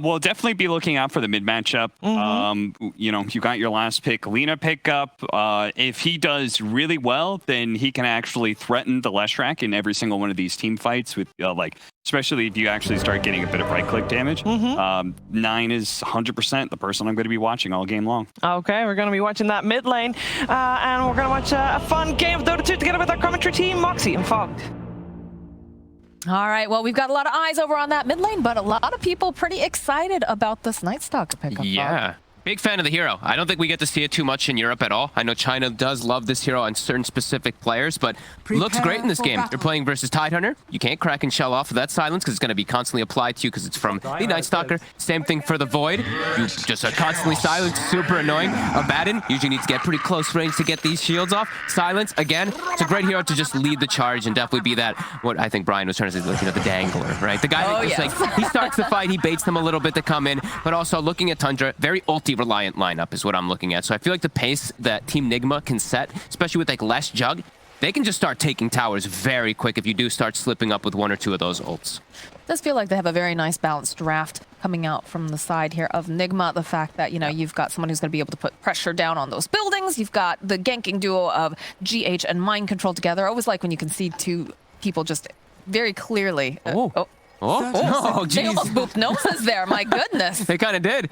We'll definitely be looking out for the mid matchup. You know, you got your last pick, Lina pickup. If he does really well, then he can actually threaten the Leshrac in every single one of these team fights with like, especially if you actually start getting a bit of right-click damage. 9 is 100% the person I'm going to be watching all game long. Okay, we're going to be watching that mid lane, and we're going to watch a fun game of Dota 2 together with our commentary team, Moxie and Fogged. All right, well, we've got a lot of eyes over on that mid lane, but a lot of people pretty excited about this Nightstalker pickup. Yeah. Big fan of the hero. I don't think we get to see it too much in Europe at all. I know China does love this hero on certain specific players, but looks great in this game. They're playing versus Tidehunter. You can't crack and shell off of that silence because it's going to be constantly applied to you because it's from the Nightstalker. Same thing for the Void. You just are constantly silenced. Super annoying. Abaddon usually needs to get pretty close range to get these shields off. Silence, again, it's a great hero to just lead the charge and definitely be that, what I think Brian was trying to say, looking at the dangler, right? The guy that just like, he starts the fight, he baits them a little bit to come in, but also looking at Tundra, very ulti-reliant lineup is what I'm looking at. So I feel like the pace that Team Nigma can set, especially with like less jug, they can just start taking towers very quick if you do start slipping up with 1 or 2 of those ults. Does feel like they have a very nice balanced draft coming out from the side here of Nigma. The fact that, you know, you've got someone who's going to be able to put pressure down on those buildings. You've got the ganking duo of GH and Mind Control together. I always like when you can see 2 people just very clearly. Oh, jeez. They almost booped noses there. My goodness. They kind of did.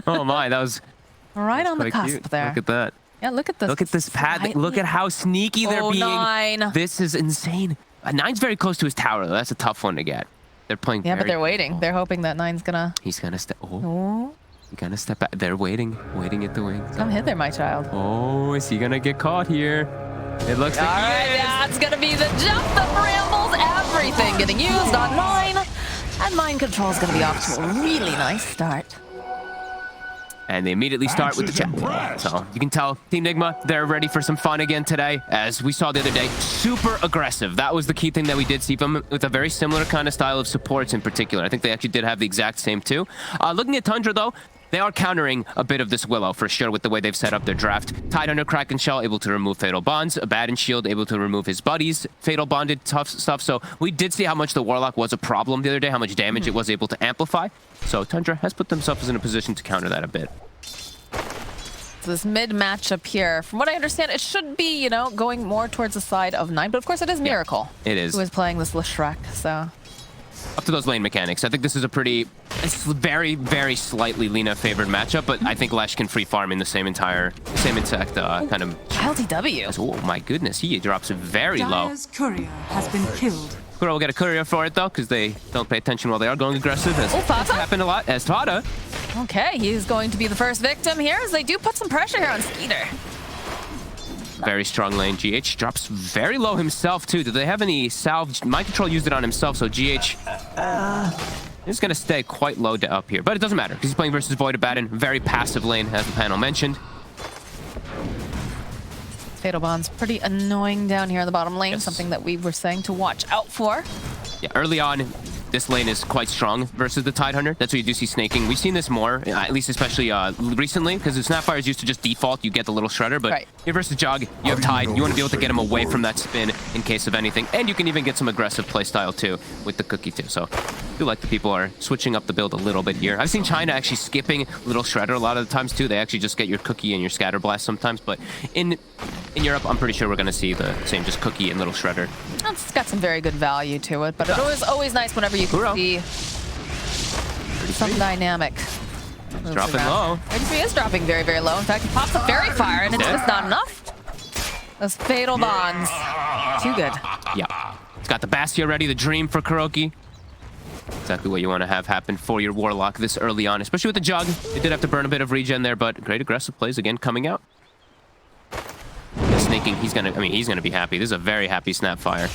Oh my, that was right on the cusp cute. there. Look at that. Yeah, look at this. Look at this pad. Look at how sneaky they're being. 9. This is insane. 9's very close to his tower, though. That's a tough one to get. They're playing. Yeah, but they're waiting. They're hoping that 9's gonna. He's gonna step. Oh. He's gonna step back. They're waiting at the wings. Come hit there, my child. Oh, is he gonna get caught here? It looks like he is. That's gonna be the jump that brambles. Everything getting used on 9. And Mind Control is gonna be off to a really nice start. And they immediately start with the chat. So you can tell Team Nigma, they're ready for some fun again today. As we saw the other day, super aggressive. That was the key thing that we did see from them, with a very similar kind of style of supports in particular. I think they actually did have the exact same too. Looking at Tundra though, they are countering a bit of this Willow for sure with the way they've set up their draft. Tidehunter, Crack and Shell able to remove Fatal Bonds. Abaddon Shield able to remove his buddies. Fatal Bonded, tough stuff. So we did see how much the Warlock was a problem the other day, how much damage it was able to amplify. So Tundra has put themselves in a position to counter that a bit. So this mid matchup here, from what I understand, it should be, you know, going more towards the side of 9. But of course it is Miracle. Yeah, it is. Who is playing this Leshrac, so... Up to those lane mechanics. I think this is a pretty, it's very, very slightly Lina favored matchup, but I think Lesh can free farm in the same exact kind of... LTW. Oh my goodness, he drops very low. Dire's courier has been killed. Kuro will get a courier for it though, because they don't pay attention while they are going aggressive. As Fata. happened a lot. As Fata. Okay, he's going to be the first victim here, as they do put some pressure here on Skeeter. Very strong lane. GH drops very low himself too. Do they have any salve? Mind Control used it on himself, so GH is going to stay quite low up here. But it doesn't matter, because he's playing versus Void Abaddon. Very passive lane, as the panel mentioned. Fatal Bond's pretty annoying down here in the bottom lane, something that we were saying to watch out for. Yeah, early on, this lane is quite strong versus the Tidehunter. That's what you do see snaking. We've seen this more, at least especially recently, because the Snapfires used to just default, you get the little shredder, but you're versus Jog, you have Tide, you want to be able to get him away from that spin in case of anything, and you can even get some aggressive playstyle too with the cookie too. So I feel like the people are switching up the build a little bit here. I've seen China actually skipping little shredder a lot of the times too. They actually just get your cookie and your scatter blast sometimes, but in Europe, I'm pretty sure we're going to see the same, just cookie and little shredder. It's got some very good value to it, but it was always nice whenever you can see some dynamic. Dropping low. He is dropping very, very low. In fact, he pops a Fairy Fire, and it's just not enough. Those Fatal Bonds. Too good. Yeah. It's got the Bastia ready, the Dream for Kuroki. Exactly what you want to have happen for your Warlock this early on, especially with the Jug. They did have to burn a bit of regen there, but great aggressive plays again coming out. Snaking, he's gonna be happy. This is a very happy Snapfire.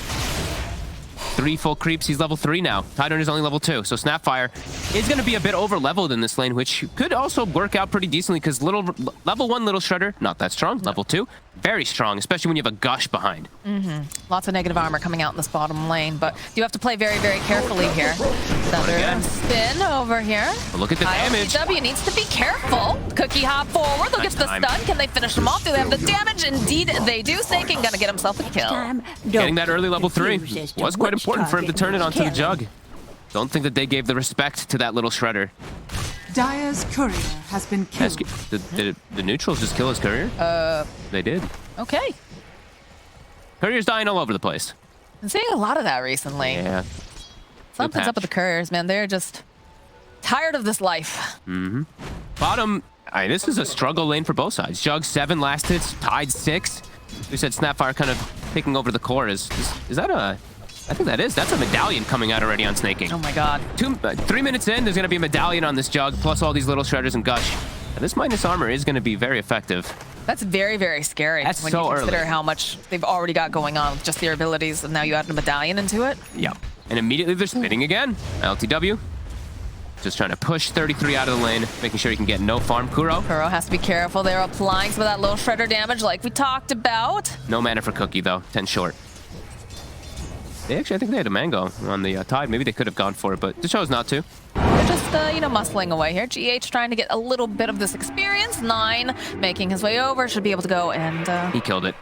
3 full creeps. He's level 3 now. Tidehunter is only level 2. So Snapfire is going to be a bit over leveled in this lane, which could also work out pretty decently because level 1 Little Shredder, not that strong. Level 2, very strong, especially when you have a Gush behind. Lots of negative armor coming out in this bottom lane, but you have to play very, very carefully here. Another spin over here. But look at the damage. W needs to be careful. Cookie hop forward. They'll get the stun. Can they finish him off? Do they have the damage? Indeed, they do. Snaking gonna get himself a kill. Getting that early level 3 was quite important for him to turn it onto the Jug. Don't think that they gave the respect to that little shredder. Dire's courier has been killed. Did the neutrals just kill his courier? They did. Okay. Courier's dying all over the place. I'm seeing a lot of that recently. Yeah. Something's up with the couriers, man. They're just tired of this life. Bottom, this is a struggle lane for both sides. Jug 7 last hits, tied 6. We said Snapfire kind of taking over the core. Is that a... I think that is. That's a medallion coming out already on Snaking. Oh my god. 3 minutes in, there's going to be a medallion on this Jug, plus all these little shredders and Gush. And this minus armor is going to be very effective. That's very, very scary. That's when so you consider early. how much they've already got going on with just their abilities, and now you add a medallion into it. Yeah. And immediately they're spinning again. LTW. Just trying to push 33 out of the lane, making sure he can get no farm. Kuro. Kuro has to be careful. They're applying some of that little shredder damage like we talked about. No mana for Cookie, though. 10 short. I think they had a mango on the tide. Maybe they could have gone for it, but they chose not to. They're just, muscling away here. GH trying to get a little bit of this experience. 9 making his way over. Should be able to go and... He killed it.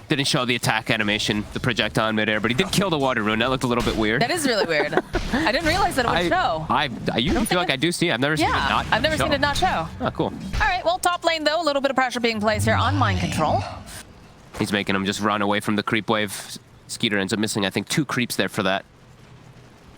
Didn't show the attack animation, the projectile in midair, but he did kill the water rune. That looked a little bit weird. That is really weird. I didn't realize that it would show. I usually feel like I do see it. I've never seen it not I've never seen it not show. Oh, cool. All right, well, top lane, though, a little bit of pressure being placed here on mind control. He's making him just run away from the creep wave. Skeeter ends up missing, I think, 2 creeps there for that.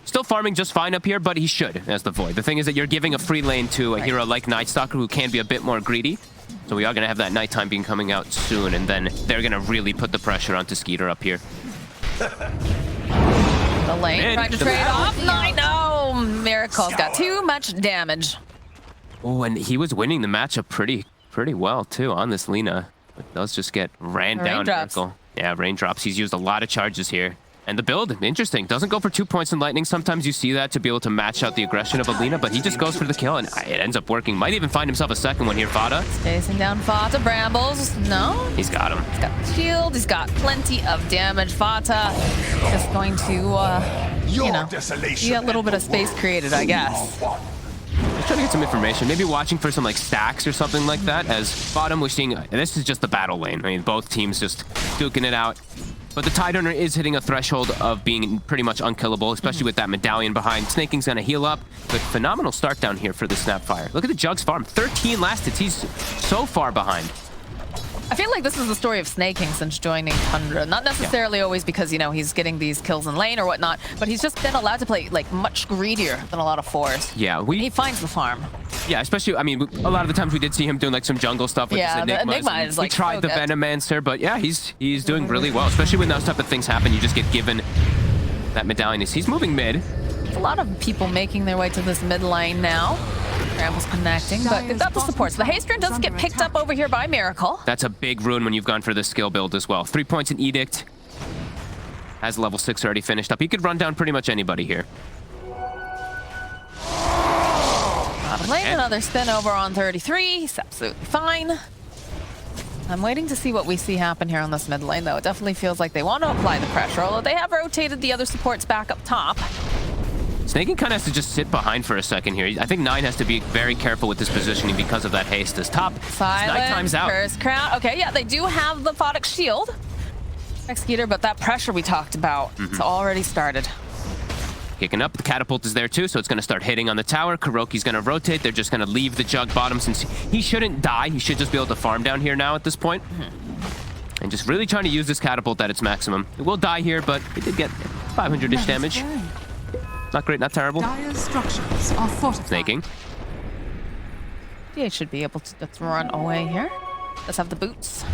Still farming just fine up here, but he should, as the Void. The thing is that you're giving a free lane to a hero like Nightstalker, who can be a bit more greedy. So we are going to have that nighttime being coming out soon, and then they're going to really put the pressure onto Skeeter up here. The lane trying to trade off. 9. Oh, Miracle's got too much damage. Oh, and he was winning the matchup pretty well, too, on this Lina. But does just get ran down, Miracle. Yeah, raindrops. He's used a lot of charges here. And the build, interesting. Doesn't go for 2 points in lightning. Sometimes you see that to be able to match out the aggression of Alina, but he just goes for the kill, and it ends up working. Might even find himself a second one here, Fada. Chasing down Fata. Brambles. No. He's got him. He's got the shield. He's got plenty of damage. Fata just going to, see a little bit of space created, I guess. Just trying to get some information. Maybe watching for some, stacks or something like that. As bottom, we're seeing... this is just the battle lane. I mean, both teams just duking it out. But the Tidehunter is hitting a threshold of being pretty much unkillable, especially with that medallion behind. Snaking's going to heal up. But phenomenal start down here for the Snapfire. Look at the Jugs farm. 13 last hits. He's so far behind. I feel like this is the story of Snaking since joining Tundra. Not necessarily always because, he's getting these kills in lane or whatnot, but he's just been allowed to play, much greedier than a lot of fours. Yeah, he finds the farm. Yeah, especially, I mean, a lot of the times we did see him doing, some jungle stuff with his Enigma is, we tried so the good. Venomancer, but yeah, he's doing really well, especially when those type of things happen. You just get given that medallion. He's moving mid. There's a lot of people making their way to this mid lane now. Brambles connecting, but they've got the supports. The Haste Rune does get picked up over here by Miracle. That's a big rune when you've gone for this skill build as well. 3 points in Edict. Has level 6 already finished up. He could run down pretty much anybody here. Bottom lane, another spin over on 33. He's absolutely fine. I'm waiting to see what we see happen here on this mid lane, though. It definitely feels like they want to apply the pressure, although they have rotated the other supports back up top. Snaking kind of has to just sit behind for a second here. I think 9 has to be very careful with his positioning because of that haste as top. Silence, Curse Crown. Okay, yeah, they do have the Photic Shield. Executor, but that pressure we talked about, it's already started. Kicking up, the catapult is there too, so it's going to start hitting on the tower. Kuroki's going to rotate. They're just going to leave the Jug bottom since he shouldn't die. He should just be able to farm down here now at this point. And just really trying to use this catapult at its maximum. It will die here, but it did get 500-ish damage. Not great, not terrible. Dire's structures are fortified. Snaking. DH should be able to run away here. Let's have the boots.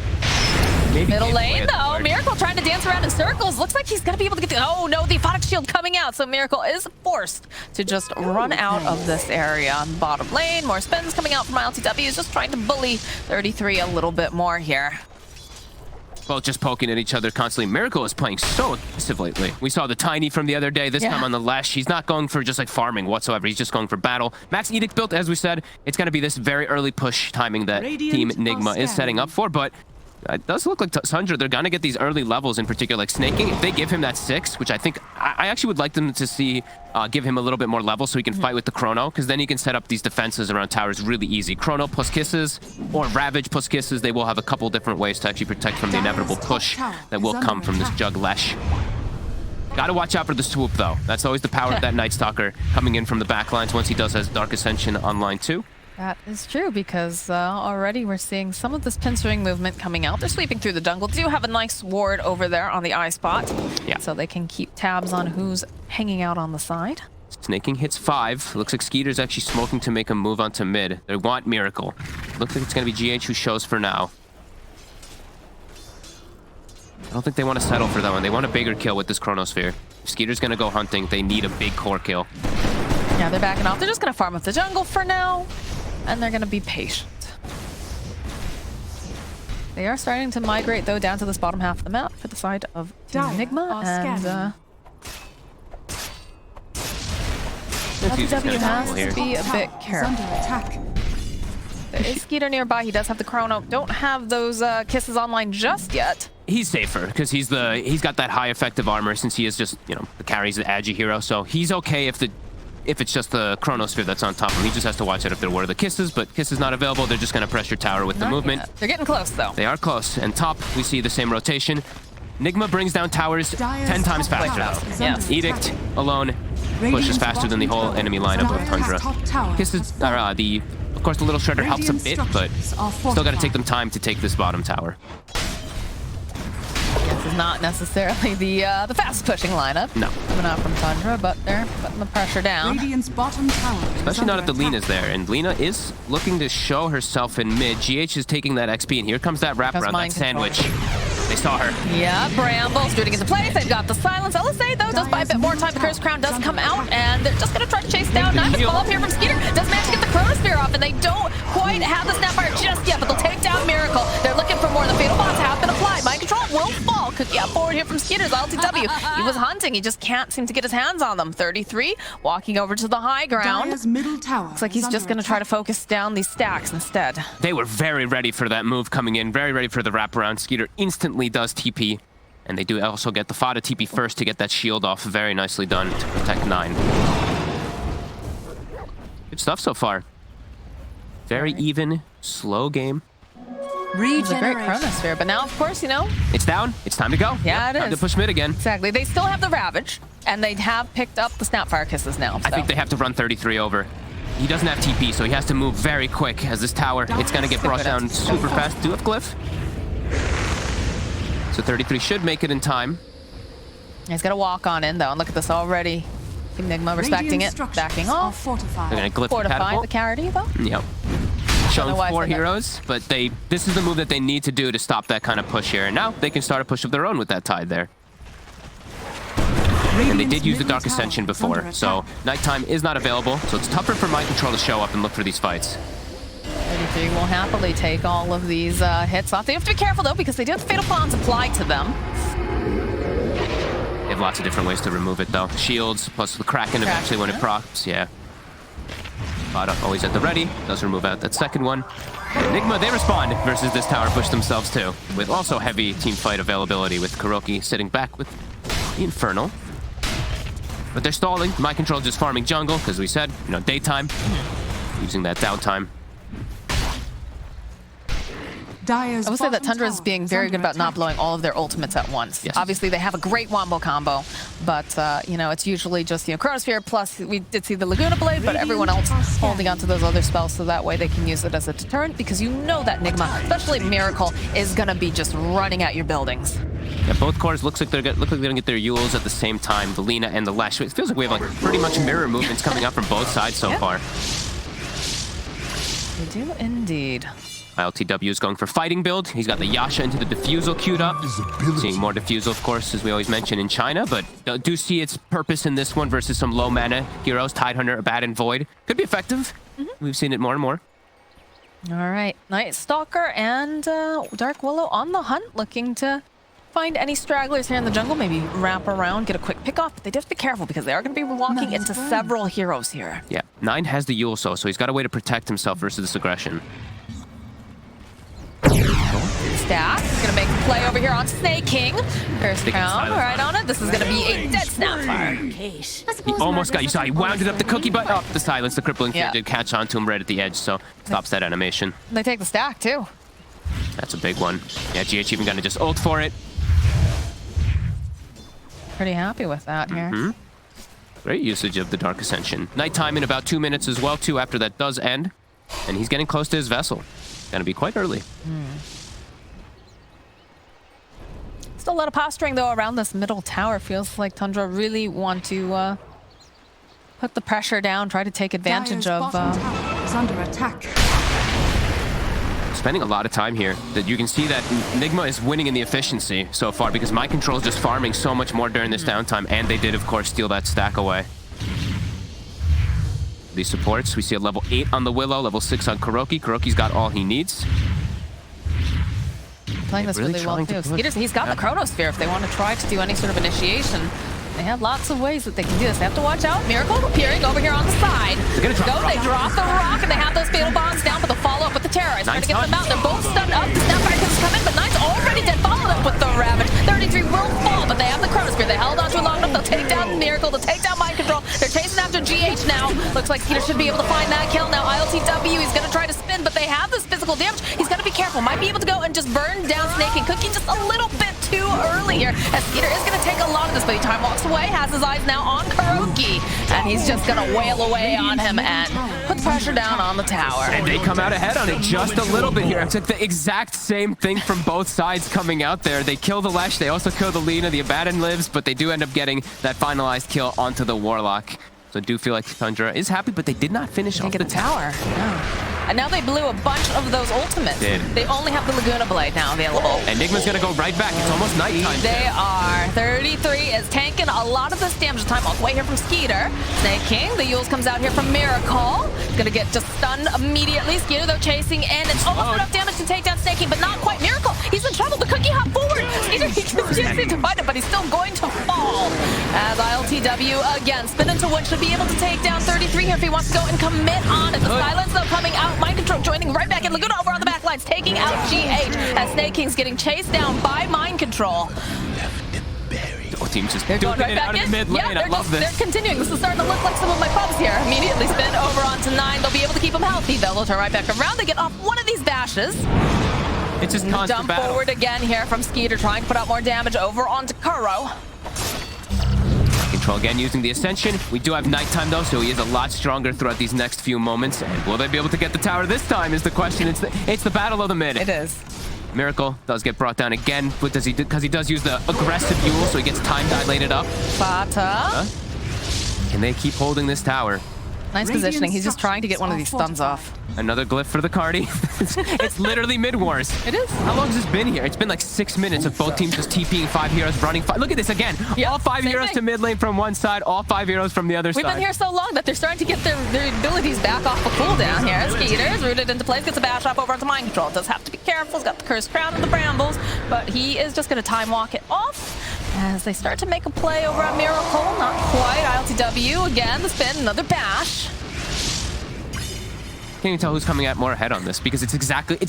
Maybe Middle lane, though. Miracle trying to dance around in circles. Looks like he's going to be able to get the... Oh, no, the Photic Shield coming out. So Miracle is forced to just run out of this area. On bottom lane, more spins coming out from AlcodeTV. He's just trying to bully 33 a little bit more here. Both just poking at each other constantly. Miracle is playing so aggressive lately. We saw the Tiny from the other day. This time on the Lash, he's not going for just farming whatsoever. He's just going for battle. Max Edict built, as we said, it's going to be this very early push timing that Team Nigma is setting up for, but it does look like Tundra, they're going to get these early levels in particular, like Snaking. If they give him that 6, which I think, I actually would like them to see, give him a little bit more level so he can fight with the Chrono, because then he can set up these defenses around towers really easy. Chrono plus Kisses, or Ravage plus Kisses, they will have a couple different ways to actually protect from the inevitable push that will come from this Jug Lesh. Gotta watch out for the swoop, though. That's always the power of that Night Stalker coming in from the back lines once he does has Dark Ascension online, too. That is true, because already we're seeing some of this pincering movement coming out. They're sweeping through the jungle. Do have a nice ward over there on the eye spot. Yeah. So they can keep tabs on who's hanging out on the side. Snaking hits 5. Looks like Skeeter's actually smoking to make a move onto mid. They want Miracle. Looks like it's going to be GH who shows for now. I don't think they want to settle for that one. They want a bigger kill with this Chronosphere. If Skeeter's going to go hunting, they need a big core kill. Yeah, they're backing off. They're just going to farm up the jungle for now. And they're going to be patient. They are starting to migrate, though, down to this bottom half of the map for the side of Team Nigma. And LTW has to be a bit careful. There is Skeeter nearby. He does have the Chrono. Don't have those kisses online just yet. He's safer because he's got that high effective armor since he is just, you know, the carry's the agi hero. So he's okay if it's just the Chronosphere that's on top of him. He just has to watch out if there were the kisses, but kiss is not available. They're just going to pressure tower with the movement. Yet. They're getting close, though. They are close. And top, we see the same rotation. Nigma brings down towers 10 times faster, though. Yes. Edict alone pushes faster than the whole enemy lineup of Tundra. Kisses, of course, the little shredder helps a bit, but still got to take them time to take this bottom tower. This is not necessarily the fast-pushing lineup. No. Coming out from Tundra, but they're putting the pressure down. Radiant's bottom tower Especially not if the Lena's there. And Lena is looking to show herself in mid. GH is taking that XP, and here comes that wraparound, that sandwich. They saw her. Yeah, Bramble shooting into place. They've got the silence. LSA, though, does buy a bit more time. The Curse Crown does come out, and they're just going to try to chase down. Nice follow up here from Skeeter. Does manage to get the Chronosphere off, and they don't quite have the Snapfire just yet, but they'll take down Miracle. They're looking for more. The Fatal Bonds have been applied. Mind Control will fall. Cookie out forward here from Skeeter's LTW. He was hunting. He just can't seem to get his hands on them. 33, walking over to the high ground. Middle tower Looks like he's just going to try to focus down these stacks instead. They were very ready for that move coming in, very ready for the wraparound. Skeeter instantly does TP, and they do also get the Fada TP first to get that shield off. Very nicely done to protect 9. Good stuff so far. Very even, slow game. It's a great Chronosphere, but now, of course, you know. It's down. It's time to go. Yeah, it is. Time to push mid again. Exactly. They still have the Ravage, and they have picked up the Snapfire Kisses now. I think they have to run 33 over. He doesn't have TP, so he has to move very quick as this tower, it's going to get brought down super fast. Do have Glyph. So 33 should make it in time. He's got to walk on in, though, and look at this already. Team Nigma respecting it, backing off. They're going to Glyph Fortify the carry, though. Yep. Showing 4 heroes, but this is the move that they need to do to stop that kind of push here. And now they can start a push of their own with that tide there. And they did use the Dark Ascension before, so nighttime is not available, so it's tougher for Mind Control to show up and look for these fights. 33 will happily take all of these hits off. They have to be careful, though, because they do have the Fatal Pawns applied to them. They have lots of different ways to remove it, though. Shields, plus the Kraken eventually when it procs, yeah. Vada always at the ready, does remove out that second one. And Nigma, they respond versus this tower push themselves, too, with also heavy team fight availability with Kuroki sitting back with the Infernal. But they're stalling. Mind Control just farming jungle, because we said, you know, daytime, using that downtime. I will say that Tundra is being very good about not blowing all of their ultimates at once. Yes. Obviously, they have a great wombo combo, but, you know, it's usually just, you know, Chronosphere, plus we did see the Laguna Blade, but everyone else holding onto those other spells so that way they can use it as a deterrent, because you know that Nigma, especially Miracle, is going to be just running at your buildings. Yeah, both cores look like they're gonna get their Yules at the same time, the Lena and the Lash. It feels like we have like pretty much mirror movements coming up from both sides so far. We do indeed. LTW is going for fighting build. He's got the Yasha into the Diffusal queued up. Seeing more Diffusal, of course, as we always mention in China, but do see its purpose in this one versus some low mana heroes. Tidehunter, Abaddon, Void. Could be effective. We've seen it more and more. All right, Night Stalker and Dark Willow on the hunt, looking to find any stragglers here in the jungle, maybe wrap around, get a quick pick off. But they do have to be careful because they are going to be walking into several heroes here. Yeah, 9 has the Yule, so he's got a way to protect himself versus this aggression. Stack is going to make a play over here on Snake King. First round, right on it. This is going to be a dead Snapfire. He almost got, you saw he wounded up the cookie, but oh, the silence, the crippling fear did catch onto him right at the edge, so stops that animation. They take the stack too. That's a big one. Yeah, GH even gonna just ult for it. pretty happy with that here. Great usage of the Dark Ascension. Nighttime in about 2 minutes as well, too, after that does end. And he's getting close to his vessel. Gonna be quite early. Still a lot of posturing, though, around this middle tower. Feels like Tundra really want to put the pressure down, try to take advantage Dire's of... bottom tower is under attack. Spending a lot of time here. That you can see that Nigma is winning in the efficiency so far because Mind Control is just farming so much more during this downtime, and they did, of course, steal that stack away. These supports, we see a level 8 on the Willow, level 6 on Kuroki. Kuroki's got all he needs. Playing this really well, too. He's got the Chronosphere if they want to try to do any sort of initiation. They have lots of ways that they can do this. They have to watch out. Miracle appearing over here on the side. They're gonna drop They drop the rock, and they have those fatal bombs down for the follow-up with the terrorists. Trying to get them out. They're both stunned up. The Snapfire comes coming, but Knight's already dead. Follow up with the Ravage. 33 will fall, but they have the Chronosphere. They held on to it long enough. They'll take down Miracle. They'll take down Mind Control. They're chasing after GH now. Looks like Skeeter should be able to find that kill. Now AlcodeTV, he's going to try to spin, but they have this physical damage. He's got to be careful. Might be able to go and just burn down Snake and Cookie just a little bit too early here. As Skeeter is going to take a lot of this, but he time walks away, has his eyes now on Kuroki, and he's just going to wail away on him and put pressure down on the tower. And they come out ahead on it just a little bit here. It's like the exact same thing from both sides coming out there. They kill the Lesh, they also kill the Lina, the Abaddon lives, but they do end up getting that finalized kill onto the Warlock. So I do feel like Tundra is happy, but they did not finish off the tower. No. And now they blew a bunch of those ultimates. They only have the Laguna Blade now available. And Nigma's gonna go right back. It's almost nighttime. They are. 33 is tanking a lot of this damage. Time off way here from Skeeter. Snake King, the Yules comes out here from Miracle. Gonna get just stunned immediately. Skeeter, though, chasing in. It's almost enough damage to take down Snake King, but not quite. Miracle, he's in trouble. The Cookie hop forward. Skeeter, he continues to fight it, but he's still going to fall. As AlcodeTV again, spin into wood, should be able to take down 33 here if he wants to go and commit on it. The silence, though, coming out. Mind Control joining right back in. Laguna over on the back lines, taking out GH as Snake King's getting chased down by Mind Control. Both teams just They're going duking right it out back of the in. mid lane. Yeah, I love this. They're continuing. This is starting to look like some of my pubs here. Immediately spin over onto 9. They'll be able to keep them healthy. They'll turn right back around. They get off one of these bashes. It's just constant Dump battle. forward again here from Skeeter, trying to put out more damage over onto Kuro. Control again using the Ascension. We do have nighttime though, so he is a lot stronger throughout these next few moments. And will they be able to get the tower this time is the question. It's the battle of the mid. It is. Miracle does get brought down again, but does he? Because he does use the aggressive Yule, so he gets time dilated up. Bata. Can they keep holding this tower? Nice positioning. He's just trying to get one of these stuns off. Another glyph for the Cardi. It's literally mid-wars. It is. How long has this been here? It's been like 6 minutes of both teams just TPing 5 heroes, running 5. Look at this again. Yeah, all 5 heroes to mid lane from one side, all 5 heroes from the other side. We've been here so long that they're starting to get their abilities back off the cooldown here. Skeeter's rooted into place, gets a bash up over onto Mind Control. Does have to be careful. He's got the Cursed Crown and the Brambles, but he is just going to time walk it off as they start to make a play over on Miracle. Not quite. AlcodeTV again, the spin, another bash. Can't even tell who's coming out more ahead on this because it's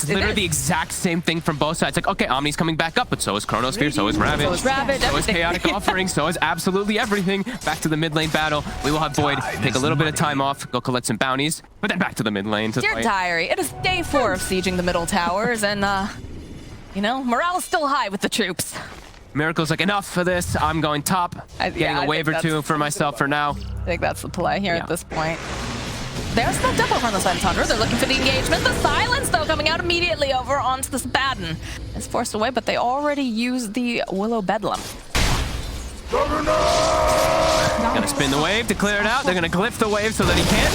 literally the exact same thing from both sides. Like, okay, Omni's coming back up, but so is Chronosphere, so is Ravage, so is Chaotic Offering, so is absolutely everything. Back to the mid lane battle. We will have Void take a little bit of time off, go collect some bounties, but then back to the mid lane to Dear fight. Diary, it is day 4 of sieging the middle towers, and you know, morale is still high with the troops. Miracle's like, enough for this. I'm going top. Getting a wave or two for myself for now. I think that's the play here at this point. They're smoked up over on the side of Tundra. They're looking for the engagement. The silence, though, coming out immediately over onto this Abaddon. It's forced away, but they already used the Willow Bedlam. Gonna spin the wave to clear it out. They're gonna glyph the wave so that he can't.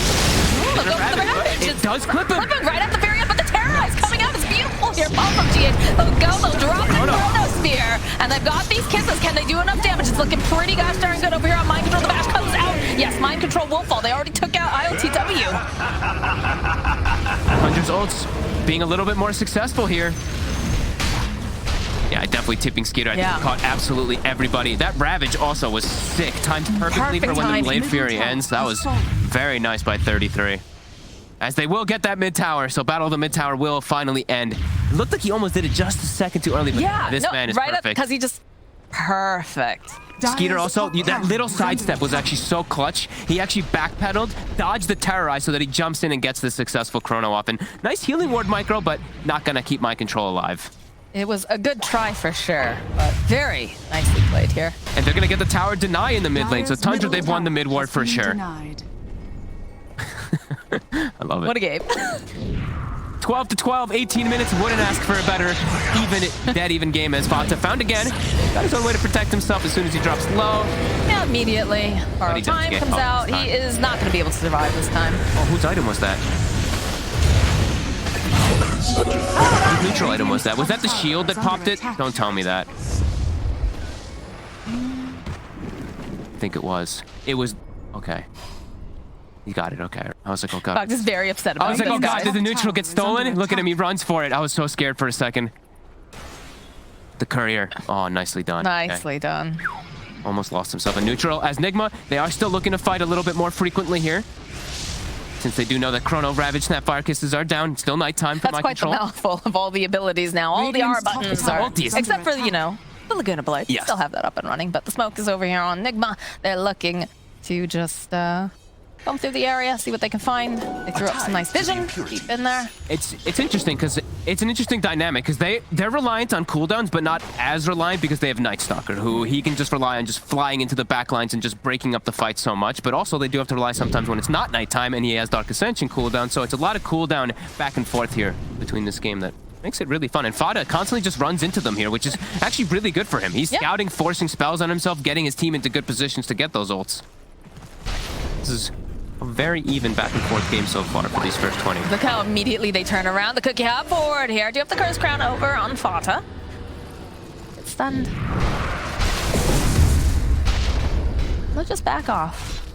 They'll go for the Ravage. It does clip him. Clipping right at the very end, but the Terrorize coming out is beautiful here. Ball from GH. They'll go, they'll drop the Chronosphere. And they've got these kisses. Can they do enough damage? It's looking pretty gosh darn good over here on Mind Control. The bash comes out. Yes, Mind Control will fall. They already took out AlcodeTV. Hunter's ults being a little bit more successful here. Yeah, definitely tipping Skeeter. I think he caught absolutely everybody. That Ravage also was sick. Timed perfectly for when the Blade Fury ends. That was very nice by 33. As they will get that mid tower, so Battle of the Mid Tower will finally end. It looked like he almost did it just a second too early, but this man is perfect. Because he just... Perfect. Skeeter also, that little sidestep was actually so clutch. He actually backpedaled, dodged the Terrorize so that he jumps in and gets the successful chrono off. And nice healing ward micro, but not gonna keep Mind Control alive. It was a good try for sure, but very nicely played here. And they're going to get the tower deny in the mid lane. So Dire's Tundra, middle they've won the mid tower ward has for been sure. denied. I love it. What a game. 12-12, 18 minutes. Wouldn't ask for a better dead even game as Fata found again. Got his own way to protect himself as soon as he drops low. Yeah, immediately. Our he does time get comes caught out. this time. He is not going to be able to survive this time. Oh, whose item was that? Whose neutral item was that? Was that the shield that popped it? Don't tell me that. I think it was. It was... Okay. You got it, okay. I was like, oh god. Fox is very upset about I was like, this oh god, guy. did the neutral get stolen? Look at him, he runs for it. I was so scared for a second. The courier. Oh, nicely done. Nicely done. Okay. Almost lost himself a neutral. As Nigma, they are still looking to fight a little bit more frequently here. Since they do know that Chrono, Ravage, Snapfire Kisses are down. Still nighttime for That's my quite control. the mouthful of all the abilities now. All the R Radiant's top buttons tower are... is Except for, you know, the Laguna Blade. Yes. Still have that up and running, but the smoke is over here on Nigma. They're looking to just come through the area, see what they can find. They threw up some nice vision deep in there. It's interesting because it's an interesting dynamic because they're reliant on cooldowns, but not as reliant because they have Night Stalker, who he can just rely on just flying into the backlines and just breaking up the fight so much. But also they do have to rely sometimes when it's not nighttime and he has Dark Ascension cooldown. So it's a lot of cooldown back and forth here between this game that makes it really fun. And Fada constantly just runs into them here, which is actually really good for him. He's scouting, forcing spells on himself, getting his team into good positions to get those ults. This is a very even back and forth game so far for these first 20. Look how immediately they turn around. The cookie hop forward here. Do you have the Curse Crown over on Fata? It's stunned. Let's just back off.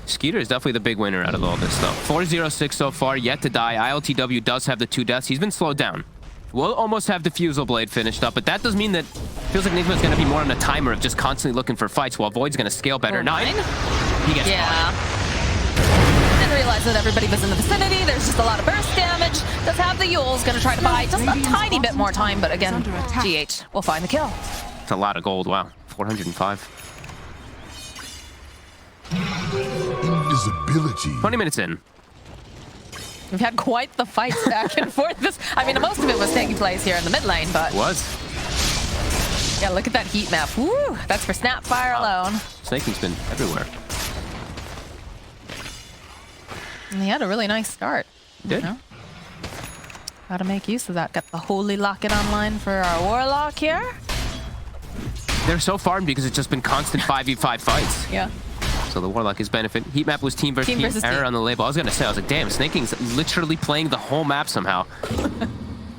Skeeter is definitely the big winner out of all this, though. 406 so far, yet to die. AlcodeTV does have the 2 deaths. He's been slowed down. We'll almost have Diffusal Blade finished up, but that does mean that feels like Nigma's going to be more on a timer of just constantly looking for fights, while Void's going to scale better. Oh, 9. He gets caught. Didn't realize that everybody was in the vicinity. There's just a lot of burst damage. Does have the Yule's going to try to buy just a tiny bit more time, but again, GH will find the kill. It's a lot of gold. Wow. 405. Invisibility. 20 minutes in. We've had quite the fights back and forth. I mean, most of it was taking place here in the mid lane, but... It was. Yeah, look at that heat map. Woo! That's for Snapfire alone. Snaking's been everywhere. And he had a really nice start. Did. You know? Gotta make use of that. Got the Holy Locket online for our Warlock here. They're so farmed because it's just been constant 5v5 fights. Yeah. So the Warlock is benefit. Heat map was team versus team. Error on the label. I was going to say, I was like, damn, Snaking's literally playing the whole map somehow.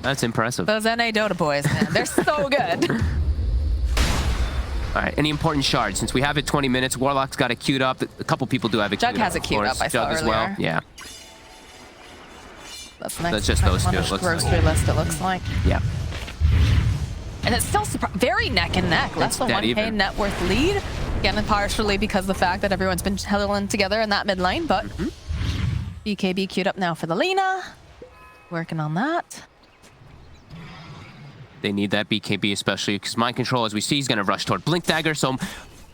That's impressive. Those NA Dota boys, man. They're so good. All right, any important shards? Since we have it 20 minutes, Warlock's got it queued up. A couple people do have it queued up. Jug has it queued up, I saw Jug as well, earlier. yeah. That's next. That's just those two, it replenished looks like. grocery list, it looks like. Yeah. And it's still very neck and neck. Less than 1K even. net worth lead. Again, partially because of the fact that everyone's been huddling together in that mid lane, but BKB queued up now for the Lina. Working on that. They need that BKB especially because Mind Control, as we see, he's going to rush toward Blink Dagger, so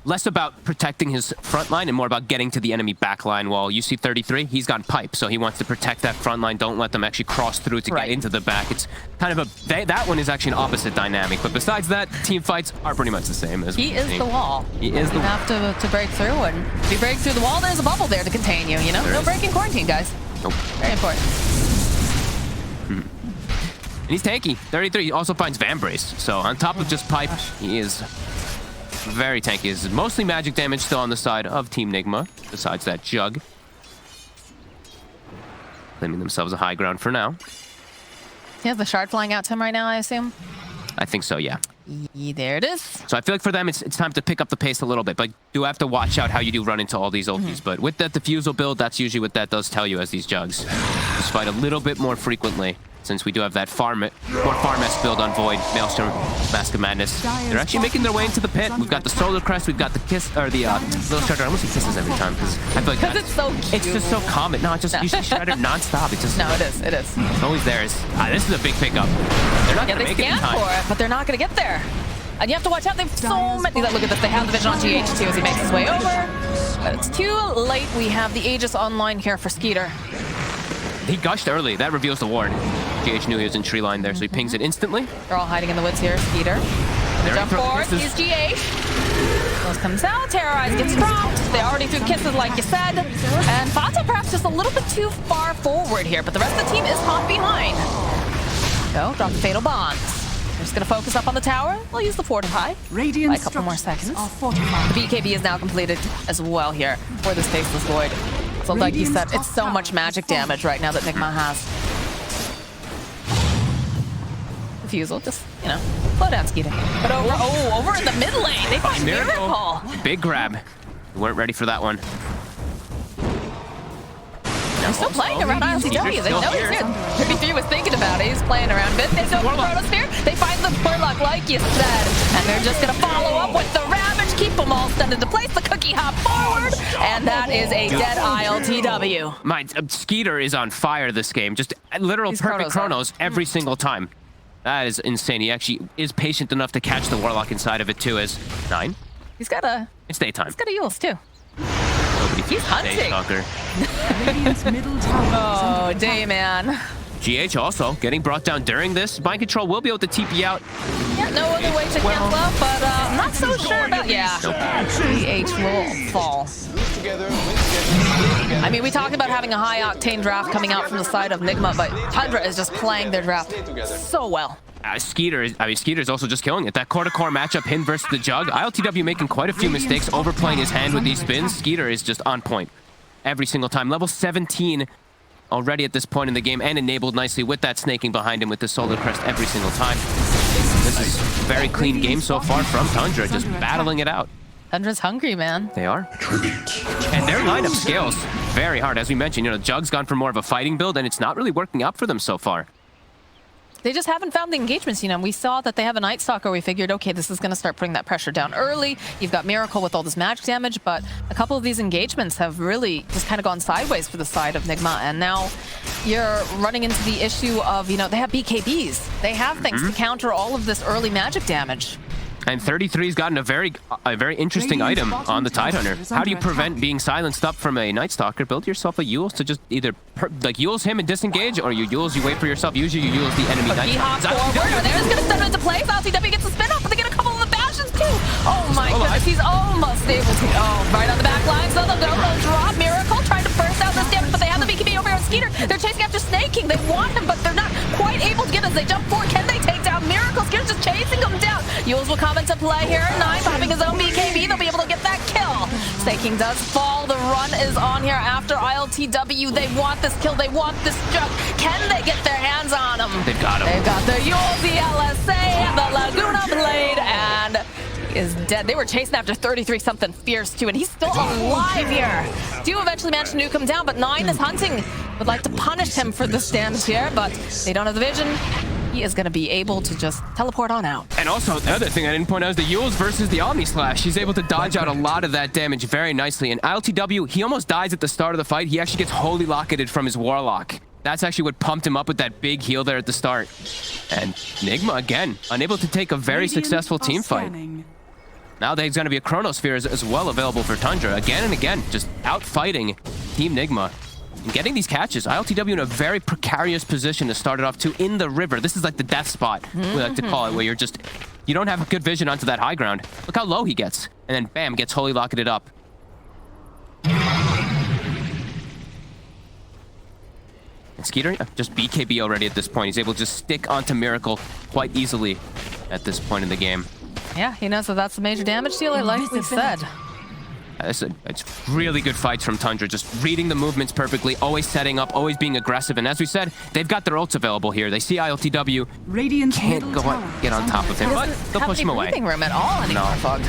less about protecting his front line and more about getting to the enemy back line. While UC33, he's got Pipe, so he wants to protect that front line. Don't let them actually cross through to get into the back. It's kind of a... that one is actually an opposite dynamic, but besides that, team fights are pretty much the same. As He is the wall. He is the wall. You have to break through, and if you break through the wall, there's a bubble there to contain you, you know? No breaking quarantine, guys. Nope. Very important. And he's tanky. 33 he also finds Vambrace. So on top of just Pipe, he is very tanky. It's mostly magic damage still on the side of Team Nigma, besides that Jug. Claiming themselves a high ground for now. He has the shard flying out to him right now, I assume? I think so, yeah. There it is. So I feel like for them, it's time to pick up the pace a little bit, but do have to watch out how you do run into all these ultis. But with that diffusal build, that's usually what that does tell you as these Jugs. Just fight a little bit more frequently, since we do have that more farm-esque build on Void, Maelstrom, Mask of Madness. They're actually making their way into the pit. We've got the Solar Crest, we've got the Kiss, or the Little Shredder. I almost say Kisses every time, because I feel like it's so cute. It's just so common. No, it's just usually Shredder non-stop. It's just... No, it is, it is. It's always there. This is a big pickup. They're not going to make it in time. They scan for it, but they're not going to get there. And you have to watch out. They've so many. Look at this. They have the vision on GH2 as he makes his way over. But it's too late. We have the Aegis online here for Skeeter. He gushed early. That reveals the ward. GH knew he was in tree line there, so he pings it instantly. They're all hiding in the woods here. Skeeter. There Jump forward. He's GH. Those comes out. Terrorize gets dropped. They already threw kisses, like you said. And Fata perhaps just a little bit too far forward here, but the rest of the team is caught behind. Go, drop the Fatal Bonds. They're just going to focus up on the tower. We'll use the Fortify by a couple more seconds. The BKB is now completed as well here for this Faceless Void. So like you said, it's so much magic damage right now that Nigma has. Refusal, just, you know, slow down, Skeeter. But over in the mid lane, they find Miracle. Big grab. We weren't ready for that one. They're still playing around AlcodeTV. They know he's here. 33 was thinking about it. He's playing around a bit. They go for the Chronosphere. They find the Warlock, like you said. And they're just going to follow up with the Ravage. Keep them all stunned into place. The cookie hop forward. And that is a dead AlcodeTV. My Skeeter is on fire this game. Just literal perfect chronos every single time. That is insane. He actually is patient enough to catch the Warlock inside of it too as 9. He's got a... It's daytime. He's got a Yules too. He's hunting. Radiant's middle tower Oh, Dayman. GH also getting brought down during this. Mind Control will be able to TP out. Yeah, no other way to cancel out, but I'm not so sure about... Yeah, GH will fall. I mean, we talked about having a high-octane draft coming out from the side of Nigma, but Tundra is just playing their draft so well. Skeeter's also just killing it. That core-to-core matchup, him versus the Jug. AlcodeTV making quite a few mistakes, overplaying his hand with these spins. Skeeter is just on point every single time. Level 17 already at this point in the game, and enabled nicely with that snaking behind him with the Solar Crest every single time. This is a very clean game so far from Tundra, just battling it out. Tundra's hungry, man. They are. And their lineup scales very hard. As we mentioned, you know, Jug's gone for more of a fighting build, and it's not really working out for them so far. They just haven't found the engagements, you know. We saw that they have a Night Stalker. We figured, okay, this is going to start putting that pressure down early. You've got Miracle with all this magic damage, but a couple of these engagements have really just kind of gone sideways for the side of Nigma. And now you're running into the issue of, you know, they have BKBs. They have things to counter all of this early magic damage. And 33's gotten a very interesting item on the Tidehunter. How do you prevent being silenced up from a Night Stalker? Build yourself a Yules to just either Yules him and disengage, or you Yules, you wait for yourself. Usually you Yules the enemy Night Stalker. Forward. There's going to step into place. AlcodeTV gets a spin up, but they get a couple of the bashes too. Oh my goodness, he's almost able to. Oh, right on the back line. So they'll drop Miracle, trying to burst out this damage, but they have the BKB over here on Skeeter. They're chasing after Snaking. They want him, but they're not quite able to get as they jump forward. Can they take down Miracle? Skeeter's just chasing him down. Yules will come into play here. 9 popping his own BKB. They'll be able to get that kill. Snaking does fall. The run is on here after AlcodeTV. They want this kill. They want this Jug. Can they get their hands on him? They've got him. They've got the Yules, the LSA, the Laguna Blade, and he is dead. They were chasing after 33 something fierce too, and he's still alive here. Do eventually manage to nuke him down, but 9 is hunting. Would like to punish him for this damage here, but they don't have the vision. He is going to be able to just teleport on out. And also, the other thing I didn't point out is the Yules versus the Omni Slash. He's able to dodge out a lot of that damage very nicely. And AlcodeTV, he almost dies at the start of the fight. He actually gets holy locketed from his Warlock. That's actually what pumped him up with that big heal there at the start. And Nigma, again, unable to take a very successful team fight. Now there's going to be a Chronosphere as well available for Tundra. Again and again, just out-fighting Team Nigma. And getting these catches, AlcodeTV in a very precarious position to start it off too, in the river. This is like the death spot, we like to call it, where you don't have a good vision onto that high ground. Look how low he gets. And then bam, gets holy locketed up. And Skeeter, just BKB already at this point. He's able to just stick onto Miracle quite easily at this point in the game. Yeah, he knows that that's the major damage dealer, like we said. It's really good fights from Tundra, just reading the movements perfectly, always setting up, always being aggressive. And as we said, they've got their ults available here. They see AlcodeTV, can't go get on top of him, but they'll push him away. Breathing room at all anymore, Fog.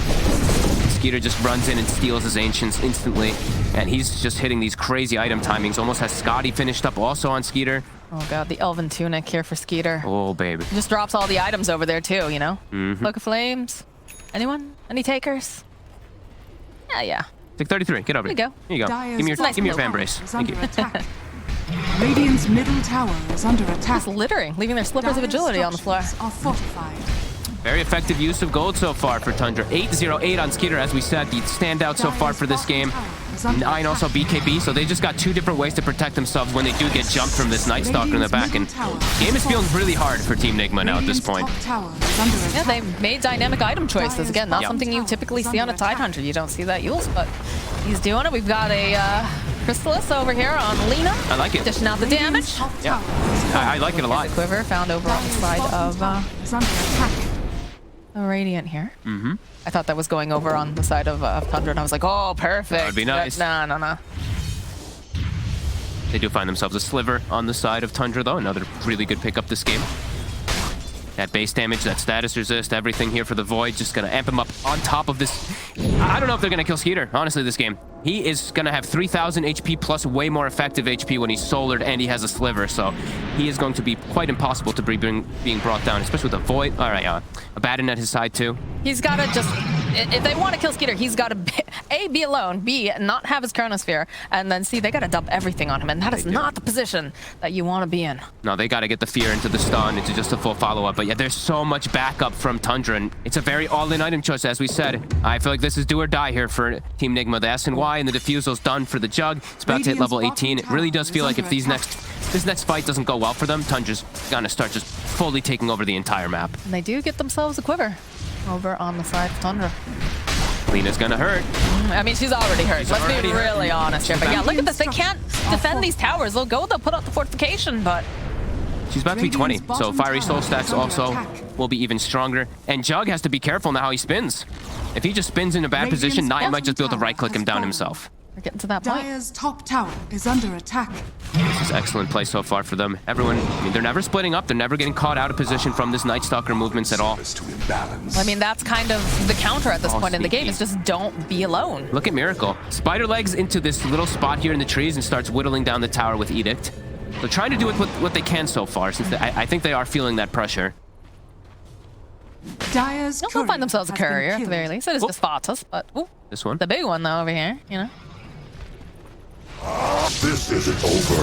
Skeeter just runs in and steals his Ancients instantly, and he's just hitting these crazy item timings. Almost has Scotty finished up also on Skeeter. Oh god, the Elven Tunic here for Skeeter. Oh, baby. He just drops all the items over there too, you know? Cloak of Flames. Anyone? Any takers? Yeah. Take 33. Get over here. Here you go. Give me your fan brace. Thank you. Radiant's middle tower is under attack. Just littering, leaving their slippers of agility on the floor. Are fortified. Very effective use of gold so far for Tundra. 808 on Skeeter, as we said, the standout so far for this game. is under 9 also BKB, so they just got 2 different ways to protect themselves when they do get jumped from this Night Stalker in the back. And game is feeling really hard for Team Nigma now at this point. Yeah, they made dynamic item choices. Again, not something you typically see on a Tidehunter. You don't see that Yules, but he's doing it. We've got a Chrysalis over here on Lena. I like it. Dishing out the damage. Yeah, I like it a lot. There's a quiver found over on the side of the Radiant here. Mm-hmm. I thought that was going over on the side of Tundra, and I was like, oh, perfect. That would be nice. No. They do find themselves a sliver on the side of Tundra, though. Another really good pickup this game. That base damage, that status resist, everything here for the Void. Just going to amp him up on top of this. I don't know if they're going to kill Skeeter, honestly, this game. He is going to have 3,000 HP plus way more effective HP when he's solared and he has a sliver. So he is going to be quite impossible to be being brought down, especially with a Void. All right, Abaddon at his side, too. He's got to just... If they want to kill Skeeter, he's got to, A, be alone, B, not have his Chronosphere, and then C, they got to dump everything on him, and that is not the position that you want to be in. No, they got to get the fear into the stun, into just a full follow-up. But yeah, there's so much backup from Tundra, and it's a very all-in item choice, as we said. I feel like this is do or die here for Team Nigma. The SNY and the Diffusal's done for the Jug. It's about to hit level 18. It really does feel like if this next fight doesn't go well for them, Tundra's gonna start just fully taking over the entire map. And they do get themselves a quiver over on the side of Tundra. Lena's gonna hurt. I mean, she's already hurt. Let's be really honest here. But yeah, look at this. They can't defend these towers. They'll put out the fortification, but... She's about to be 20, so Fiery Soul stacks also will be even stronger. And Jug has to be careful now how he spins. If he just spins in a bad position, Knight might just be able to right-click him down himself. We're getting to that point. Dire's top tower is under attack. This is excellent play so far for them. Everyone, I mean, they're never splitting up. They're never getting caught out of position from this Night Stalker movements at all. I mean, that's kind of the counter at this point in the game. Is just don't be alone. Look at Miracle. Spider legs into this little spot here in the trees and starts whittling down the tower with Edict. They're trying to do it with what they can so far, since I think they are feeling that pressure. Dire's They'll find themselves a courier at the very least. It is just Vatas, but this one, the big one though over here, you know. This isn't over.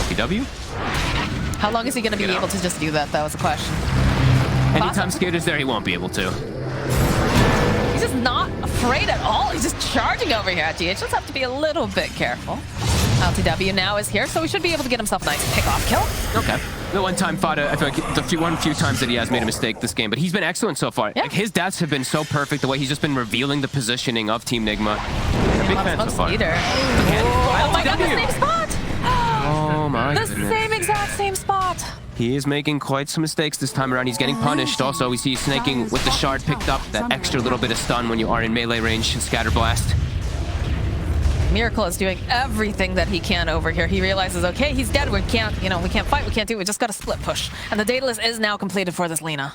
LPW? How long is he going to be able to just do that? That was the question. Anytime Skater's there, he won't be able to. He's just not afraid at all. He's just charging over here at GH. Just have to be a little bit careful. LTW now is here, so he should be able to get himself a nice pick-off kill. Okay. The one time Fada, I feel like the few times that he has made a mistake this game, but he's been excellent so far. Yeah. Like his deaths have been so perfect, the way he's just been revealing the positioning of Team Nigma. A big fan so far. Oh my god, the same spot! Oh my The goodness. exact same spot! He is making quite some mistakes this time around. He's getting punished. Also, we see Snaking with the shard picked up, that extra little bit of stun when you are in melee range, Scatter Blast. Miracle is doing everything that he can over here. He realizes, okay, he's dead. We can't fight. We can't do it. We just got to split push. And the data list is now completed for this Lena.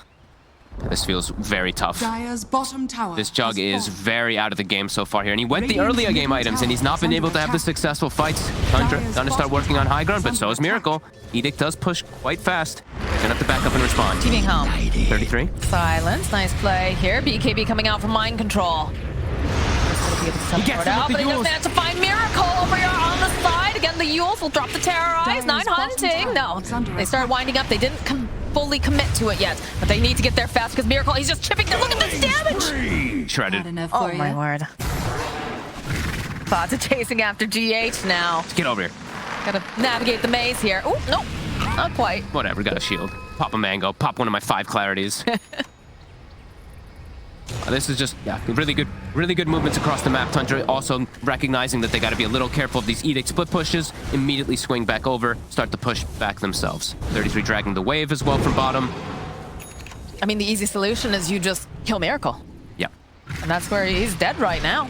This feels very tough. Dire's bottom tower. This Jug is very out of the game so far here. And he went the earlier game items, and he's not been able to have the successful fights. Tundra gonna start working on high ground, but so is Miracle. Edict does push quite fast. Gonna have to back up and respond. Teaming home. 33. Silence. Nice play here. BKB coming out from mind control. He gets out, but he doesn't have to find Miracle over here on the side. Again, the Yules will drop the Terrorize. 9 hunting. No, they started winding up. They didn't fully commit to it yet, but they need to get there fast because Miracle, he's just chipping there. Look at this damage. Shredded. Oh my word. Thoughts of chasing after GH now. Get over here. Gotta navigate the maze here. Oh, no, not quite. Whatever, got a shield. Pop a mango. Pop one of my 5 clarities. This is just, really good movements across the map. Tundra also recognizing that they got to be a little careful of these Edict split pushes, immediately swing back over, start to push back themselves. 33 dragging the wave as well from bottom. I mean, the easy solution is you just kill Miracle. Yep. And that's where he's dead right now.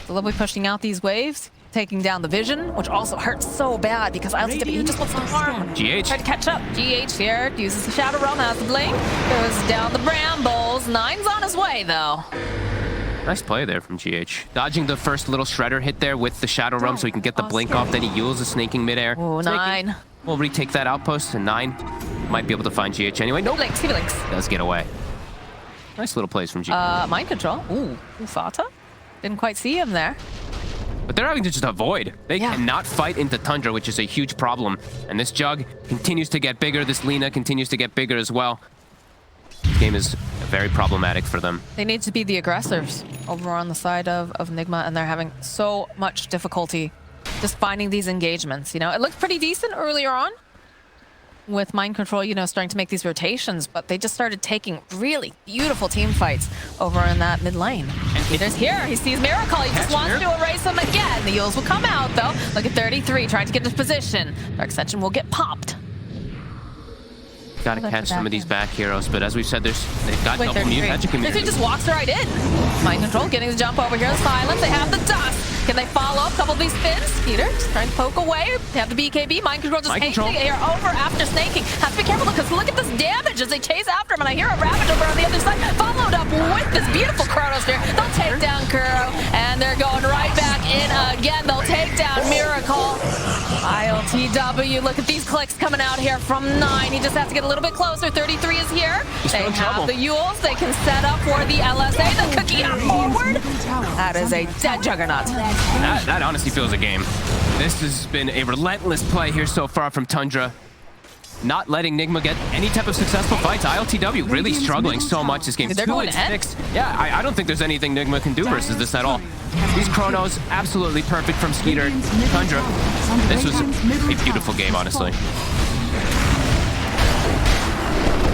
So they'll be pushing out these waves, taking down the vision, which also hurts so bad because AlcodeTV, he just wants to harm. GH. Try to catch up. GH here uses the Shadow Realm, has the blink, goes down the brambles. 9's on his way though. Nice play there from GH. Dodging the first little shredder hit there with the Shadow Realm so he can get the blink off, then he Yules the snaking midair. Oh, 9. We'll retake that outpost, and 9 might be able to find GH anyway. Nope. Blinks, he blinks. Does get away. Nice little plays from GH. Mind control. Ooh, Fata. Didn't quite see him there. But they're having to just avoid. They cannot fight into Tundra, which is a huge problem. And this Jug continues to get bigger. This Lena continues to get bigger as well. This game is very problematic for them. They need to be the aggressors over on the side of Nigma, and they're having so much difficulty just finding these engagements. You know, it looked pretty decent earlier on with mind control, you know, starting to make these rotations, but they just started taking really beautiful team fights over in that mid lane. And there's here, he sees Miracle, he just wants to erase him again. The Yules will come out though. Look at 33, trying to get his position. Dark Ascension will get popped. Gotta catch some of these back heroes, but as we've said, they've got double mute magic immunity. 33 just walks right in. Mind control, getting the jump over here. Silence, they have the dust. Can they follow up a couple of these spins? Skeeter just trying to poke away. They have the BKB. Mind control just hasting it here over after snaking. Have to be careful because look at this damage as they chase after him. And I hear a Ravage over on the other side. Followed up with this beautiful Chronos here. They'll take down Kuro. And they're going right back in again. They'll take down Miracle. AlcodeTV. Look at these clicks coming out here from 9. He just has to get a little bit closer. 33 is here. They have the Yules. They can set up for the LSA. The cookie out forward. That is a dead juggernaut. That honestly feels a game. This has been a relentless play here so far from Tundra. Not letting Nigma get any type of successful fights. AlcodeTV really struggling so much this game. They're going to end. Yeah, I don't think there's anything Nigma can do versus this at all. These Chronos, absolutely perfect from Skeeter. Tundra, this was a beautiful game, honestly.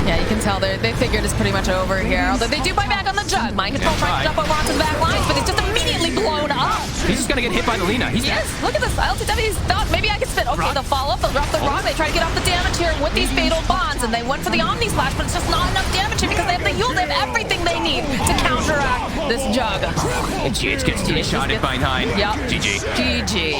Yeah, you can tell they figured it's pretty much over here. Although they do buy back on the jug. Mind control trying to jump over onto the back lines, but he's just immediately blown up. He's just gonna get hit by the Lina. He's dead. Look at this. AlcodeTV thought maybe I could spin. Okay, they'll follow up. They'll drop the rock. They try to get off the damage here with these fatal bonds, and they went for the Omni Slash, but it's just not enough damage here because they have the Yule. They have everything they need to counteract this jug. And GH gets T-shotted by 9. Yep. GG. GG.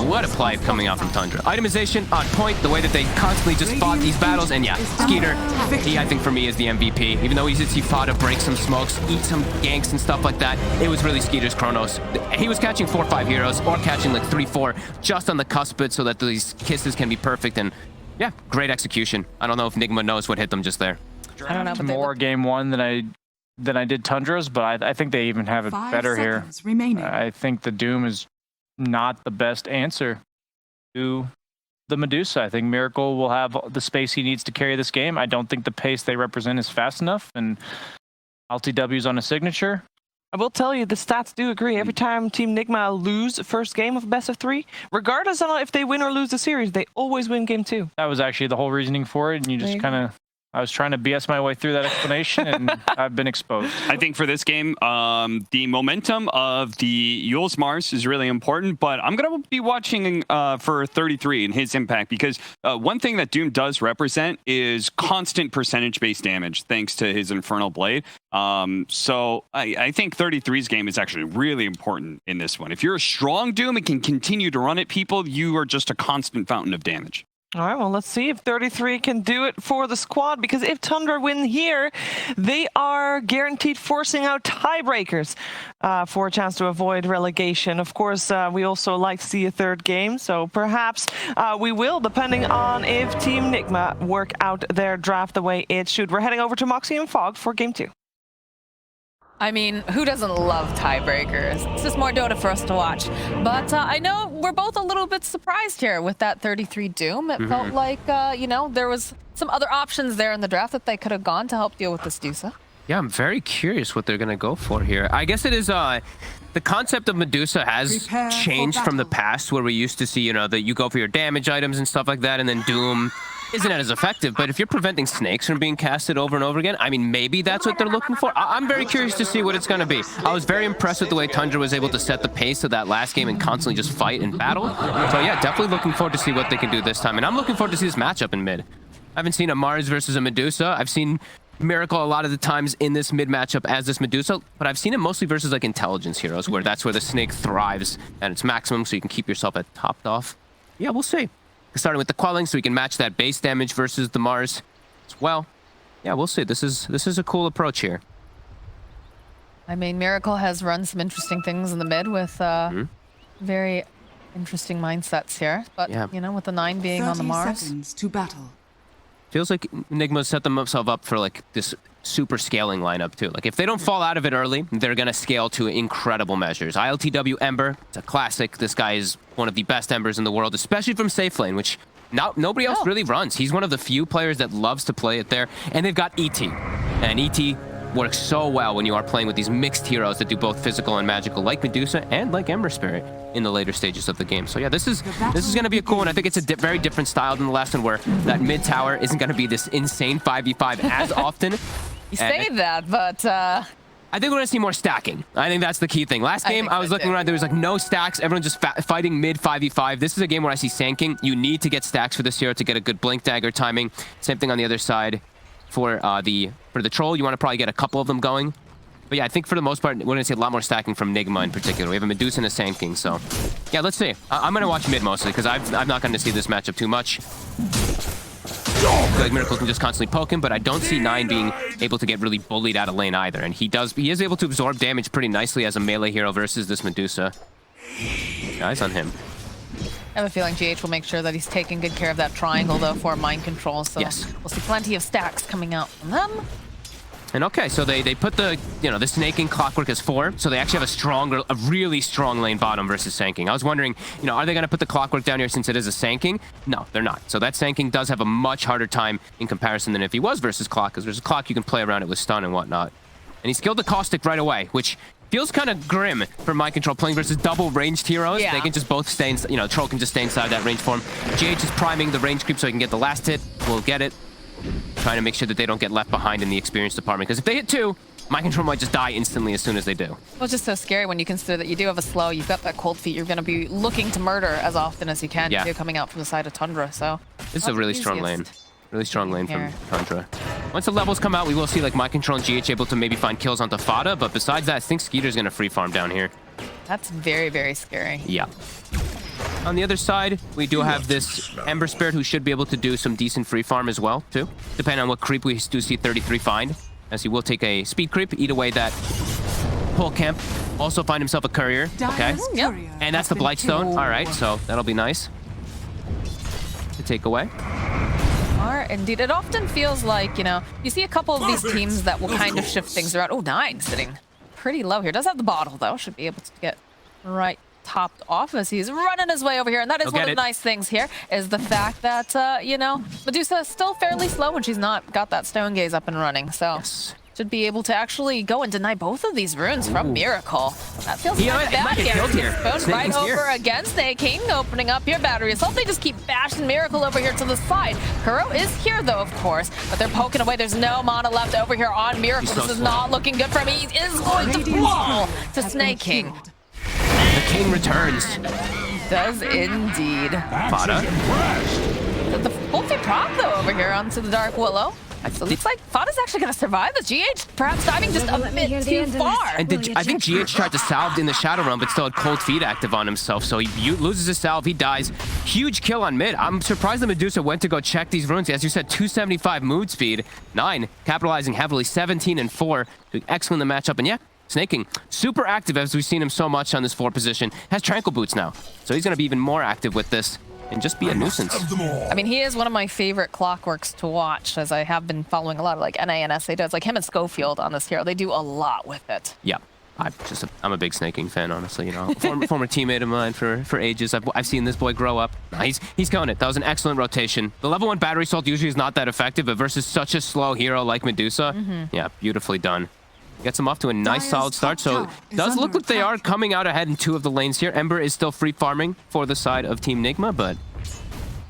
What a play coming out from Tundra. Itemization on point, the way that they constantly just fought these battles, and yeah, Skeeter, he I think for me is the MVP. Even though he fought to break some smokes, eat some ganks and stuff like that, it was really Skeeter's Chronos. He was catching 4 or 5 heroes, or catching like 3 or 4 just on the cusp so that these kisses can be perfect, and yeah, great execution. I don't know if Nigma knows what hit them just there. I don't know. But More game 1 than I did Tundra's, but I think they even have it better here. I think the Doom is not the best answer to the Medusa. I think Miracle will have the space he needs to carry this game. I don't think the pace they represent is fast enough, and AlcodeTV's on a signature. I will tell you, the stats do agree. Every time Team Nigma lose first game of best of 3, regardless of if they win or lose the series, they always win game 2. That was actually the whole reasoning for it, and you just kind of... I was trying to BS my way through that explanation, and I've been exposed. I think for this game, the momentum of the Yules Mars is really important, but I'm going to be watching for 33 and his impact, because one thing that Doom does represent is constant percentage-based damage, thanks to his Infernal Blade. So I think 33's game is actually really important in this one. If you're a strong Doom and can continue to run at people, you are just a constant fountain of damage. All right, well, let's see if 33 can do it for the squad, because if Tundra win here, they are guaranteed forcing out tiebreakers for a chance to avoid relegation. Of course, we also like to see a third game, so perhaps we will, depending on if Team Nigma work out their draft the way it should. We're heading over to Moxie and Fog for game 2. I mean, who doesn't love tiebreakers? It's just more Dota for us to watch. But I know we're both a little bit surprised here with that 33 Doom. It felt like, you know, there was some other options there in the draft that they could have gone to help deal with this Medusa. Yeah, I'm very curious what they're going to go for here. I guess it is... the concept of Medusa has changed from the past, where we used to see, you know, that you go for your damage items and stuff like that, and then Doom isn't as effective. But if you're preventing snakes from being casted over and over again, I mean, maybe that's what they're looking for. I'm very curious to see what it's going to be. I was very impressed with the way Tundra was able to set the pace of that last game and constantly just fight and battle. So yeah, definitely looking forward to see what they can do this time. And I'm looking forward to see this matchup in mid. I haven't seen a Mars versus a Medusa. I've seen Miracle a lot of the times in this mid matchup as this Medusa, but I've seen it mostly versus like intelligence heroes, where that's where the snake thrives at its maximum, so you can keep yourself at topped off. Yeah, we'll see. Starting with the quelling, so we can match that base damage versus the Mars as well. Yeah, we'll see. This is a cool approach here. I mean, Miracle has run some interesting things in the mid with very interesting mindsets here. But, you know, with the 9 being on the Mars. Seconds to battle. Feels like Nigma set themselves up for like this super scaling lineup too. Like if they don't fall out of it early, they're gonna scale to incredible measures. AlcodeTV Ember, it's a classic. This guy is one of the best Embers in the world, especially from safe lane, which nobody else really runs. He's one of the few players that loves to play it there. And they've got ET. And ET works so well when you are playing with these mixed heroes that do both physical and magical, like Medusa and like Ember Spirit in the later stages of the game. So yeah, this is going to be a cool one. I think it's a very different style than the last one, where that mid tower isn't going to be this insane 5v5 as often. You say that, but I think we're going to see more stacking. I think that's the key thing. Last game, I was looking around, there was like no stacks. Everyone just fighting mid 5v5. This is a game where I see sanking. You need to get stacks for this hero to get a good blink dagger timing. Same thing on the other side. For the troll, you want to probably get a couple of them going. But yeah, I think for the most part, we're going to see a lot more stacking from Nigma in particular. We have a Medusa and a Sand King, so yeah, let's see. I'm going to watch mid mostly, because I'm not going to see this matchup too much. I feel like Miracle can just constantly poke him, but I don't see 9 being able to get really bullied out of lane either. And he is able to absorb damage pretty nicely as a melee hero versus this Medusa. Eyes on him. I have a feeling GH will make sure that he's taking good care of that triangle, though, for mind control. So yes, we'll see plenty of stacks coming out from them. And okay, so they put the snaking clockwork as 4, so they actually have a really strong lane bottom versus Sanking. I was wondering, are they going to put the clockwork down here since it is a Sanking? No, they're not. So that Sanking does have a much harder time in comparison than if he was versus Clock, because versus Clock you can play around it with stun and whatnot. And he skilled the caustic right away, which feels kind of grim for mind control playing versus double ranged heroes. Yeah. They can just both stay, Troll can just stay inside that range form. GH is priming the range creep so he can get the last hit. We'll get it. Trying to make sure that they don't get left behind in the experience department, because if they hit 2, mind control might just die instantly as soon as they do. Well, it's just so scary when you consider that you do have a slow, you've got that cold feet, you're going to be looking to murder as often as you can too, coming out from the side of Tundra. So this is a really strong lane. Really strong lane from Tundra. Once the levels come out, we will see like mind control and GH able to maybe find kills onto Fada, but besides that, I think Skeeter's going to free farm down here. That's very, very scary. Yeah. On the other side, we do have this Ember Spirit who should be able to do some decent free farm as well, too. Depending on what creep we do see 33 find, as he will take a speed creep, eat away that pole camp. Also find himself a courier. Okay. Yep. And that's the Blightstone. All right, so that'll be nice to take away. Indeed, it often feels like, you see a couple of these teams that will kind of shift things around. Oh, 9 sitting pretty low here. Does have the bottle, though. Should be able to get right topped off as he's running his way over here. And that is one of the nice things here, is the fact that, Medusa is still fairly slow when she's not got that Stone Gaze up and running. So should be able to actually go and deny both of these runes from Miracle. That feels kind of bad here. Phone right over against Snake King, opening up here. Battery Assault. They just keep bashing Miracle over here to the side. Kuro is here, though, of course, but they're poking away. There's no mana left over here on Miracle. This is not looking good for him. He is going to fall to Snake King. The king returns. Does indeed. Fada. The ulti prop, though, over here onto the Dark Willow. So it looks like Fada's actually going to survive the GH, perhaps diving just a bit too far. And I think GH tried to salve in the Shadow Realm, but still had Cold Feet active on himself, so he loses his salve, he dies. Huge kill on mid. I'm surprised the Medusa went to go check these runes. As you said, 275 mood speed. 9 capitalizing heavily, 17 and 4. Doing excellent in the matchup, and yeah, Snaking, super active as we've seen him so much on this 4 position. Has Tranquil Boots now, so he's going to be even more active with this and just be a nuisance. I mean, he is one of my favorite clockworks to watch, as I have been following a lot of like NA and SA does. Like him and Schofield on this hero, they do a lot with it. Yeah, I'm a big Snaking fan, honestly. Former teammate of mine for ages. I've seen this boy grow up. He's killing it. That was an excellent rotation. The level 1 Battery Assault usually is not that effective, but versus such a slow hero like Medusa, yeah, beautifully done. Gets them off to a nice solid start, so it does look like they are coming out ahead in 2 of the lanes here. Ember is still free farming for the side of Team Nigma, but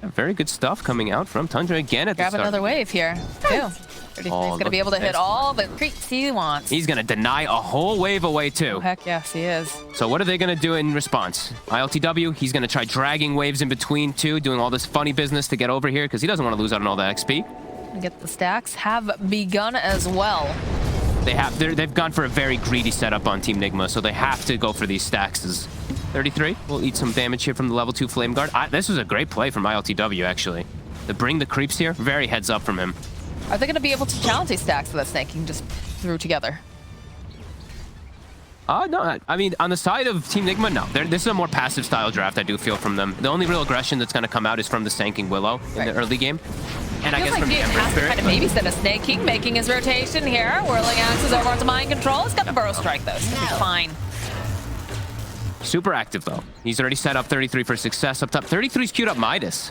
yeah, very good stuff coming out from Tundra again at the start. Grab another wave here, too. 33's going to be able to hit all the creeps he wants. He's going to deny a whole wave away, too. Oh, heck yes, he is. So what are they going to do in response? AlcodeTV, he's going to try dragging waves in between, too, doing all this funny business to get over here, because he doesn't want to lose out on all that XP. And get the stacks have begun as well. They've gone for a very greedy setup on Team Nigma, so they have to go for these stacks. 33 will eat some damage here from the level 2 Flame Guard. This was a great play from AlcodeTV, actually. To bring the creeps here, very heads up from him. Are they going to be able to challenge these stacks that Snake King just threw together? No, I mean, on the side of Team Nigma, no. This is a more passive style draft, I do feel, from them. The only real aggression that's going to come out is from the Sanking Willow in the early game. And I guess like from the Ember Spirit. Kind of babysit a Snake King, making his rotation here. Whirling axes over onto Mind Control. He's got the Burrow Strike, though, so he'll be fine. Super active, though. He's already set up 33 for success up top. 33's queued up Midas.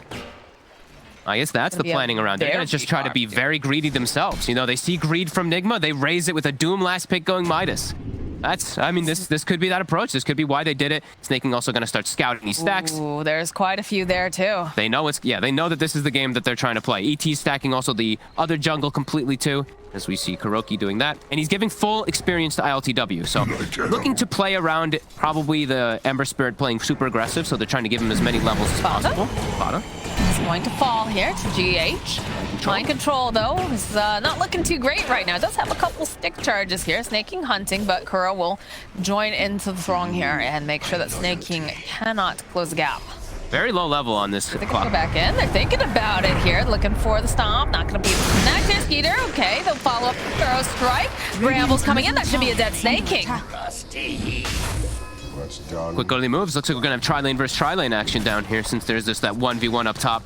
I guess that's the planning around. They're going to just try to be very greedy themselves. You know, they see greed from Nigma, they raise it with a Doom last pick going Midas. That's, I mean, this could be that approach. This could be why they did it. Snaking also going to start scouting these stacks. Ooh, there's quite a few there too. They know they know that this is the game that they're trying to play. ET stacking also the other jungle completely too, as we see Kuroki doing that. And he's giving full experience to ILTW. So looking to play around probably the Ember Spirit playing super aggressive. So they're trying to give him as many levels as possible. Bada. He's going to fall here to GH. Mind control, though, is not looking too great right now. Does have a couple stick charges here. Snaking hunting, but Kuro will join into the throng here and make sure that Snaking cannot close the gap. Very low level on this They're clock. gonna go back in. They're thinking about it here, looking for the stomp. Not gonna be able to connect here. Skeeter, okay, they'll follow up the Kuro strike. Brambles coming in. That should be a dead Snaking. Quick early moves. Looks like we're gonna have tri-lane versus tri-lane action down here since there's just that 1v1 up top.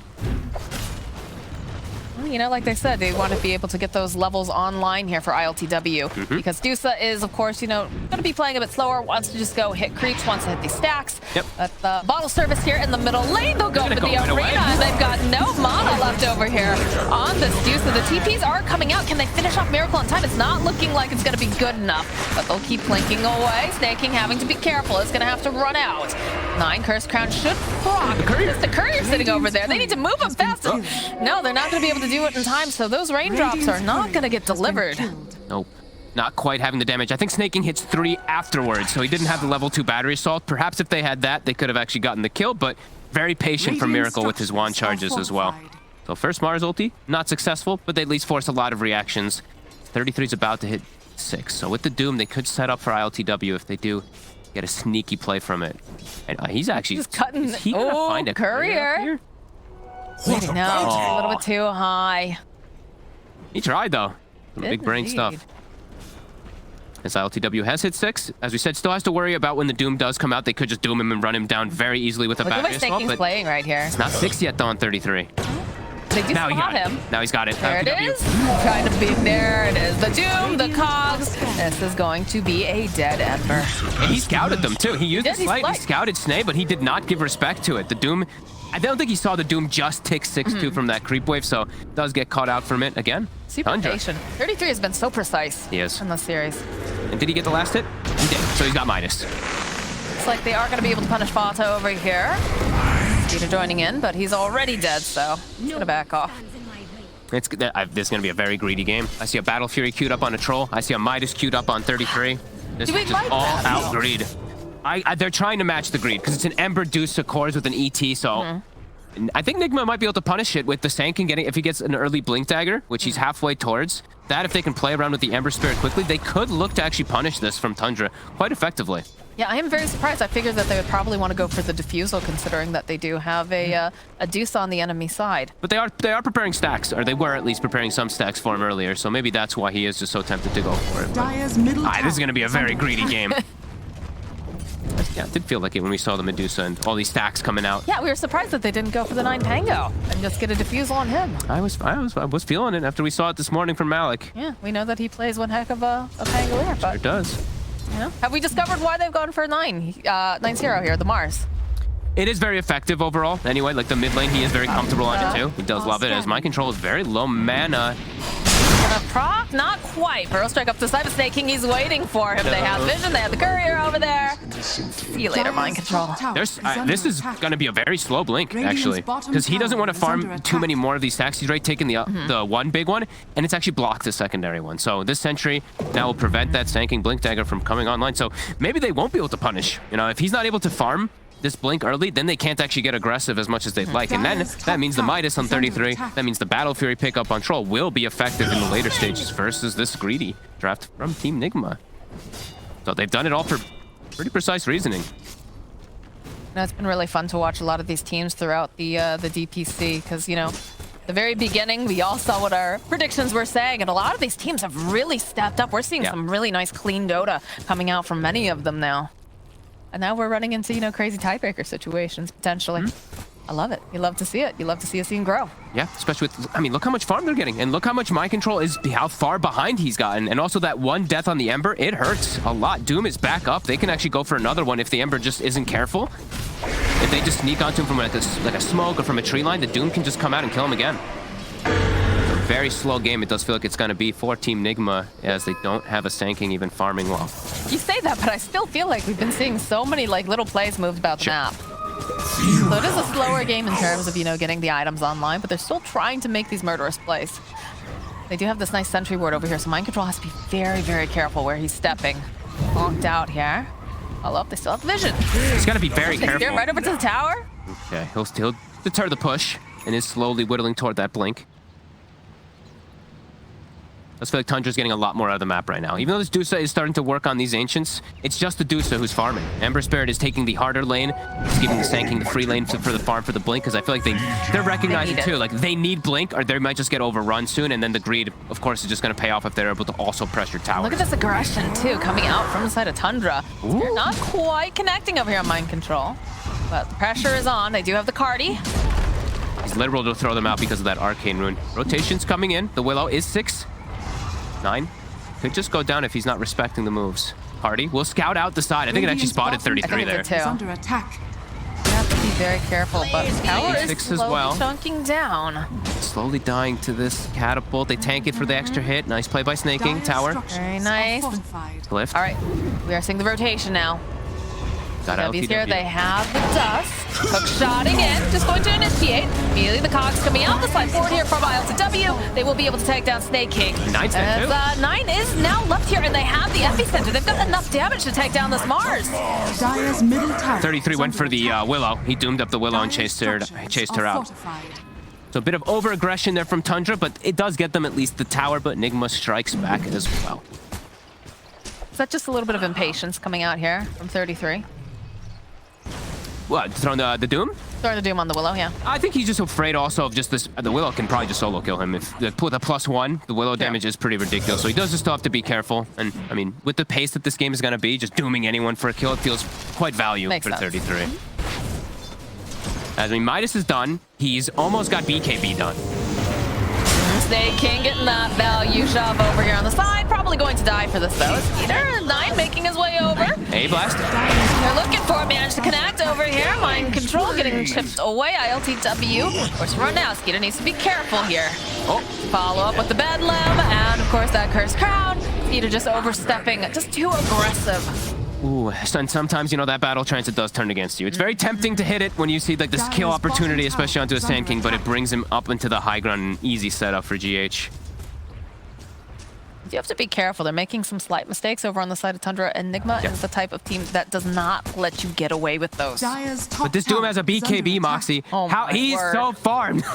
You know, like they said, they want to be able to get those levels online here for ILTW because Dusa is, of course, you know, going to be playing a bit slower, wants to just go hit creeps, wants to hit these stacks. Yep. But the bottle service here in the middle lane, they'll go for the arena. They've got no mana left over here on this Dusa. The TPs are coming out. Can they finish off Miracle in time? It's not looking like it's going to be good enough, but they'll keep blinking away. Snaking having to be careful. It's going to have to run out. 9 Curse Crown should proc. It's the courier sitting over there. They need to move him fast. No, they're not going to be able to do it in time, so those raindrops are not going to get delivered. Nope. Not quite having the damage. I think Snaking hits 3 afterwards, so he didn't have the level 2 battery assault. Perhaps if they had that, they could have actually gotten the kill, but very patient from Miracle with his wand charges as well. So first Mars ulti, not successful, but they at least force a lot of reactions. 33 is about to hit 6, so with the Doom, they could set up for ILTW if they do get a sneaky play from it. And he's actually He's cutting. Is he gonna find a courier here? No, it's a little bit too high. He tried though. Big brain stuff. As ILTW has hit 6, as we said, still has to worry about when the Doom does come out. They could just Doom him and run him down very easily with a battery assault. But playing right here. It's not 6 yet though on 33. They do spot him. Now he's got it. There it is. Trying to beat. There it is. The Doom, the cogs. This is going to be a dead Ember. And he scouted them too. He used the slight. He scouted Snay, but he did not give respect to it. The Doom, I don't think he saw the Doom just tick 6-2 from that creep wave, so does get caught out from it again. Super patient. 33 has been so precise. He is. In the series. And did he get the last hit? He did. So he's got Midas. Looks like they are going to be able to punish Fata over here. Peter joining in, but he's already dead, so he's going to back off. This is going to be a very greedy game. I see a Battle Fury queued up on a Troll. I see a Midas queued up on 33. This is just all out greed. They're trying to match the greed because it's an Ember Dusa cores with an ET, so I think Nigma might be able to punish it with the Sank and getting, if he gets an early Blink Dagger, which he's halfway towards. That, if they can play around with the Ember Spirit quickly, they could look to actually punish this from Tundra quite effectively. Yeah, I am very surprised. I figured that they would probably want to go for the defusal, considering that they do have a Deuce on the enemy side. But they are preparing stacks, or they were at least preparing some stacks for him earlier, so maybe that's why he is just so tempted to go for it. This is going to be a very greedy game. Yeah, it did feel like it when we saw the Medusa and all these stacks coming out. Yeah, we were surprised that they didn't go for the 9 Tango and just get a defusal on him. I was feeling it after we saw it this morning from Malik. Yeah, we know that he plays one heck of a Pangolier, but... Sure does. Yeah. Have we discovered why they've gone for 9-0 here, the Mars? It is very effective overall. Anyway, like the mid lane, he is very comfortable on it too. He does love it, as my control is very low mana. Gonna proc? Not quite. Burrow strike up the side of Snaking. He's waiting for him. They have vision. They have the courier over there. See you later, mind control. This is going to be a very slow blink, actually, because he doesn't want to farm too many more of these stacks. He's already taken the one big one, and it's actually blocked the secondary one. So this sentry now will prevent that Sanking Blink Dagger from coming online. So maybe they won't be able to punish. You know, if he's not able to farm this blink early, then they can't actually get aggressive as much as they'd like. And then that means the Midas on 33, that means the Battle Fury pickup on Troll will be effective in the later stages versus this greedy draft from Team Nigma. So they've done it all for pretty precise reasoning. No, it's been really fun to watch a lot of these teams throughout the DPC because, you know, the very beginning, we all saw what our predictions were saying, and a lot of these teams have really stepped up. We're seeing some really nice, clean Dota coming out from many of them now. And now we're running into, you know, crazy tiebreaker situations, potentially. I love it. You love to see it. You love to see a scene grow. Yeah, especially with, I mean, look how much farm they're getting. And look how much mind control is, how far behind he's gotten. And also that one death on the Ember, it hurts a lot. Doom is back up. They can actually go for another one if the Ember just isn't careful. If they just sneak onto him from like a smoke or from a tree line, the Doom can just come out and kill him again. It's a very slow game. It does feel like it's going to be for Team Nigma, as they don't have a Sanking even farming well. You say that, but I still feel like we've been seeing so many like little plays moved about the map. So it is a slower game in terms of, you know, getting the items online, but they're still trying to make these murderous plays. They do have this nice sentry ward over here, so Mind Control has to be very, very careful where he's stepping. Honked out here. Oh, look, they still have vision. He's got to be very careful. Right over to the tower. Okay, he'll still deter the push and is slowly whittling toward that blink. I just feel like Tundra's getting a lot more out of the map right now. Even though this Dusa is starting to work on these Ancients, it's just the Dusa who's farming. Ember Spirit is taking the harder lane. He's giving the Sanking the free lane for the farm for the Blink, because I feel like they're recognizing too, like they need Blink or they might just get overrun soon, and then the greed, of course, is just going to pay off if they're able to also pressure towers. Look at this aggression too, coming out from the side of Tundra. They're not quite connecting over here on Mind Control, but the pressure is on. They do have the Cardi. He's literal to throw them out because of that Arcane Rune. Rotation's coming in. The Willow is 6. 9. Could just go down if he's not respecting the moves. Hardy will scout out the side. I think it actually spotted 33 there. Is under attack. You have to be very careful, but tower is 6 as slowly well. chunking down. Slowly dying to this catapult. They tank it for the extra hit. Nice play by Snaking. Dire Tower. structures Very are nice. fortified. Glyph. All right, we are seeing the rotation now. Got W's here, LTW. they have the dust. Hook shotting in, just going to initiate. Immediately the cogs coming out, the slide forward here from AlcodeTV. They will be able to take down Snake King. 9's dead too. 9 is now left here, and they have the epicenter. They've got enough damage to take down this Mars. Dire's middle tower 33 is went for under the attack. Willow. He doomed up the Willow and Dire chased her structures are out. fortified. So a bit of over-aggression there from Tundra, but it does get them at least the tower, but Nigma strikes back as well. Is that just a little bit of impatience coming out here from 33? What, throwing the Doom? Throwing the Doom on the Willow, yeah. I think he's just afraid also of just this. The Willow can probably just solo kill him. If with a +1, the Willow damage is pretty ridiculous. So he does just still have to be careful. And I mean, with the pace that this game is going to be, just dooming anyone for a kill, it feels quite value Makes for sense. 33. As I mean, Midas is done. He's almost got BKB done. Snake King getting that value shove over here on the side. Probably going to die for this though. Skeeter, 9 making his way over. A-Blast. They're looking for it, managed to connect over here. Mind Control getting chipped away. ILTW. Of course, run now. Skeeter needs to be careful here. Oh, Follow up with the Bedlam, and of course that Cursed Crown. Skeeter just overstepping, just too aggressive. ooh. And sometimes, you know, that battle transit does turn against you. It's very tempting to hit it when you see like this kill opportunity, especially onto a Sand King, but it brings him up into the high ground. An easy setup for GH. You have to be careful. They're making some slight mistakes over on the side of Tundra, and Nigma is the type of team that does not let you get away with those. Dire's top But this Doom tower has a is under BKB, attack. Moxie. Oh How my he's word. so farmed.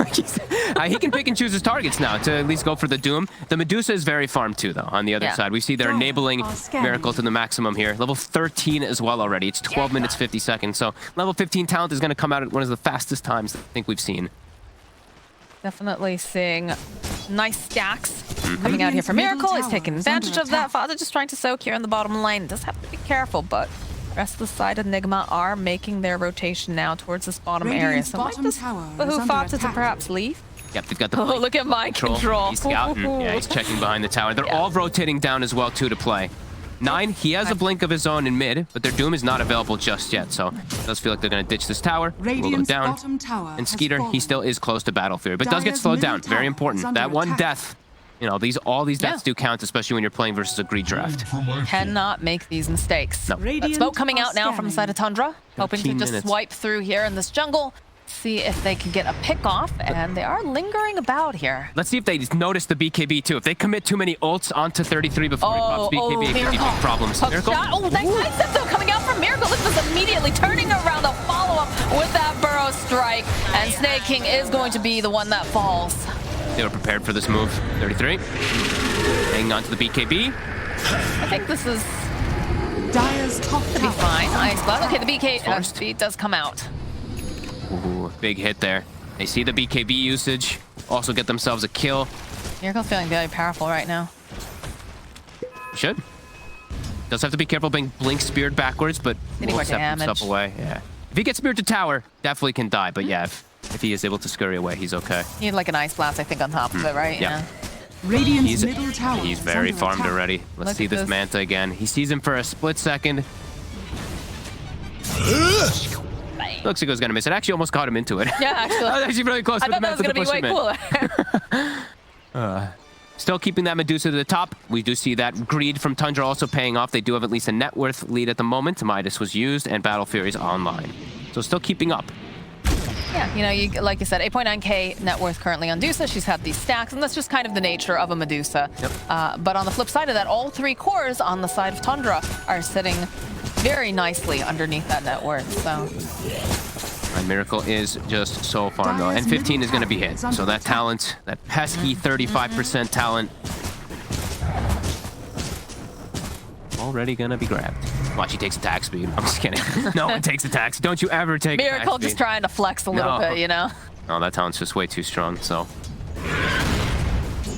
He can pick and choose his targets now to at least go for the Doom. The Medusa is very farmed too, though. On the other Yeah. side, we see they're enabling are scanning. Miracle to the maximum here. Level 13 as well already. It's 12 minutes 50 seconds. So level 15 talent is going to come out at one of the fastest times I think we've seen. Definitely seeing nice stacks coming out here for Miracle. He's taking advantage of that. Father just trying to soak here in the bottom lane. Does have to be careful, but the rest of the side of Nigma are making their rotation now towards this bottom area. Radiant's So might bottom just tower is behoove under Father to attack. perhaps leave. Yep, they've got the Oh, blink look at Mind Control. He's scouting. Yeah, he's checking behind the tower. They're all rotating down as well, too, to play. 9, he has a blink of his own in mid, but their Doom is not available just yet, so it does feel like they're going to ditch this tower. We'll go Radiant's down. bottom tower And has Skeeter, he fallen. still is close to Battle Fury, but does get Dire's slowed down. middle Very tower important. is under That one attack. death, you know, all these deaths do count, especially when you're playing versus a greed draft. Cannot make these mistakes. No. But Radiant smoke coming are out now from the side of Tundra, hoping to 13 just minutes. swipe through here in this jungle, see if they can get a pick off, and they are lingering about here. Let's see if they notice the BKB, too. If they commit too many ults onto 33 before he pops BKB, it could be big problems. Hook Miracle? shot. Oh, nice sidestep though coming out from Miracle. Look at this immediately turning around the follow-up with that Burrow strike. And Snake King is going to be the one that falls. They were prepared for this move. 33. Hanging on to the BKB. I think this is Dire's top to be tower fine. is under Nice spot. Okay, the BK Forced. speed does come out. Ooh, big hit there. They see the BKB usage. Also get themselves a kill. Miracle feeling very powerful right now. Should. Does have to be careful being blink speared backwards, but Any will more step himself damage? away. Yeah. If he gets speared to tower, definitely can die. But yeah, if he is able to scurry away, he's okay. You need like an ice blast, I think, on top of it, right? Yeah. Radiant's middle tower He's is very under farmed attack. already. Let's Look see at this this. Manta again. He sees him for a split second. Bang. Looks like it was going to miss it. Actually, almost got him into it. Yeah, actually. That was actually really close. I thought that was going to be way cooler. Still keeping that Medusa to the top. We do see that greed from Tundra also paying off. They do have at least a net worth lead at the moment. Midas was used, and Battle Fury's online. So still keeping up. Yeah, you know, like you said, 8.9k net worth currently on Medusa. She's had these stacks, and that's just kind of the nature of a Medusa. Yep. But on the flip side of that, all 3 cores on the side of Tundra are sitting very nicely underneath that net worth. So. And Miracle is just so farm though, and 15 is going to be hit. So that talent, that pesky 35% talent, already going to be grabbed. Watch, he takes attack speed. I'm just kidding. No one takes attack. Don't you ever take attack Miracle speed. just trying to flex a little bit, you know? No, that talent's just way too strong, so.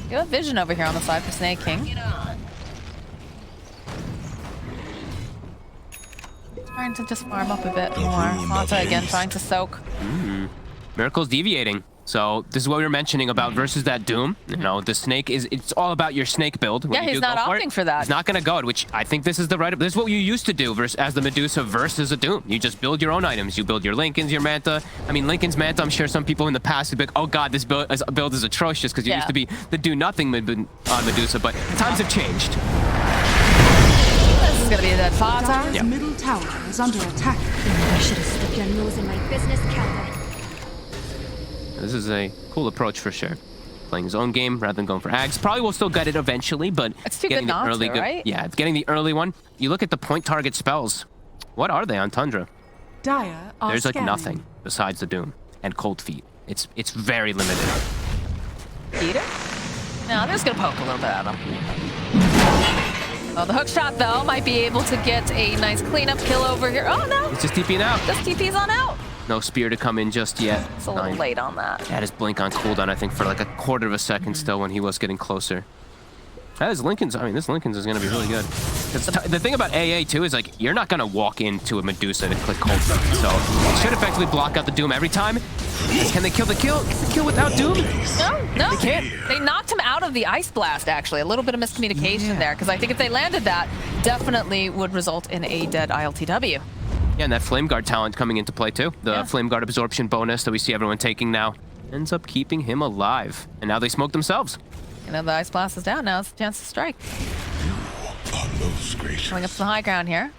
You have vision over here on the side for Snake King. Trying to just farm up a bit more. Mata again trying to soak. Miracle's deviating. So this is what we were mentioning about versus that Doom. You know, the Snake it's all about your Snake build. When Yeah, you he's do not go opting for that. He's not going to go it, which I think this is the right. This is what you used to do as the Medusa versus a Doom. You just build your own items. You build your Lincolns, your Manta. I mean, Lincoln's Manta, I'm sure some people in the past would be like, oh god, this build is atrocious because you used to be the do nothing on Medusa, but times have changed. This is gonna be a dead Fata. Dire's middle tower is under attack. I should have stuck your nose in my business, Cowboy. This is a cool approach for sure. Playing his own game rather than going for Ags. Probably will still get it eventually, but It's too getting good the not early to, right? Yeah, getting the early one. You look at the point target spells. What are they on Tundra? Dire are There's like scanning. nothing besides the Doom and Cold Feet. It's very limited. Peter? No, they're just gonna poke a little bit at him. Oh, the hook shot though might be able to get a nice cleanup kill over here. Oh no! It's just TPing out. Just TP's on out. No spear to come in just yet. It's a little late on that. Had his blink on cooldown, I think, for like a quarter of a second still when he was getting closer. That is Lincoln's. I mean, this Lincoln's is going to be really good. The thing about AA too is like you're not going to walk into a Medusa to click cold. So it should effectively block out the Doom every time. Can they kill the kill without Doom? No. They can't. They knocked him out of the Ice Blast, actually. A little bit of miscommunication there, because I think if they landed that, definitely would result in a dead ILTW. Yeah, and that Flame Guard talent coming into play too. The Flame Guard absorption bonus that we see everyone taking now ends up keeping him alive. And now they smoke themselves. You know, the Ice Blast is down now. It's a chance to strike. Going up to the high ground here.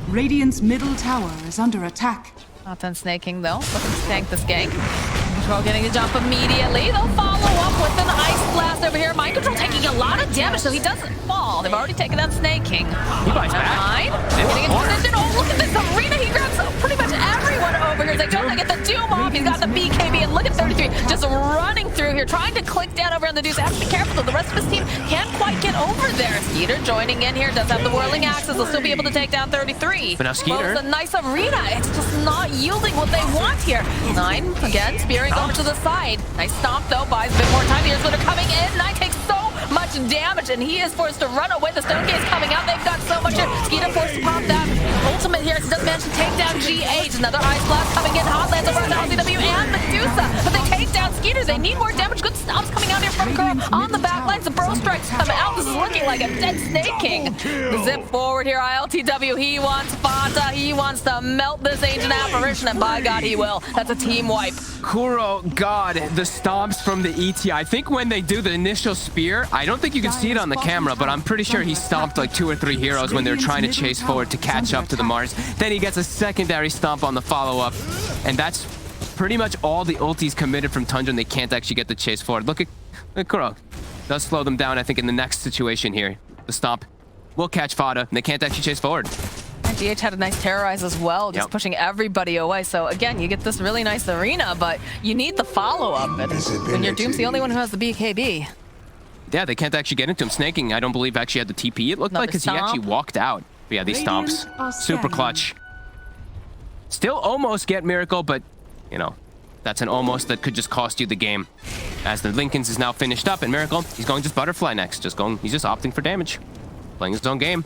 Radiant's middle tower is under attack. Not done snaking though. Looking to tank this gank. Control getting a jump immediately. They'll follow up with an Ice Blast over here. Mind Control taking a lot of damage, so he doesn't fall. They've already taken out Snake King. He bites back. Getting into position. Oh, look at this arena. He grabs pretty much everyone over here. They don't get the Doom off. He's got the BKB, and look at 33 just running through here, trying to click down over on the Deuce. Has to be careful though. The rest of his team can't quite get over there. Skeeter joining in here. Does have the whirling axes. They'll still be able to take down 33. But now Skeeter. Well, it's a nice arena. It's just not yielding what they want here. 9 again, spearing over to the side. Nice stomp though, buys a bit more time. Here's what are coming in. 9 takes so much damage, and he is forced to run away. The Stone Gate's coming out. They've got so much here. Skeeter forced to pop that ultimate here. He does manage to take down GH. Another Ice Blast coming in. Hotlands over on LCW and Medusa. But they take down Skeeter. They need more damage. Good stomps coming out here from Kuro on the back lines. The Bro Strikes come out. This is looking like a dead Snake King. Zip forward here. ILTW. He wants Fanta. He wants to melt this ancient apparition, and by God, he will. That's a team wipe. Kuro, God, the stomps from the ET. I think when they do the initial spear, I don't think you can see it on the camera, but I'm pretty sure he stomped like 2 or 3 heroes when they're trying to chase forward to catch up to the Mars. Then he gets a secondary stomp on the follow-up, and that's pretty much all the ultis committed from Tundra, and they can't actually get the chase forward. Look at Kuro. Does slow them down, I think, in the next situation here. The stomp will catch Fada, and they can't actually chase forward. And GH had a nice terrorize as well, just pushing everybody away. So again, you get this really nice arena, but you need the follow-up. And when your Doom's the only one who has the BKB. Yeah, they can't actually get into him. Snaking, I don't believe, actually had the TP. It looked like because he actually walked out. But yeah, these stomps. Super clutch. Still almost get Miracle, but, you know, that's an almost that could just cost you the game. As the Lincoln's is now finished up, and Miracle, he's going just Butterfly next. He's just opting for damage. Playing his own game.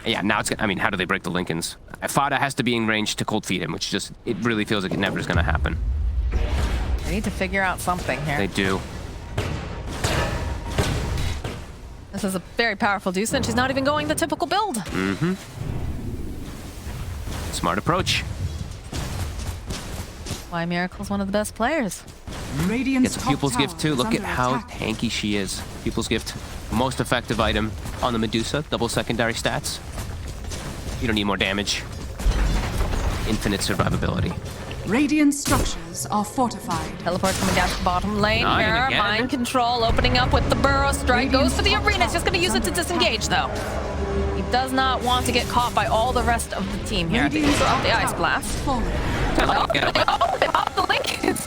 Yeah, now it's, I mean, how do they break the Lincolns? Fada has to be in range to cold feed him, which just, it really feels like it never is going to happen. They need to figure out something here. They do. This is a very powerful Deuce, and she's not even going the typical build. Smart approach. Why Miracle's one of the best players. Radiant's Gets a Pupil's Gift too. Look at how tanky she is. Pupil's Gift, most effective item on the Medusa. Double secondary stats. You don't need more damage. Infinite survivability. Radiant structures are fortified. Teleport coming down to the bottom lane Nine here. again. Mind control opening up with the burrow strike. Radiant Goes for the arena. He's just going to use it to disengage though. He does not want to get caught by all the rest of the team here. They throw out the Ice Blast. Fallen. They popped the Lincolns.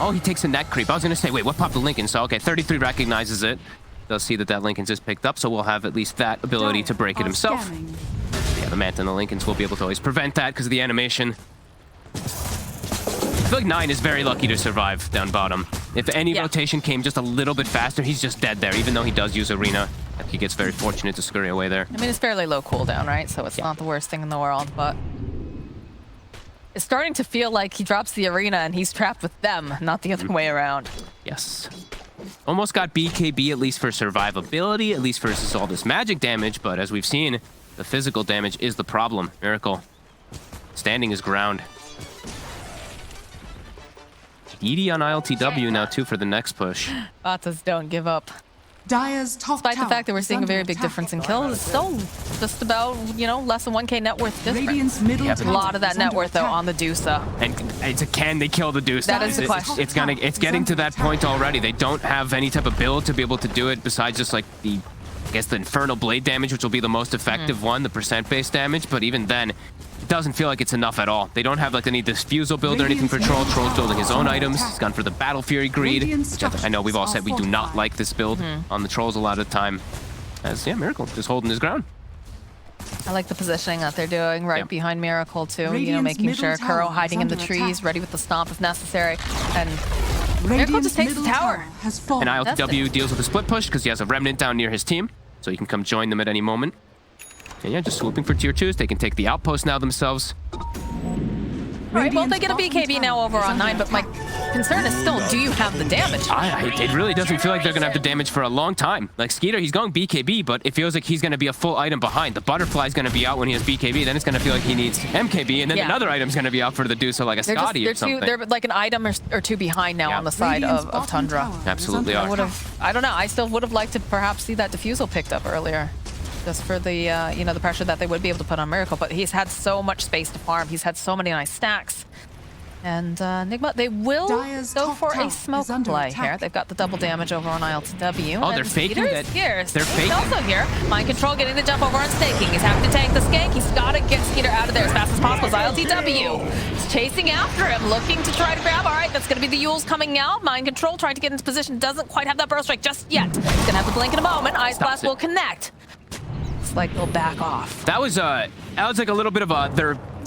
Oh, he takes a net creep. I was going to say, wait, what popped the Lincoln? So, okay, 33 recognizes it. Does see that that Lincoln's is picked up, so we'll have at least that ability to break it himself. Scanning. Yeah, the Manta and the Lincolns will be able to always prevent that because of the animation. I feel like 9 is very lucky to survive down bottom. If any rotation came just a little bit faster, he's just dead there, even though he does use Arena. I think he gets very fortunate to scurry away there. I mean, it's fairly low cooldown, right? So it's not the worst thing in the world, but it's starting to feel like he drops the Arena and he's trapped with them, not the other way around. Yes. Almost got BKB, at least for survivability, at least versus all this magic damage, but as we've seen, the physical damage is the problem. Miracle standing his ground. Edie on ILTW now too for the next push. Vatas don't give up. Dire's top Despite the tower fact that we're is seeing a under very big attack. difference in kills, it's still just about, you know, less than 1k net worth difference. Radiant's middle Yeah, A tower lot of that is net under worth though attack. on the Dusa. And it's a, can they kill the Deuce? That is the question. It's getting to that point already. They don't have any type of build to be able to do it besides just like the, I guess the Infernal Blade damage, which will be the most effective one, the percent-based damage. But even then, it doesn't feel like it's enough at all. They don't have like any Diffusal build or anything for Troll. Troll's building his own items. He's gone for the Battle Fury Greed, which I know we've all said we do not like this build on the Trolls a lot of the time. As, yeah, Miracle just holding his ground. I like the positioning that they're doing right behind Miracle too. You know, Radiant's making sure middle tower Kuro hiding in the is under trees, attack. ready with the stomp if necessary. And Miracle just takes the middle tower. has fallen. And That's ILTW deals with a split push because he has a Remnant down near his team, so he can come join them at any moment. And yeah, just swooping for tier 2s. They can take the outpost now themselves. Right, well, they get a BKB now over on 9, but my concern is still, do you have the damage? It really doesn't feel like they're going to have the damage for a long time. Like, Skeeter, he's going BKB, but it feels like he's going to be a full item behind. The Butterfly's going to be out when he has BKB, then it's going to feel like he needs MKB, and then another item's going to be out for the Dusa, like a Scotty or something. They're like an item or two behind now on the side of Tundra. Absolutely are. I don't know, I still would have liked to perhaps see that Diffusal picked up earlier. Just for the, you know, the pressure that they would be able to put on Miracle, but he's had so much space to farm. He's had so many nice stacks. And Nigma, they will Dire's go top for tower a smoke is under play attack. here. They've got the double damage over on ILTW. Oh, they're faking Skeeter's that. Here. They're He's faking. also here. Mind Control getting the jump over on Staking. He's having to tank the skank. He's got to get Skeeter out of there as fast as possible. As ILTW is chasing after him, looking to try to grab. All right, that's going to be the Yules coming out. Mind Control trying to get into position. Doesn't quite have that burst strike just yet. He's going to have the blink in a moment. Ice Blast will connect. It's like they'll back off. That was like a little bit of a,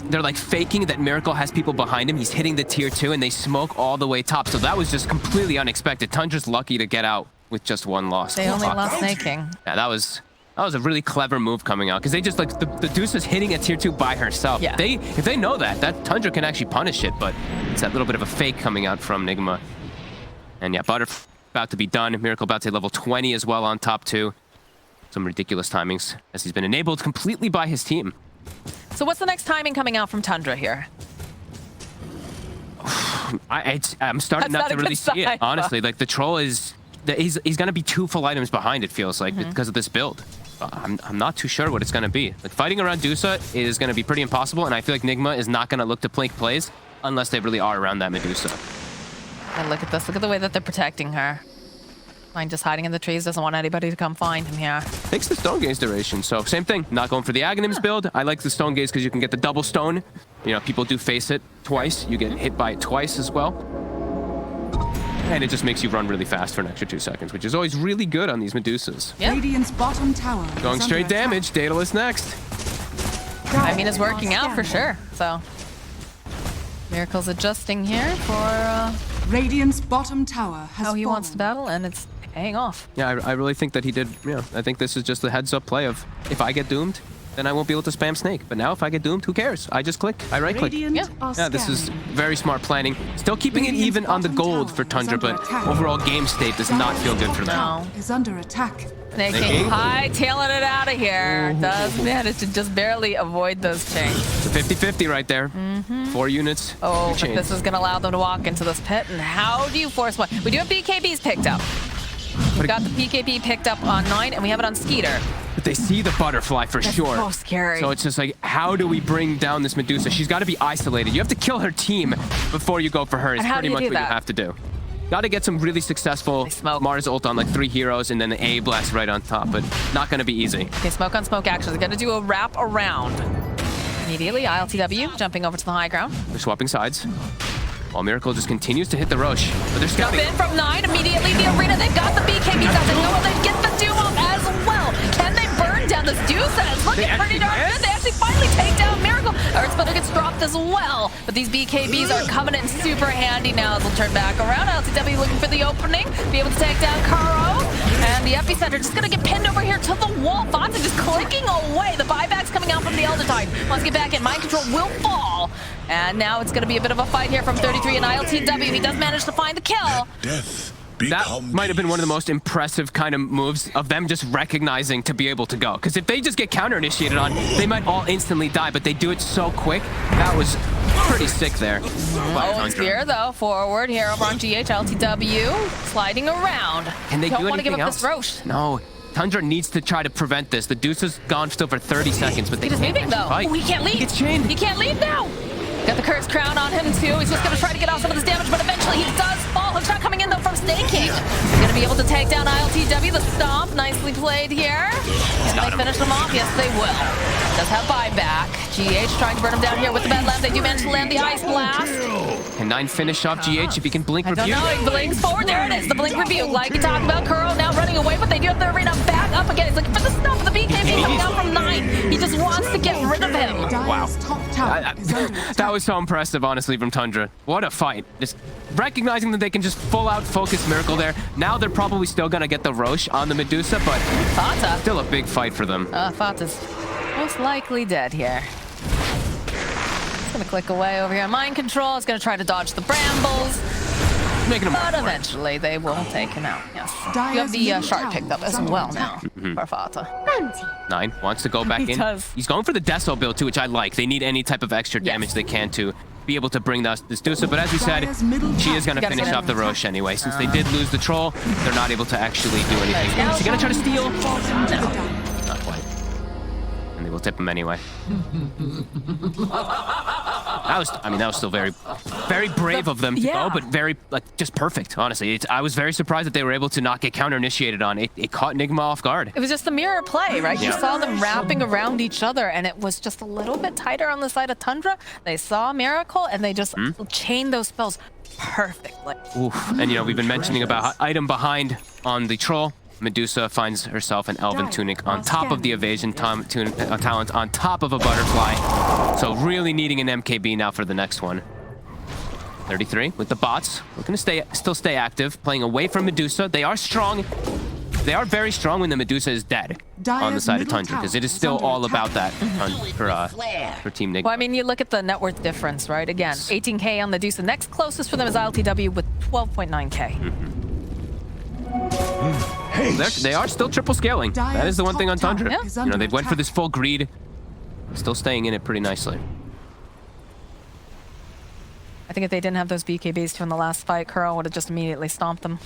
they're like faking that Miracle has people behind him. He's hitting the tier 2 and they smoke all the way top. So that was just completely unexpected. Tundra's lucky to get out with just one loss. They only lost snaking. Yeah, that was a really clever move coming out because they just like the Deuce is hitting at tier 2 by herself. Yeah. If they know that Tundra can actually punish it, but it's that little bit of a fake coming out from Nigma. And yeah, Butter about to be done. Miracle about to hit level 20 as well on top 2. Some ridiculous timings as he's been enabled completely by his team. So what's the next timing coming out from Tundra here? I'm starting not to really see it, honestly. Like the Troll is, he's going to be 2 full items behind, it feels like, because of this build. I'm not too sure what it's going to be. Like fighting around Dusa is going to be pretty impossible, and I feel like Nigma is not going to look to plink plays unless they really are around that Medusa. And look at this. Look at the way that they're protecting her. Mind just hiding in the trees. Doesn't want anybody to come find him here. Takes the Stone Gaze duration, so same thing. Not going for the Aghanims build. I like the Stone Gaze because you can get the double stone. You know, people do face it twice. You get hit by it twice as well. And it just makes you run really fast for an extra 2 seconds, which is always really good on these Medusas. Yeah. Radiant's bottom tower Going is straight under attack. damage. Daedalus next. I mean, it's working out for sure. So Miracle's adjusting here for Radiant's bottom tower has how he fallen. wants to battle, and it's paying off. Yeah, I really think that he did. Yeah, I think this is just the heads-up play of if I get doomed, then I won't be able to spam Snake. But now if I get doomed, who cares? I just click. I right click. Radiant Yeah. are Yeah, this is scanning. very smart planning. Still keeping it Radiant's even on the bottom gold tower for is Tundra, under but attack. overall game state does not feel good for them. No. Is under attack. Snake Snake. King hightailing it out of here. Does manage to just barely avoid those chains. It's a 50-50 right there. 4 units. Oh, but chains. this is going to allow them to walk into this pit. And how do you force one? We do have BKBs picked up. We've got the BKB picked up on 9, and we have it on Skeeter. But they see the butterfly for That's sure. so scary. So it's just like, how do we bring down this Medusa? She's got to be isolated. You have to kill her team before you go for her. It's And how pretty do you much do what you that? have to do. Got to get some really successful They smoke. Mars ult on like 3 heroes and then the A blast right on top, but not going to be easy. Okay, smoke on smoke action. They're going to do a wrap around. Immediately, ILTW jumping over to the high ground. They're swapping sides. While Miracle just continues to hit the Roche, but they're Jump scouting. in from 9, immediately the arena. They've got the BKBs out. They know they get the Doom off as well. Can they burn down this Deuce? And it's looking They pretty actually darn can. good. They actually finally take down Miracle. Earthsplitter gets dropped as well. But these BKBs are coming in super handy now as they'll turn back around. LTW looking for the opening, be able to take down Karo. And the epicenter just going to get pinned over here to the wall. Fonzie just clicking away. The buyback's coming out from the Elder Tide. Wants to get back in. Mind control will fall. And now it's going to be a bit of a fight here from 33 and ILTW. He does manage to find the kill. Death That become might have been one of the most impressive kind of moves of them just recognizing to be able to go. Because if they just get counter-initiated on, they might all instantly die, but they do it so quick. That was pretty sick there. by Oh, Tundra. Spear, though, forward here over on GH, LTW, sliding around. Can they Don't do want to give anything up else? this Roche. No. Tundra needs to try to prevent this. The Deuce is gone still for 30 seconds, but they He is can't leaving, though. actually fight. Oh, he can't leave. He gets chained. He can't leave now. Got the Curse Crown on him, too. He's just going to try to get off some of this damage, but eventually he does fall. Hookshot coming in, though, from Snake King. Going to be able to take down ILTW. The stomp, nicely played here. Can they finish them off? Yes, they will. Does have buyback. GH trying to burn him down here with the bad land. They do manage to land the Ice Blast. Can 9 finish off GH if he can blink I don't review? know. He blinks forward. There it is. The blink review. Like you talked about, Kuro now running away, but they do have the arena back up again. He's looking for the snuff. The BKB coming out from 9. He just wants to get rid of him. Dire's top tower is under attack. That was so impressive, honestly, from Tundra. What a fight. Just recognizing that they can just full out focus Miracle there. Now they're probably still going to get the Roche on the Medusa, but Fata. still a big fight for them. Fata's most likely dead here. He's gonna click away over here on mind control. He's gonna try to dodge the brambles. Making him But work for it. eventually they will take him out. Yes. You Dire's have the middle shard tower picked up is as under well attack. now for Fata. 9 wants to go back He in. does. He's going for the Deso build too, which I like. They need any type of extra Yes. damage they can to be able to bring this Dusa. But as we said, Dire's middle she is going to tower finish is off the under Roche anyway. Since they did lose the Troll, they're not able to actually do anything. Now Is he going to try to steal? Bottom to the dive. Not quite. And they will tip him anyway. That was still very, very brave of them to Yeah. go, but very, just perfect, honestly. I was very surprised that they were able to not get counter-initiated on. It caught Nigma off guard. It was just the mirror play, right? You Yeah. saw them wrapping around each other, and it was just a little bit tighter on the side of Tundra. They saw Miracle, and they just chained those spells perfectly. Oof. And, we've been mentioning about item behind on the Troll. Medusa finds herself an Elven Tunic on top of the Evasion talent, on top of a Butterfly. So really needing an MKB now for the next one. 33 with the bots. Looking to still stay active, playing away from Medusa. They are strong. They are very strong when the Medusa is dead on the side of Tundra, because it is still all about that for Team Nigma. Well, I mean, you look at the net worth difference, right? Again, 18K on the Deuce. The next closest for them is ILTW with 12.9K. They are still triple scaling. That is the one thing on Tundra. Yeah. They went for this full greed. Still staying in it pretty nicely. I think if they didn't have those BKBs too in the last fight, Kuro would have just immediately stomped them.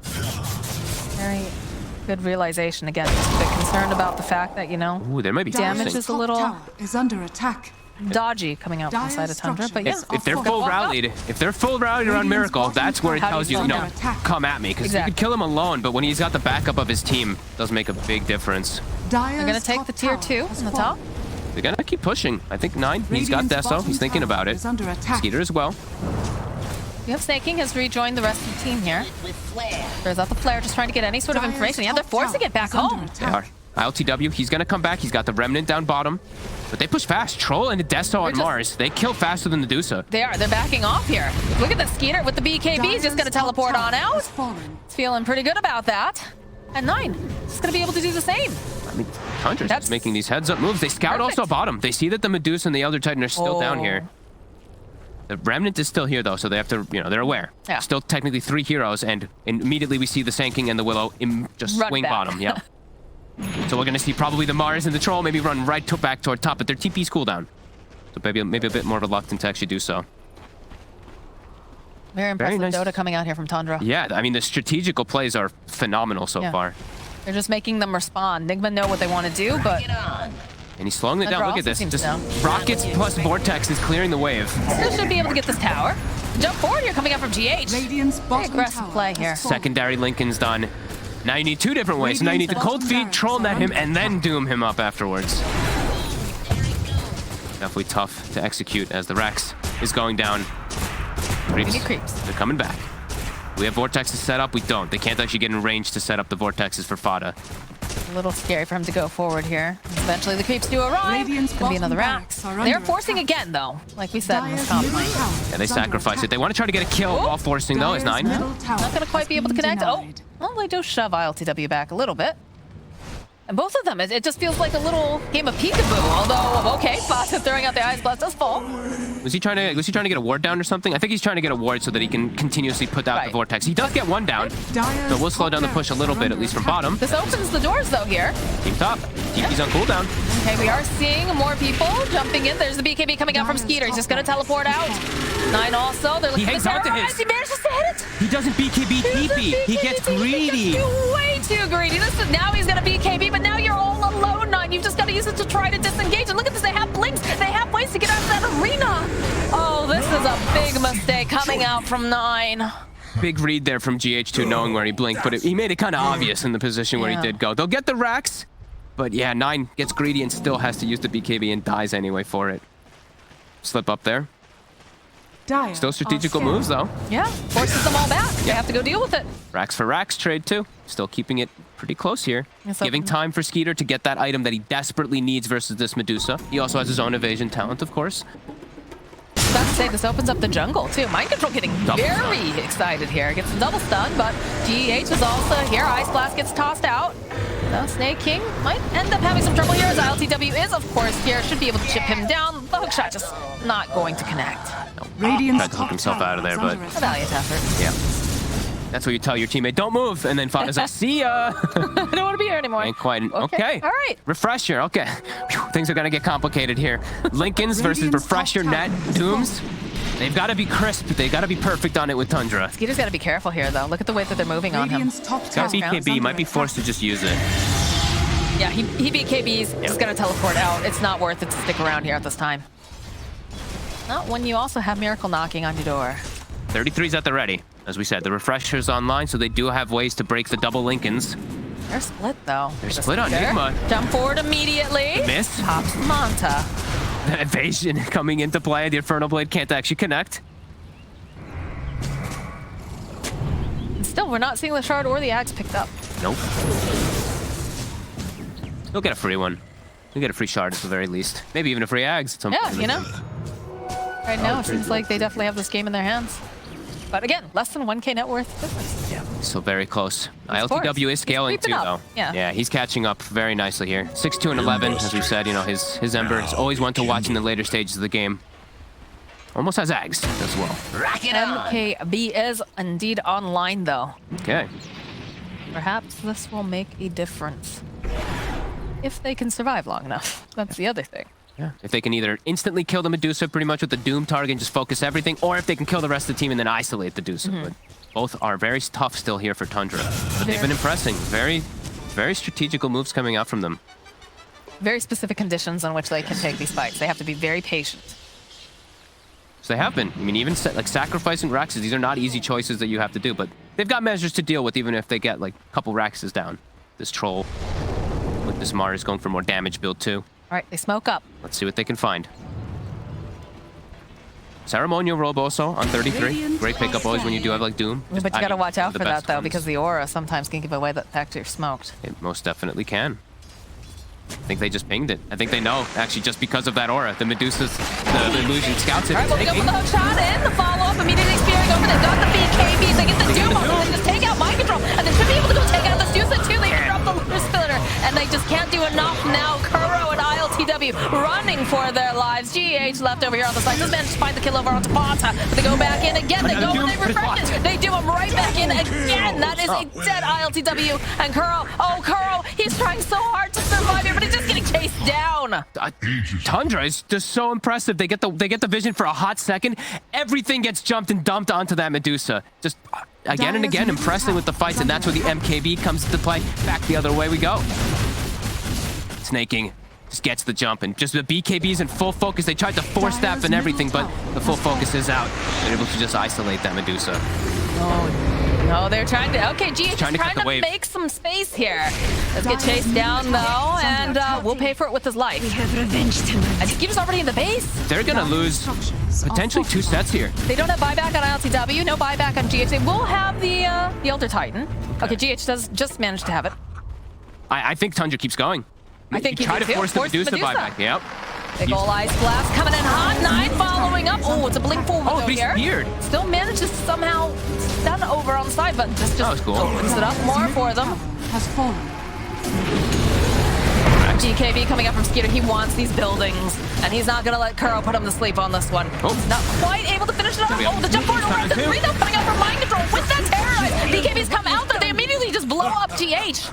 Very good realization. Again, just a bit concerned about the fact that, Ooh, there might be damage something. is a little Tower is under attack. dodgy coming out from the side of Tundra. But yeah, If they're full rallied around Miracle, that's where it How do tells you you, slow down? come at me. Because Exactly. you could kill him alone, but when he's got the backup of his team, it does make a big difference. they're going to take the tier 2 on the top. They're gonna keep pushing. I think 9, he's got Deso, he's thinking about it. Skeeter as well. You have Snake King has rejoined the rest of the team here. There's out the flare, just trying to get any sort of information. Yeah, they're forced to get back home. They are. ILTW, he's gonna come back. He's got the Remnant down bottom. But they push fast. Troll and Deso on just- Mars. They kill faster than the Dusa. They are. They're backing off here. Look at the Skeeter with the BKB. He's just going to teleport on out. He's feeling pretty good about that. And 9 is going to be able to do the same. mean, Tundra's just making these heads-up moves. They scout also bottom. They see that the Medusa and the Elder Titan are still down here. The Remnant is still here, though, so they have to, they're aware. Yeah. Still technically 3 heroes, and immediately we see the Sand King and the Willow just swing bottom. Yep. So we're going to see probably the Mars and the Troll maybe run back toward top, but their TP's cooldown. So maybe a bit more reluctant to actually do so. Very impressive nice. Dota coming out here from Tundra. Yeah, I mean, the strategical plays are phenomenal so far. They're just making them respond. Nigma know what they want to do, but... And he's slowing it down. Look at this. Just rockets plus Vortex is clearing the wave. Still should be able to get this tower. Jump forward here coming out from GH. Very aggressive play here. Secondary Lincoln's done. Now you need 2 different ways. Now you need to cold feet, troll net him, and then doom him up afterwards. Definitely tough to execute as the Rex is going down. Creeps. They're coming back. We have Vortexes set up. We don't. They can't actually get in range to set up the Vortexes for Fada. A little scary for him to go forward here. Eventually the creeps do arrive. Could be another Rax. They're forcing again, though, like we said in this comp lane. Yeah, they sacrifice it. They want to try to get a kill while forcing, though, is 9. Not going to quite be able to connect. Oh, well, they do shove ILTW back a little bit. And both of them, it just feels like a little game of peekaboo. Although, okay, Fada throwing out the Ice Blast does fall. Was he trying to get a ward down or something? I think he's trying to get a ward so that he can continuously put out the Vortex. He does get 1 down, so we'll slow down the push a little bit, at least from bottom. This opens the doors, though, here. Team top. TP's on cooldown. Okay, we are seeing more people jumping in. There's the BKB coming out from Skeeter. He's just going to teleport out. 9 also. They're looking He hangs on to his. He manages to hit it. He doesn't BKB TP. He gets greedy. Way too greedy. Now he's going to BKB, but now you're all alone, 9. You've just got to use it to try to disengage. And look at this. They have blinks. They have ways to get out of that arena. Oh, this is a big mistake coming out from 9. Big read there from GH2 knowing where he blinked, but he made it kind of obvious in the position where he did go. They'll get the Rax, but yeah, 9 gets greedy and still has to use the BKB and dies anyway for it. Slip up there. Still strategical moves, though. Yeah, forces them all back. They have to go deal with it. Rax for Rax trade, too. Still keeping it pretty close here. Giving time for Skeeter to get that item that he desperately needs versus this Medusa. He also has his own evasion talent, of course. About to say, this opens up the jungle, too. Mind Control getting very excited here. Gets a double stun, but GH is also here. Ice Blast gets tossed out. The Snake King might end up having some trouble here as ILTW is, of course, here. Should be able to chip him down. The hook shot just not going to connect. Tried to hook himself out of there, but... A valiant effort. Yeah. That's what you tell your teammate, don't move, and then Fada's like, see ya! I don't want to be here anymore. Ain't quite... Okay. All right. Refresher, okay. Whew, things are gonna get complicated here. Lincolns versus Refresher, Net, Dooms. They've got to be crisp. They've got to be perfect on it with Tundra. Skeeter's got to be careful here, though. Look at the way that they're moving on him. Got BKB. He might be forced to just use it. Yeah, he BKBs. He's going to teleport out. It's not worth it to stick around here at this time. Not when you also have Miracle knocking on your door. 33's at the ready. As we said, the Refresher's online, so they do have ways to break the double Lincolns. They're split, though. They're split on Nigma. Jump forward immediately. Miss. Pops Manta. That evasion coming into play. The Infernal Blade can't actually connect. And still, we're not seeing the Shard or the Axe picked up. Nope. You'll get a free one. You'll get a free Shard at the very least. Maybe even a free Axe at some point. Yeah, you know. Right now, it seems like they definitely have this game in their hands. But again, less than 1K net worth difference. Yeah, still very close. ILTW is scaling too, though. Yeah, he's catching up very nicely here. 6-2 and 11, as we said. You know, his Ember is always one to watch in the later stages of the game. Almost has Ags as well. MKB is indeed online, though. Okay. Perhaps this will make a difference if they can survive long enough. That's the other thing. Yeah. If they can either instantly kill the Medusa pretty much with the Doom target and just focus everything, or if they can kill the rest of the team and then isolate the Medusa. But both are very tough still here for Tundra. But they've been impressing. Very, very strategical moves coming out from them. Very specific conditions on which they can take these fights. They have to be very patient. So they have been. I mean, even like sacrificing Raxes, these are not easy choices that you have to do, but they've got measures to deal with even if they get like a couple Raxes down. This Troll with this Mars going for more damage build too. All right, they smoke up. Let's see what they can find. Ceremonial Roboso on 33. Great pickup always when you do have like Doom. But you gotta watch out for that though, ones. because the aura sometimes can give away the fact you're smoked. It most definitely can. I think they just pinged it. I think they know, actually, just because of that aura. The Medusa's, the illusion scouts it. All right, we'll go for the hook shot in. The follow-up immediately spearing over. They've got the BKBs. They get the Doom off. They just take out Mind Control. And they should be able to go take out the Medusa too. They drop the Lunar Splitter. And they just can't do enough now. Kuro and ILTW running for their lives. GH left over here on the side. Does manage to find the kill over onto Pata. But they go back in again. They go and they refresh it. They do him right back in again. That is a dead ILTW. And Kuro, oh Kuro, he's trying so hard to survive here, but he's just getting chased down. Tundra is just so impressive. They get the vision for a hot second. Everything gets jumped and dumped onto that Medusa. Just again and again impressing with the fights, and that's where the MKB comes into play. Back the other way we go. Snaking just gets the jump, and just the BKB's in full focus. They tried to force that and everything, but the full focus is out. They're able to just isolate that Medusa. Oh, they're trying to... Okay, GH is trying to make some space here. Let's get chased down, though, and we'll pay for it with his life. We have revenge tonight. And Skeeter's already in the base. They're going to lose potentially 2 sets here. They don't have buyback on LTW, no buyback on GH. They will have the Elder Titan. Okay, GH does just manage to have it. I think Tundra keeps going. I think he tried to force the Medusa buyback. Yep. Big ol' ice blast coming in hot. 9 following up. Oh, it's a blink forward here. Weird. Still managed to somehow stun over on the side, but this just cool. opens it up more for them. Has fallen. GKB coming up from Skeeter. He wants these buildings, and he's not going to let Kuro put him to sleep on this one. He's not quite able to finish it off. Oh, the jump forward over the 3 though coming out from Mind Control with that terrorize. BKB's come out there. They immediately just blow up GH.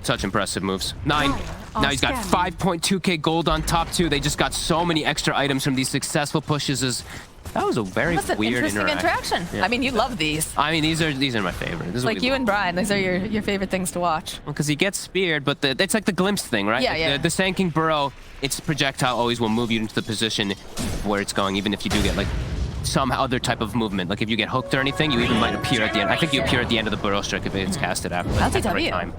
Such impressive moves. 9. Now he's got 5.2k gold on top 2. They just got so many extra items from these successful pushes. That was a very weird interaction. Yeah. I mean, you love these. I mean, these are my favorite. This is like you and Brian. These are your favorite things to watch. Well, because he gets speared, but it's like the glimpse thing, right? Yeah, yeah. The Sand King Burrow, its projectile always will move you into the position where it's going, even if you do get like some other type of movement. Like if you get hooked or anything, you even might appear at the end. I think you appear at the end of the Burrow strike if it's casted after the right time.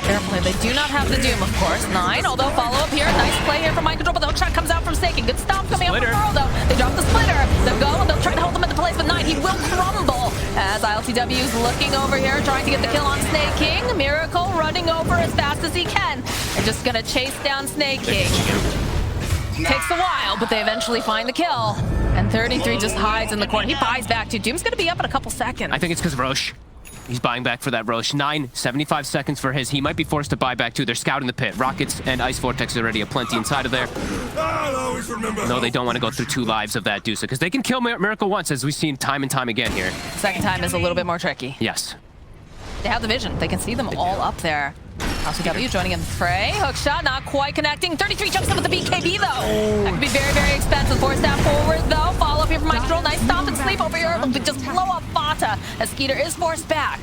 Carefully, they do not have the Doom, of course. 9, although follow up here. Nice play here from Mind Control, but the hook shot comes out from Snaking. Good stomp coming up from Burrow, though. They drop the splitter. They'll go, and they'll try to hold them into place, but 9, he will crumble. As ILTW's looking over here, trying to get the kill on Snake King. Miracle running over as fast as he can. And just gonna chase down Snake King. Takes a while, but they eventually find the kill. And 33 just hides in the corner. He buys back, too. Doom's gonna be up in a couple seconds. I think it's because of Roche. He's buying back for that Roche. 9, 75 seconds for his. He might be forced to buy back too. They're scouting the pit. Rockets and Ice Vortex already have plenty inside of there. No, they don't want to go through 2 lives of that Dusa because they can kill Miracle once, as we've seen time and time again here. Second time is a little bit more tricky. Yes. They have the vision. They can see them all up there. AlcodeTV joining in the fray. Hook shot, not quite connecting. 33 jumps in with the BKB, though. That could be very, very expensive. Force that forward, though. Follow up here from Mind Control. Nice stop and sleep over here. But just blow up Bata as Skeeter is forced back.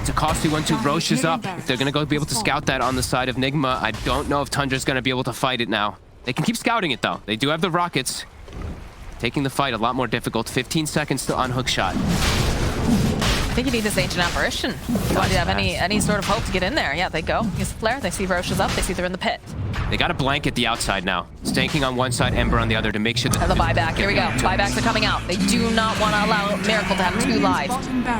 It's a costly one, too. Roche is up. If they're going to go be able to scout that on the side of Nigma, I don't know if Tundra's going to be able to fight it now. They can keep scouting it, though. They do have the rockets. Taking the fight a lot more difficult. 15 seconds to on hook shot. I think you need this Ancient Apparition. You want to have any sort of hope to get in there. Yeah, they go. Use the flare. They see Roche is up. They see they're in the pit. They got a blanket the outside now. Stanking on one side, Ember on the other to make sure that... And the buyback. Here we go. Buybacks are coming out. They do not want to allow Miracle to have 2 lives.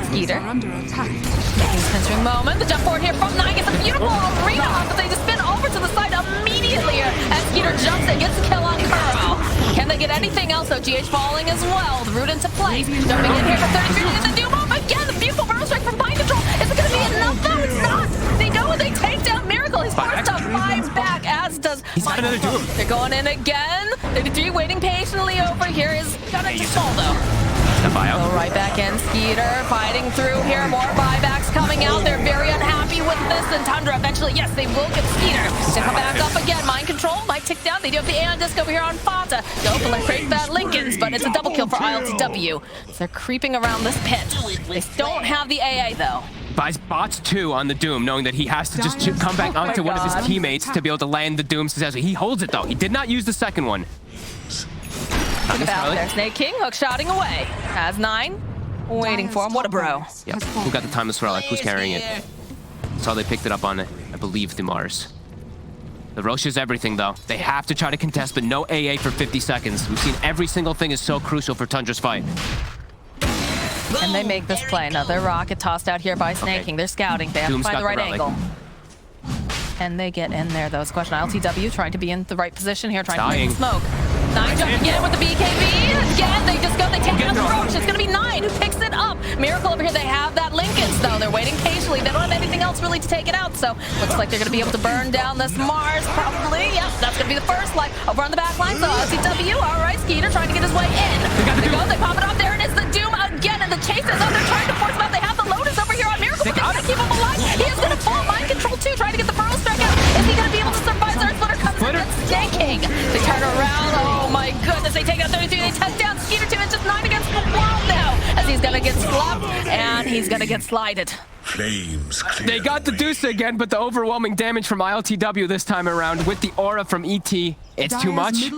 Skeeter. Taking this pinching moment. The jump forward here from 9 gets a beautiful arena hunt, but they just spin over to the side immediately as Skeeter jumps and gets the kill on Kuro. Can they get anything else, though? GH falling as well. The root into play. Jumping in here for 33 to get the Doom up again. The beautiful burrow strike from Mind Control. Is it going to be enough, though? It's not. They go and they take down Miracle. He's forced to fight back, as does Mind Control. Another Doom. They're going in again. 33 waiting patiently over here is gonna just fall, though. Go right back in. Skeeter fighting through here. More buybacks coming out. They're very unhappy with this. And Tundra eventually, yes, they will get Skeeter. They come back up again. Mind Control might tick down. They do have the Aeon Disc over here on Fata. Go for create that Lincolns, but it's a double kill for ILTW. They're creeping around this pit. They don't have the AA, though. Buys bots 2 on the Doom, knowing that he has to just come back onto one of his teammates to be able to land the Doom successfully. He holds it, though. He did not use the second one. Look about there. Snake King hook shotting away. Has 9. Waiting for him. What a bro. Yep. Who got the timeless relic? Who's carrying it? Saw they picked it up on, I believe, the Mars. The Roche is everything, though. They have to try to contest, but no AA for 50 seconds. We've seen every single thing is so crucial for Tundra's fight. And they make this play. Another rocket tossed out here by Snaking. They're scouting. They have to find the right angle. And they get in there, though. It's a question. ILTW trying to be in the right position here, trying to make smoke. 9 jumping in with the BKB. Again, they just go. They take out the Roche. It's going to be 9 who picks it up. Miracle over here. They have that though. They're waiting patiently. They don't have anything else really to take it out, so looks like they're going to be able to burn down this Mars, probably. Yep, that's going to be the first light. Over on the back line, so AlcodeTV, all right, Skeeter trying to get his way in. They go, they pop it off. There it is, the Doom again, and the chase is on. They're trying to force him out. They have the Lotus over here on Miracle, but they're going to keep him alive. He is going to fall mind control too, trying to get the Burrow strike out. Is he going to be able to survive? Zard Splitter comes in and staking. They turn around. Oh my goodness, they take out 33. They touch down Skeeter 2. It's just 9 against the world now, as he's going to get slapped and he's going to get slided. Flames clear They got the deuce again, but the overwhelming damage from AlcodeTV this time around with the aura from ET, it's too much.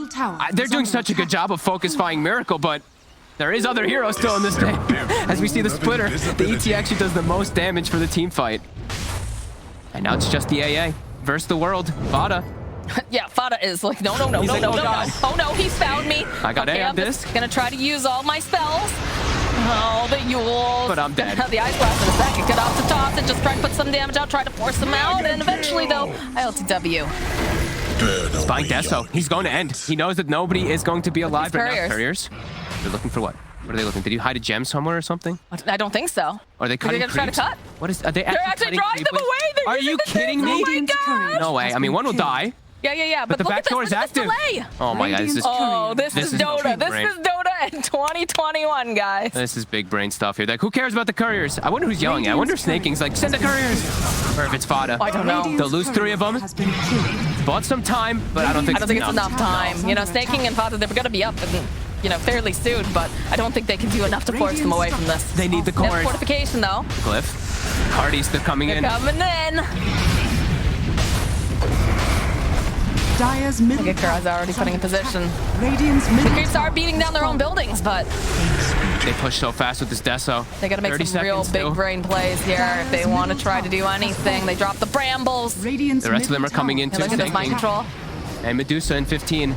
They're doing such a good job of focusing Miracle, but there is other heroes still in this game. As we see the splitter, the ET actually does the most damage for the team fight. And now it's just the AA versus the world. Fada. Yeah, Fada is like, no. Oh, God. Oh no, he's found me. I got A on this. Gonna try to use all my spells. Oh, the Yules. But I'm dead. The Ice Blast in a second. Get off the toss and just try to put some damage out, try to force him out, and eventually, though, AlcodeTV. Spying Deso. He's going to end. He knows that nobody is going to be alive right now. Couriers. They're looking for what? What are they looking? Did you hide a gem somewhere or something? I don't think so. Or are they cutting They're gonna creeps? try to cut. What is? Are they They're actually drawing them away. They're Are you kidding me? Oh my God. No way. I mean, one will die. Yeah. But the look back at this. door is Look at this active. delay. Oh my God, this is This is Dota. This is Dota in 2021, guys. This is big brain stuff here. Like, who cares about the couriers? I wonder who's yelling at. I wonder if Snaking's like, send the couriers. Or if it's Fada. I don't know. They'll lose 3 of them. Bought some time, but I don't think it's enough time. You know, Snaking and Fada, they're going to be up in, fairly soon, but I don't think they can do enough to force them away from this. They need the They have cores. fortification, though. Glyph. Hardy's still coming in. They're coming in. Dire's middle Look at Kura's already putting in position. Radiant's The middle creeps are beating down their own buildings, but They push so fast with this Deso. they got to make 30 some real seconds big still. brain plays here if they want to try to do anything. They drop the brambles. Radiant's The rest of them are coming in And too. look at this mind control. And Medusa in 15.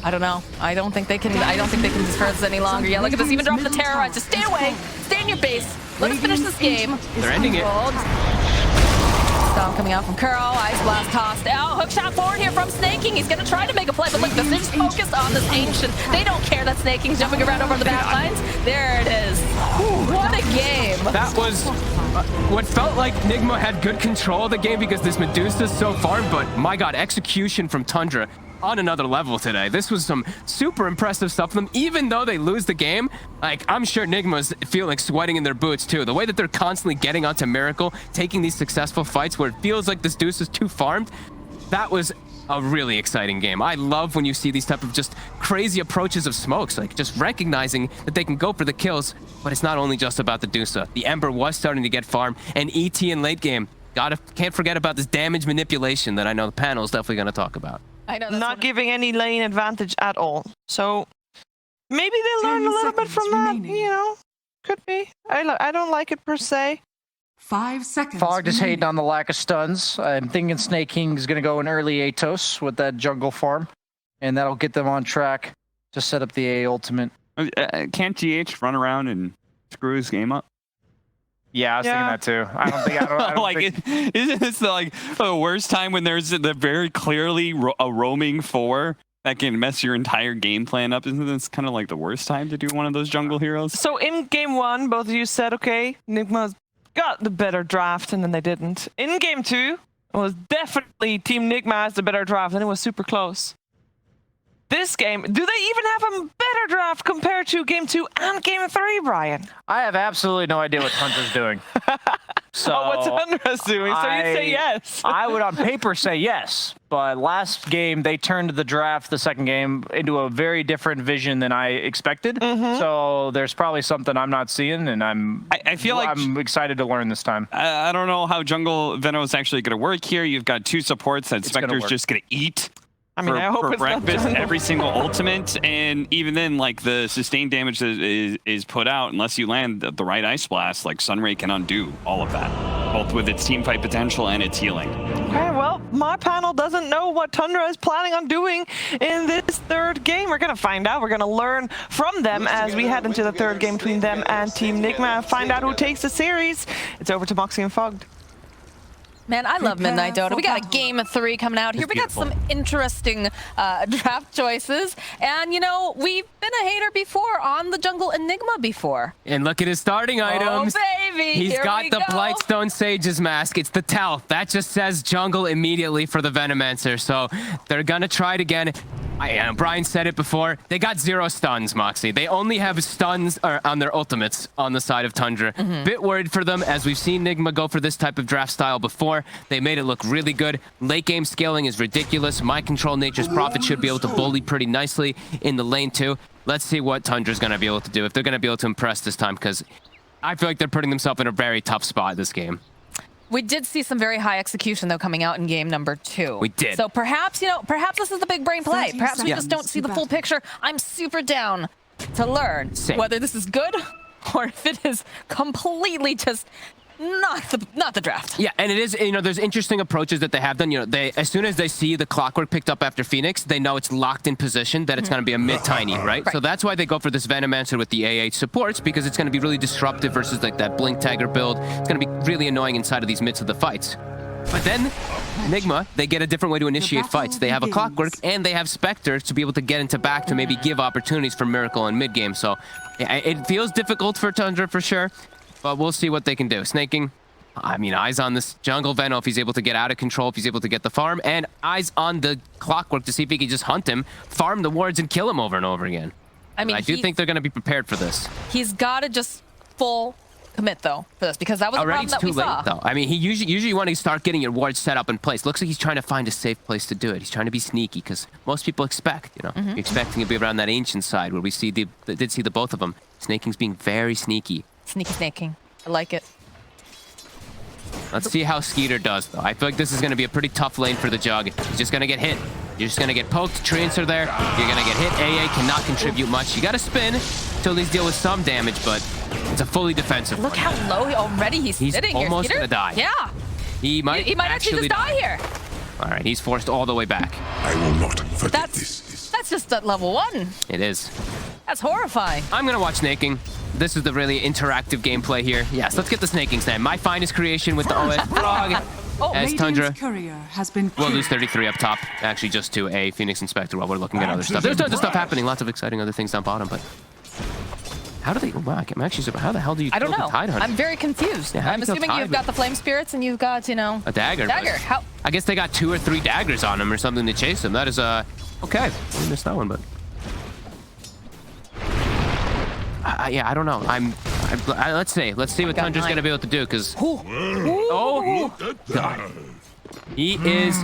I don't know. I don't think they can disperse this any longer. Yeah, look at this. Even drop the terrorize. Just stay away. Stay in your base. Let us finish this game. They're ending it. Storm coming out from Kuro. Ice Blast tossed out. Hook shot forward here from Snaking. He's going to try to make a play, but look, they're just focused on this Ancient. They don't care that Snaking's jumping around over the back lines. There it is. What a game. That was what felt like Nigma had good control of the game because this Medusa's so far, but my God, execution from Tundra on another level today. This was some super impressive stuff from them. Even though they lose the game, like, I'm sure Nigma's feeling sweating in their boots too. The way that they're constantly getting onto Miracle, taking these successful fights where it feels like this Deuce is too farmed, that was a really exciting game. I love when you see these type of just crazy approaches of smokes, like just recognizing that they can go for the kills, but it's not only just about the Deusa. The Ember was starting to get farm, and ET in late game, can't forget about this damage manipulation that I know the panel is definitely going to talk about. I know. Not giving any lane advantage at all. So maybe they learn a little bit from that, Could be. I don't like it per se. 5 seconds. Fog just hating on the lack of stuns. I'm thinking Snake King is going to go in early Atos with that jungle farm, and that'll get them on track to set up the A ultimate. Can't GH run around and screw his game up? Yeah, I was thinking that too. I don't think isn't this the worst time when there's the very clearly a roaming 4 that can mess your entire game plan up? Isn't this kind of like the worst time to do one of those jungle heroes? So in game 1, both of you said, okay, Nigma's got the better draft, and then they didn't. In game 2, it was definitely Team Nigma has the better draft, and it was super close. This game, do they even have a better draft compared to game 2 and game 3, Brian? I have absolutely no idea what Tundra's doing. So what Tundra's doing, so you'd say yes. I would on paper say yes, but last game they turned the draft, the second game, into a very different vision than I expected. So there's probably something I'm not seeing, and I feel like I'm excited to learn this time. I don't know how jungle Veno is actually going to work here. You've got 2 supports that Spectre's just going to eat. I mean, I hope for it's breakfast not every single ultimate, and even then, like, the sustained damage that is put out, unless you land the right Ice Blast, like, Sunray can undo all of that, both with its team fight potential and its healing. Okay, well, my panel doesn't know what Tundra is planning on doing in this third game. We're going to find out. We're going to learn from them as we head into the third game between them and Team Nigma. Find out who takes the series. It's over to Moxie and Fogged. Man, I love Midnight Dota. We got a game of 3 coming out here. We got some interesting draft choices. And, you know, we've been a hater before on the jungle Enigma before. And look at his starting items. Oh, baby. He's Here got we the go. Blightstone Sage's mask. It's the tell. That just says jungle immediately for the Venomancer. So they're going to try it again. Brian said it before. They got 0 stuns, Moxie. They only have stuns on their ultimates on the side of Tundra. Bit worried for them, as we've seen Nigma go for this type of draft style before. They made it look really good. Late game scaling is ridiculous. Mind control Nature's Prophet should be able to bully pretty nicely in the lane too. Let's see what Tundra's going to be able to do, if they're going to be able to impress this time, because I feel like they're putting themselves in a very tough spot this game. We did see some very high execution, though, coming out in game number 2. We did. So perhaps, you know, perhaps this is the big brain play. Perhaps we Yeah. just don't see the full picture. I'm super down to learn whether this is good or if it is completely just not the draft. Yeah, and it is, you know, there's interesting approaches that they have done. You know, they, as soon as they see the clockwork picked up after Phoenix, they know it's locked in position, that it's going to be a mid-tiny, right? So that's why they go for this Venomancer with the AH supports, because it's going to be really disruptive versus like that Blink Tagger build. It's going to be really annoying inside of these midst of the fights. But then, Nigma, they get a different way to initiate fights. They have a clockwork and they have Spectre to be able to get into back to maybe give opportunities for Miracle in mid-game. So it feels difficult for Tundra for sure, but we'll see what they can do. Snaking, I mean, eyes on this jungle Veno if he's able to get out of control, if he's able to get the farm, and eyes on the clockwork to see if he can just hunt him, farm the wards, and kill him over and over again. I mean, I do think they're going to be prepared for this. He's got to just full commit, though, for this, because that was the Already problem it's that we too late, saw. though. I mean, he usually you want to start getting your wards set up in place. Looks like he's trying to find a safe place to do it. He's trying to be sneaky, because most people expect, you know, you're expecting to be around that ancient side where we see did see the both of them. Snaking's being very sneaky. Sneaky snaking. I like it. Let's see how Skeeter does, though. I feel like this is going to be a pretty tough lane for the Jug. He's just going to get hit. You're just going to get poked. Treants are there. You're going to get hit. AA cannot contribute much. You got to spin to at least deal with some damage, but it's a fully defensive Look one. how low he's sitting here. Almost Skeeter. going to die. Yeah. He might actually just die here. All right, he's forced all the way back. I will not forget this. That's just at level 1. It is. That's horrifying. I'm going to watch Snaking. This is the really interactive gameplay here. Yes, let's get the Snaking stand. My finest creation with the OS Frog as Tundra. Courier has been We'll lose 33 up top. Actually, just to a Phoenix Inspector while we're looking at other stuff. There's tons of stuff happening. Lots of exciting other things down bottom, but how do they... Wow, I'm actually surprised. How the hell do you I don't kill know. the Tide Hunter? I'm very confused. Yeah, how do I'm you kill assuming you've Tide got the Flame Spirits and you've got, you know... A dagger. Dagger. How... I guess they got 2 or 3 daggers on him or something to chase him. That is, okay. We missed that one, but... yeah, I don't know. Let's see what Tundra's going to be able to do, because... Oh, God. He is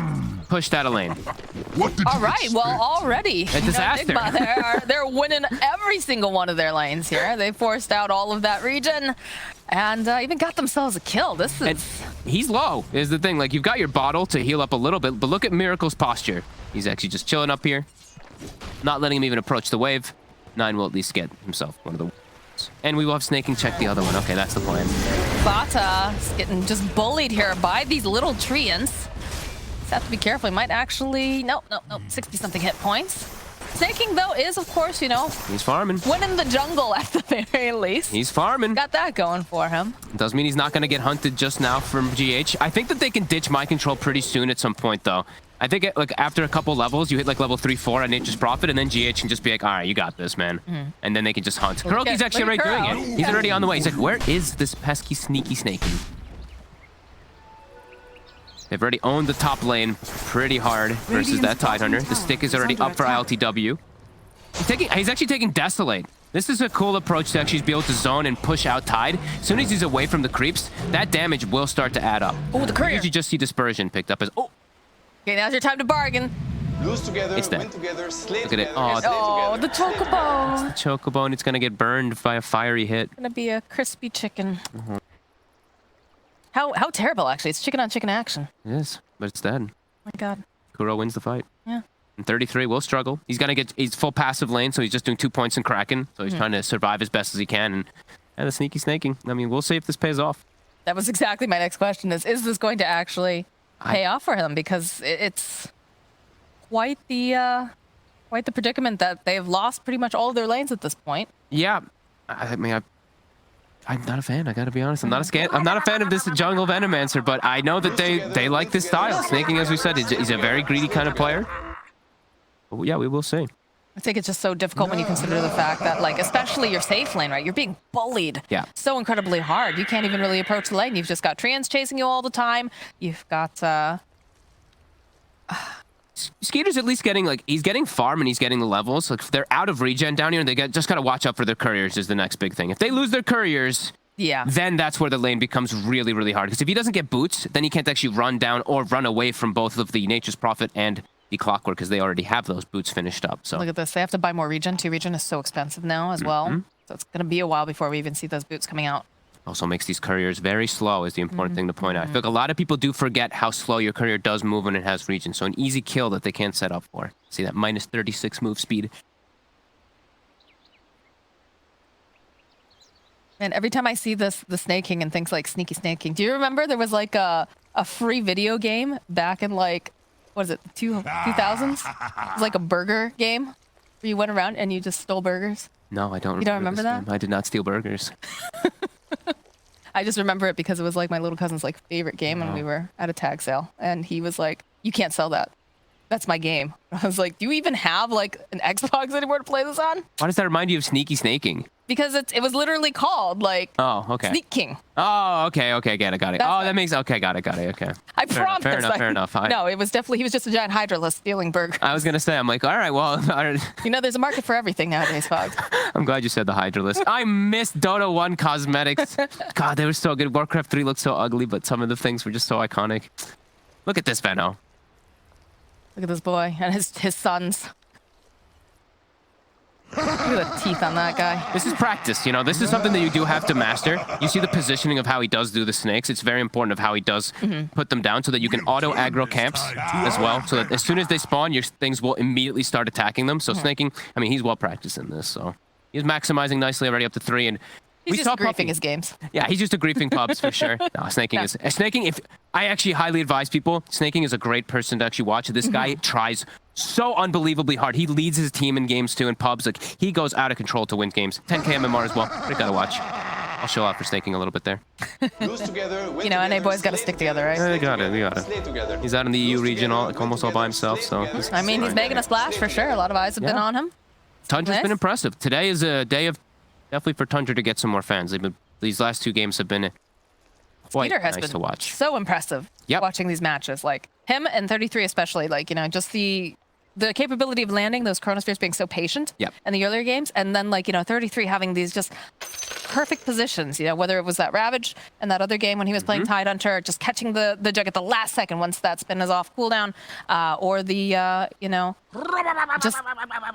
pushed out of lane. What did All you right, expect? well, already, A disaster. Nigma, they're winning every single one of their lanes here. They forced out all of that region and even got themselves a kill. This is... And he's low, is the thing. Like, you've got your bottle to heal up a little bit, but look at Miracle's posture. He's actually just chilling up here, not letting him even approach the wave. 9 will at least get himself one of the... And we will have Snaking check the other one. Okay, that's the plan. Bata is getting just bullied here by these little treants. Just have to be careful. He might actually... Nope. 60-something hit points. Snaking, though, is, of course, you know... He's farming. Winning the jungle at the very least. He's farming. Got that going for him. Doesn't mean he's not going to get hunted just now from GH. I think that they can ditch mind control pretty soon at some point, though. I think like after a couple levels, you hit like level 3-4 on Nature's Prophet, and then GH can just be like, all right, you got this, man. And then they can just hunt. Kuroki's actually already doing it. He's already on the way. He's like, where is this pesky, sneaky Snaking? They've already owned the top lane pretty hard versus that Tide Hunter. The stick is already up for LTW. He's actually taking Desolate. This is a cool approach to actually be able to zone and push out Tide. As soon as he's away from the creeps, that damage will start to add up. Oh, the courier. You just see Dispersion picked up as... Oh! Okay, now's your time to bargain. Lose together, It's dead. win together, slay Look at it. together, Oh, slay Oh, the together. chocobo. Chocobo, and it's gonna get burned by a fiery hit. Gonna be a crispy chicken. How terrible, actually. It's chicken on chicken action. It is, but it's dead. Oh my God. Kuro wins the fight. Yeah. And 33 will struggle. He's full passive lane, so he's just doing 2 points in Kraken. So he's trying to survive as best as he can. And the sneaky snaking. I mean, we'll see if this pays off. That was exactly my next question is this going to actually pay off for him? Because it's quite the predicament that they've lost pretty much all of their lanes at this point. Yeah. I mean, I'm not a fan. I gotta be honest. I'm not a fan of this jungle Venomancer, but I know that they like this style. Snaking, as we said, he's a very greedy kind of player. But yeah, we will see. I think it's just so difficult when you consider the fact that, like, especially your safe lane, right? You're being bullied so incredibly hard. You can't even really approach the lane. You've just got Treants chasing you all the time. You've got Skeeter's at least getting, like, he's getting farm and he's getting the levels. Like, if they're out of regen down here, and just gotta watch out for their couriers is the next big thing. If they lose their couriers, then that's where the lane becomes really, really hard. Because if he doesn't get boots, then he can't actually run down or run away from both of the Nature's Prophet and the Clockwork, because they already have those boots finished up. So look at this. They have to buy more regen too. Regen is so expensive now as well. So it's gonna be a while before we even see those boots coming out. Also makes these couriers very slow is the important thing to point out. I feel like a lot of people do forget how slow your courier does move when it has regen. So an easy kill that they can't set up for. See that minus 36 move speed. And every time I see the snaking and things like sneaky snaking, do you remember there was like a free video game back in, like, what is it, 2000s? It was like a burger game where you went around and you just stole burgers. No, I don't. You don't remember that? Game. I did not steal burgers. I just remember it because it was like my little cousin's like favorite game, and we were at a tag sale, and he was like, "You can't sell that. That's my game." I was like, "Do you even have like an Xbox anymore to play this on?" Why does that remind you of sneaky snaking? Because it was literally called like Sneak King. Oh, okay, got it. That makes got it. Okay. I promise. Fair enough. No, it was definitely, he was just a giant hydralist stealing burgers. I was gonna say, I'm like, all right, well, you know, there's a market for everything nowadays, Fox. I'm glad you said the hydralist. I missed Dota 1 cosmetics. God, they were so good. Warcraft 3 looked so ugly, but some of the things were just so iconic. Look at this, Veno. Look at this boy and his sons. Look at the teeth on that guy. This is practice, you know. This is something that you do have to master. You see the positioning of how he does do the snakes. It's very important of how he does put them down so that you can auto aggro camps as well. So that as soon as they spawn, your things will immediately start attacking them. So snaking, I mean, he's well practiced in this. So he's maximizing nicely already up to 3. And he's just griefing his games. Yeah, he's just a griefing pubs for sure. No, snaking is snaking. If I actually highly advise people, snaking is a great person to actually watch. This guy tries so unbelievably hard. He leads his team in games too in pubs. Like, he goes out of control to win games. 10k MMR as well. We gotta watch. I'll show out for snaking a little bit there. You know, NA boys gotta stick together, right? They got it. He's out in the EU region almost all by himself. So I mean, he's making a splash for sure. A lot of eyes have been on him. Tundra's been impressive. Today is a day of definitely for Tundra to get some more fans. These last 2 games have been quite nice to watch. So impressive watching these matches. Like him and 33 especially, like, you know, just the capability of landing those chronospheres, being so patient in the earlier games, and then, like, you know, 33 having these just perfect positions, you know, whether it was that Ravage and that other game when he was playing Tidehunter, just catching the jug at the last second once that spin is off cooldown, or the, you know, just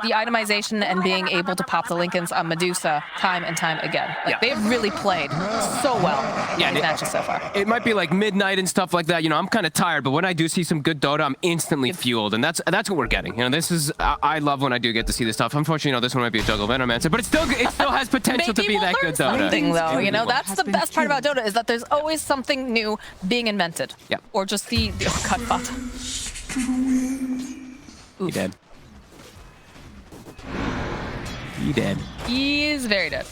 the itemization and being able to pop the Lincolns on Medusa time and time again. Like, they've really played so well in these matches so far. It might be like midnight and stuff like that. You know, I'm kind of tired, but when I do see some good Dota, I'm instantly fueled, and that's what we're getting. You know, this is I love when I do get to see this stuff. Unfortunately, you know, this one might be a Juggle Venomancer, but it still has potential to be that good Dota. Something, though, you know, that's the best part about Dota, is that there's always something new being invented. Or just the cut bot. He dead. He dead. He is very dead.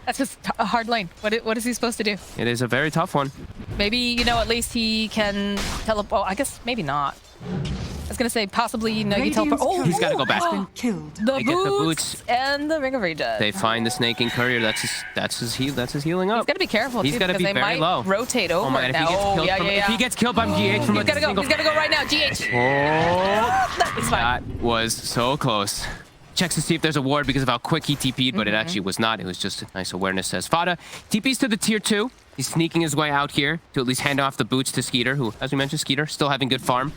That's just a hard lane. What is he supposed to do? It is a very tough one. Maybe, you know, at least he can teleport. Oh, I guess maybe not. I was gonna say possibly, you know, you teleport. Oh, he's gotta go back. The boots and the Ring of Regen. They find the snaking courier. That's his healing up. He's gotta be careful. He's gotta be they very might low. Rotate over. Oh my God, now. if he gets killed by GH from he's gotta go. He's gotta go right now. GH. Oh, that was so close. Checks to see if there's a ward because of how quick he TP'd, but it actually was not. It was just a nice awareness, says Fada. TP's to the tier 2. He's sneaking his way out here to at least hand off the boots to Skeeter, who, as we mentioned, Skeeter still having good farm.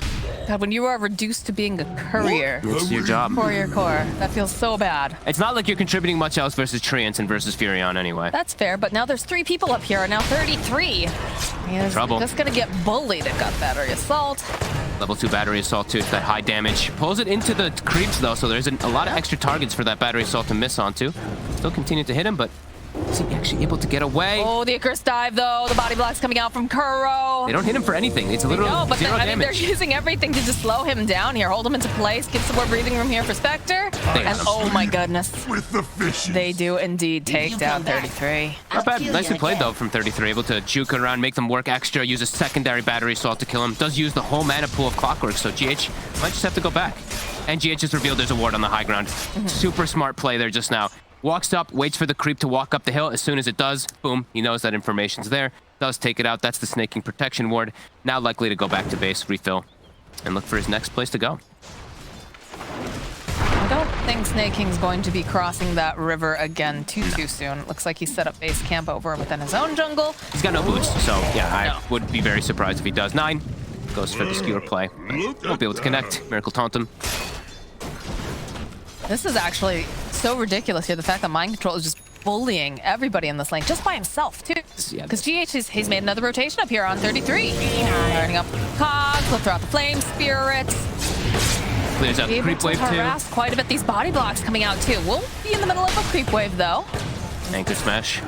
God, when you are reduced to being a courier, it's your job. Courier core, that feels so bad. It's not like you're contributing much else versus Treants and versus Furion anyway. That's fair, but now there's 3 people up here, and now 33. He's trouble. Just gonna get bullied. They've got battery assault. Level 2 battery assault too. It's that high damage. Pulls it into the creeps though, so there's a lot of extra targets for that battery assault to miss onto. Still continue to hit him, but Is he actually able to get away? Oh, the Icarus dive, though. The body block's coming out from Kuro. They don't hit him for anything. It's literally No, but zero I mean, they're damage. using everything to just slow him down here, hold him into place, get some more breathing room here for Spectre. And oh my goodness, With the fishes. they do indeed take down 33. Not bad. Nicely played, though, from 33. Able to juke around, make them work extra, use a secondary battery assault to kill him. Does use the whole mana pool of Clockwork, so GH might just have to go back. And GH just revealed there's a ward on the high ground. Super smart play there just now. Walks up, waits for the creep to walk up the hill. As soon as it does, boom, he knows that information's there. Does take it out. That's the snaking protection ward. Now likely to go back to base, refill, and look for his next place to go. I don't think Snake King's going to be crossing that river again too soon. It looks like he set up base camp over within his own jungle. He's got no boots, so yeah, I would be very surprised if he does. 9 goes for the skewer play. Won't be able to connect. Miracle taunt him. This is actually so ridiculous here. The fact that Mind Control is just bullying everybody in this lane just by himself, too. Because GH, he's made another rotation up here on 33. Turning up Cogs, will throw out the Flame Spirits. Clears out the creep wave, too. Harass quite a bit. These body blocks coming out, too. We'll be in the middle of a creep wave, though. Anchor smash.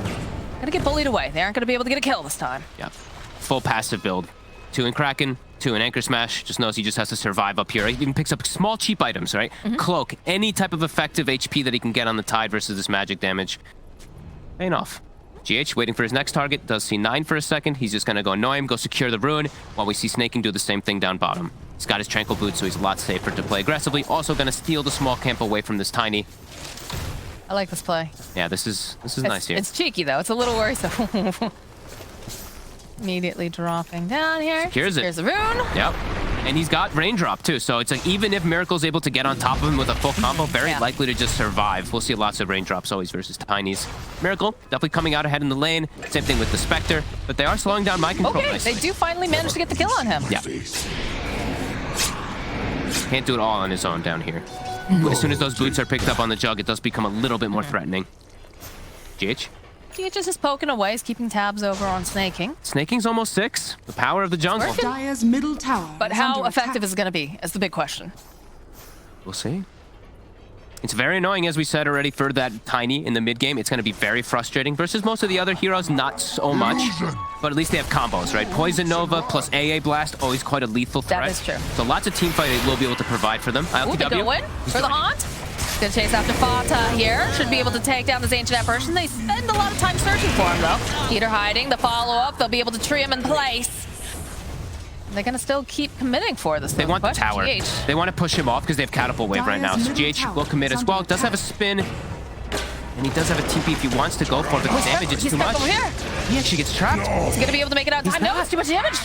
Gonna get bullied away. They aren't gonna be able to get a kill this time. Yep. Full passive build. 2 in Kraken, 2 in Anchor Smash. Just knows he just has to survive up here. He even picks up small, cheap items, right? Cloak, any type of effective HP that he can get on the Tide versus this magic damage. Paying off. GH waiting for his next target. Does see 9 for a second. He's just going to go annoy him, go secure the rune, while we see Snaking do the same thing down bottom. He's got his Tranquil Boots, so he's a lot safer to play aggressively. Also going to steal the small camp away from this Tiny. I like this play. Yeah, this is nice here. It's cheeky, though. It's a little worrisome. Immediately dropping down here. Secures it. Here's the rune. Yep. And he's got Raindrop, too. So it's like, even if Miracle's able to get on top of him with a full combo, very likely to just survive. We'll see lots of Raindrops always versus Tinies. Miracle, definitely coming out ahead in the lane. Same thing with the Spectre. But they are slowing down Mind Control nicely. They do finally manage to get the kill on him. Yeah. Can't do it all on his own down here. As soon as those boots are picked up on the jug, it does become a little bit more threatening. GH? He just is poking away. He's keeping tabs over on Snaking. Snaking's almost 6. The power of the jungle. Dire's middle tower. But how effective is it going to be? Is the big question. We'll see. It's very annoying, as we said already, for that Tiny in the mid game. It's going to be very frustrating. Versus most of the other heroes, not so much. But at least they have combos, right? Poison Nova plus AA Blast, always quite a lethal threat. That is true. So lots of team fight will be able to provide for them. Ooh, they go in for the haunt. Gonna chase after Fata here. Should be able to take down this Ancient Apparition. They spend a lot of time searching for him, though. Peter hiding. The follow-up. They'll be able to tree him in place. They're gonna still keep committing for this. They want the tower. GH. They want to push him off because they have Catapult Wave right now. So GH will commit as well. Does have a spin. And he does have a TP if he wants to go for it, but the damage is too much. Over here. He actually gets trapped. Is he gonna be able to make it out in time? No, it's too much damage.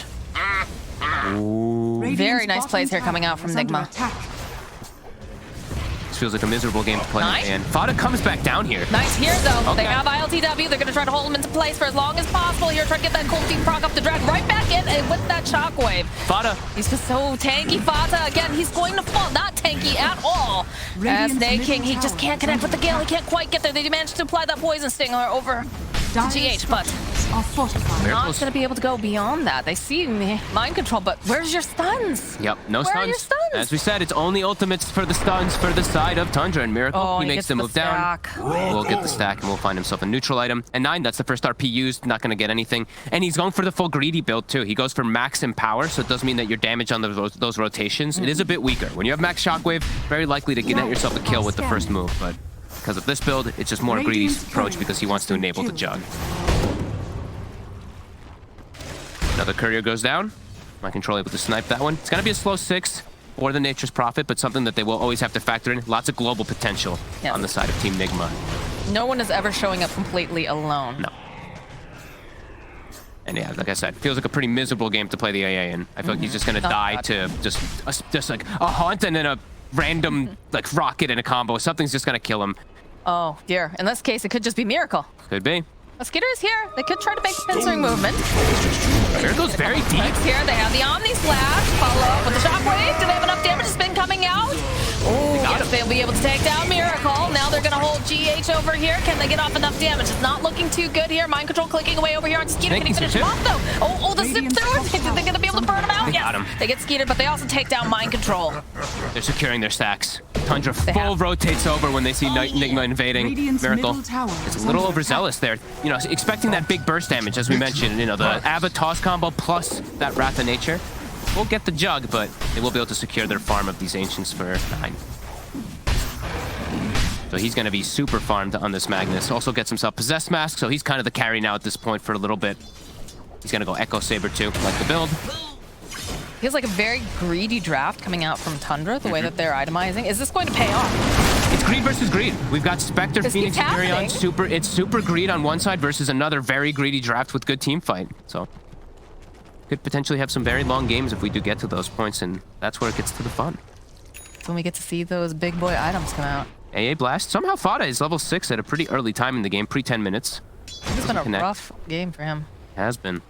Ooh. Very nice plays here coming out from Nigma. This feels like a miserable game to play. Nice. And Fata comes back down here. Nice here, though. Okay. They have ILTW. They're going to try to hold him into place for as long as possible here. Try to get that Cold Feet proc up to drag right back in and with that Shockwave. Fata. He's just so tanky. Fata, again, he's going to fall. Not tanky at all. As Snake King, he just can't connect with the Gale. He can't quite get there. They managed to apply that Poison Stinger over to GH, but not going to be able to go beyond that. They see Mind Control, but where's your stuns? Yep, no Where stuns. are your stuns? As we said, it's only ultimates for the stuns for the side of Tundra and Miracle. Oh, he makes the move down. We'll get the stack and we'll find himself a neutral item. And 9, that's the first RP used, not going to get anything. And he's going for the full greedy build too. He goes for max empower, so it does mean that your damage on those rotations, it is a bit weaker. When you have max shockwave, very likely to get yourself a kill with the first move, but because of this build, it's just more greedy approach because he wants to enable the jug. Another courier goes down. Mind Control able to snipe that one. It's going to be a slow 6 for the Nature's Prophet, but something that they will always have to factor in. Lots of global potential on the side of Team Nigma. No one is ever showing up completely alone. No. And yeah, like I said, feels like a pretty miserable game to play the AA in. I feel like he's just going to die to just like a haunt and then a random like rocket and a combo. Something's just going to kill him. Oh, dear. In this case, it could just be Miracle. Could be. Skitter is here. They could try to make a pincering movement. Miracle's very deep. Here, they have the Omni Slash. Follow up with the Shockwave. Do they have enough damage? Spin coming out. Oh, yes, they'll be able to take down Miracle. Now they're going to hold GH over here. Can they get off enough damage? It's not looking too good here. Mind Control clicking away over here on Skeeter. Can he finish him off, though? Oh, the zip through. They're going to be able to burn him out. They got him. They get Skeeter, but they also take down Mind Control. They're securing their stacks. Tundra full rotates over when they see Nigma invading. Radiant's Miracle middle tower is is a little under overzealous there. You know, expecting that big burst damage, as we mentioned. You know, the Ava toss combo plus that Wrath of Nature. We'll get the jug, but they will be able to secure their farm of these Ancients for 9. So he's going to be super farmed on this Magnus. Also gets himself Possessed Mask, so he's kind of the carry now at this point for a little bit. He's going to go Echo Saber too, like the build. Feels like a very greedy draft coming out from Tundra, the way that they're itemizing. Is this going to pay off? It's greed versus greed. We've got Spectre, This Phoenix, keeps Furion. happening. It's super greed on one side versus another very greedy draft with good team fight. So could potentially have some very long games if we do get to those points, and that's where it gets to the fun. It's when we get to see those big boy items come out. AA Blast. Somehow Fada is level 6 at a pretty early time in the game, pre-10 minutes. It's been a rough game for him. Has been.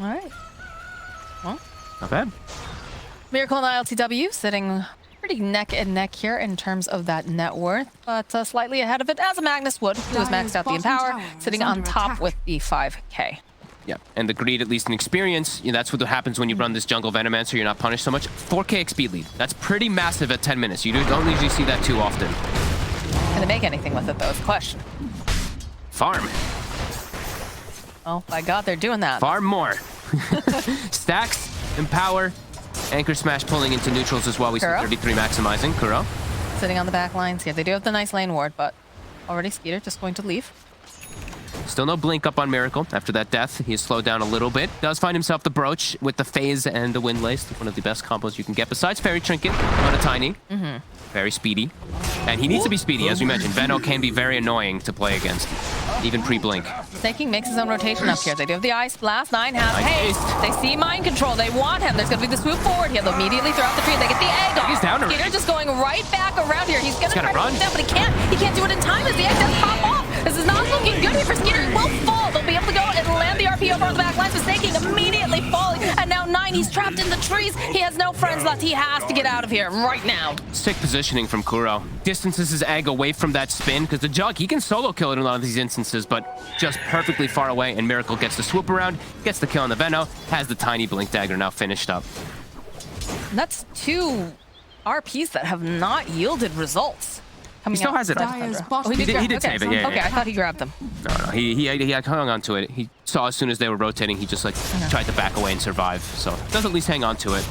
All right. Well, Not bad. Miracle and ILTW sitting pretty neck and neck here in terms of that net worth, but slightly ahead of it, as a Magnus would, who is maxed out the Empower, sitting on top with the 5k. Yeah, and the greed, at least in experience, you know, that's what happens when you run this jungle Venomancer. You're not punished so much. 4k XP lead. That's pretty massive at 10 minutes. You don't usually see that too often. Can they make anything with it, though, is the question. Farm. Oh, by God, they're doing that. Farm more. Stacks, Empower, Anchor Smash pulling into neutrals as well. We see Kuro. 33 maximizing. Kuro. Sitting on the back lines. Yeah, they do have the nice lane ward, but already Skeeter just going to leave. Still no blink up on Miracle. After that death, he has slowed down a little bit. Does find himself the brooch with the phase and the Windlace. One of the best combos you can get besides Fairy Trinket on a Tiny. Very speedy. And he needs to be speedy, as we mentioned. Veno can be very annoying to play against, even pre-blink. Snaking makes his own rotation up here. They do have the Ice Blast. 9 has haste. They see mind control. They want him. There's going to be the swoop forward here. They'll immediately throw out the tree. They get the egg off. He's down already. Skeeter just going right back around here. He's going to try to run. get down, but he can't. He can't do it in time as the egg does pop off. This is not looking good here for Skeeter. He will fall. They'll be able to go and land the RP over on the back lines. But Snaking immediately falling. And now 9, he's trapped in the trees. He has no friends left. He has to get out of here right now. Sick positioning from Kuro. Distances his egg away from that spin, because the Jug, he can solo kill it in a lot of these instances, but just perfectly far away, and Miracle gets the swoop around, gets the kill on the Veno, has the tiny Blink Dagger now finished up. And that's 2 RPs that have not yielded results. He still has it. He did save it, yeah. Okay, I thought he grabbed them. No, he hung on to it. He saw as soon as they were rotating, he just like tried to back away and survive. So does at least hang on to it.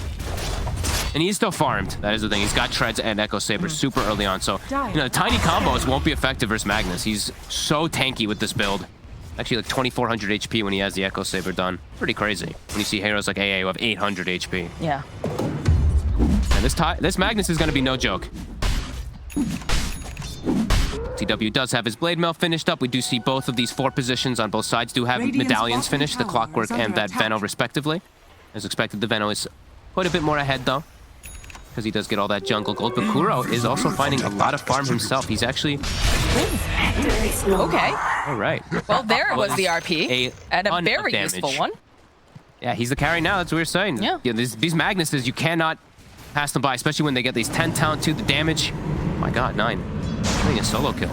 And he's still farmed. That is the thing. He's got Treads and Echo Saber super early on. So, you know, the tiny combos won't be effective versus Magnus. He's so tanky with this build. Actually, like 2,400 HP when he has the Echo Saber done. Pretty crazy. When you see heroes like AA who have 800 HP. Yeah. And this Magnus is going to be no joke. TW does have his Blade Mail finished up. We do see both of these 4 positions on both sides do have medallions finished, the Clockwork and that Veno respectively. As expected, the Veno is quite a bit more ahead though, because he does get all that jungle gold. But Kuro is also finding a lot of farm himself. He's actually... Okay. All right. Well, there was the RP, and a very useful one. Yeah, he's the carry now. That's what we're saying. Yeah. These Magnuses, you cannot pass them by, especially when they get these 10 talent to the damage. Oh my God, 9. I think a solo kill.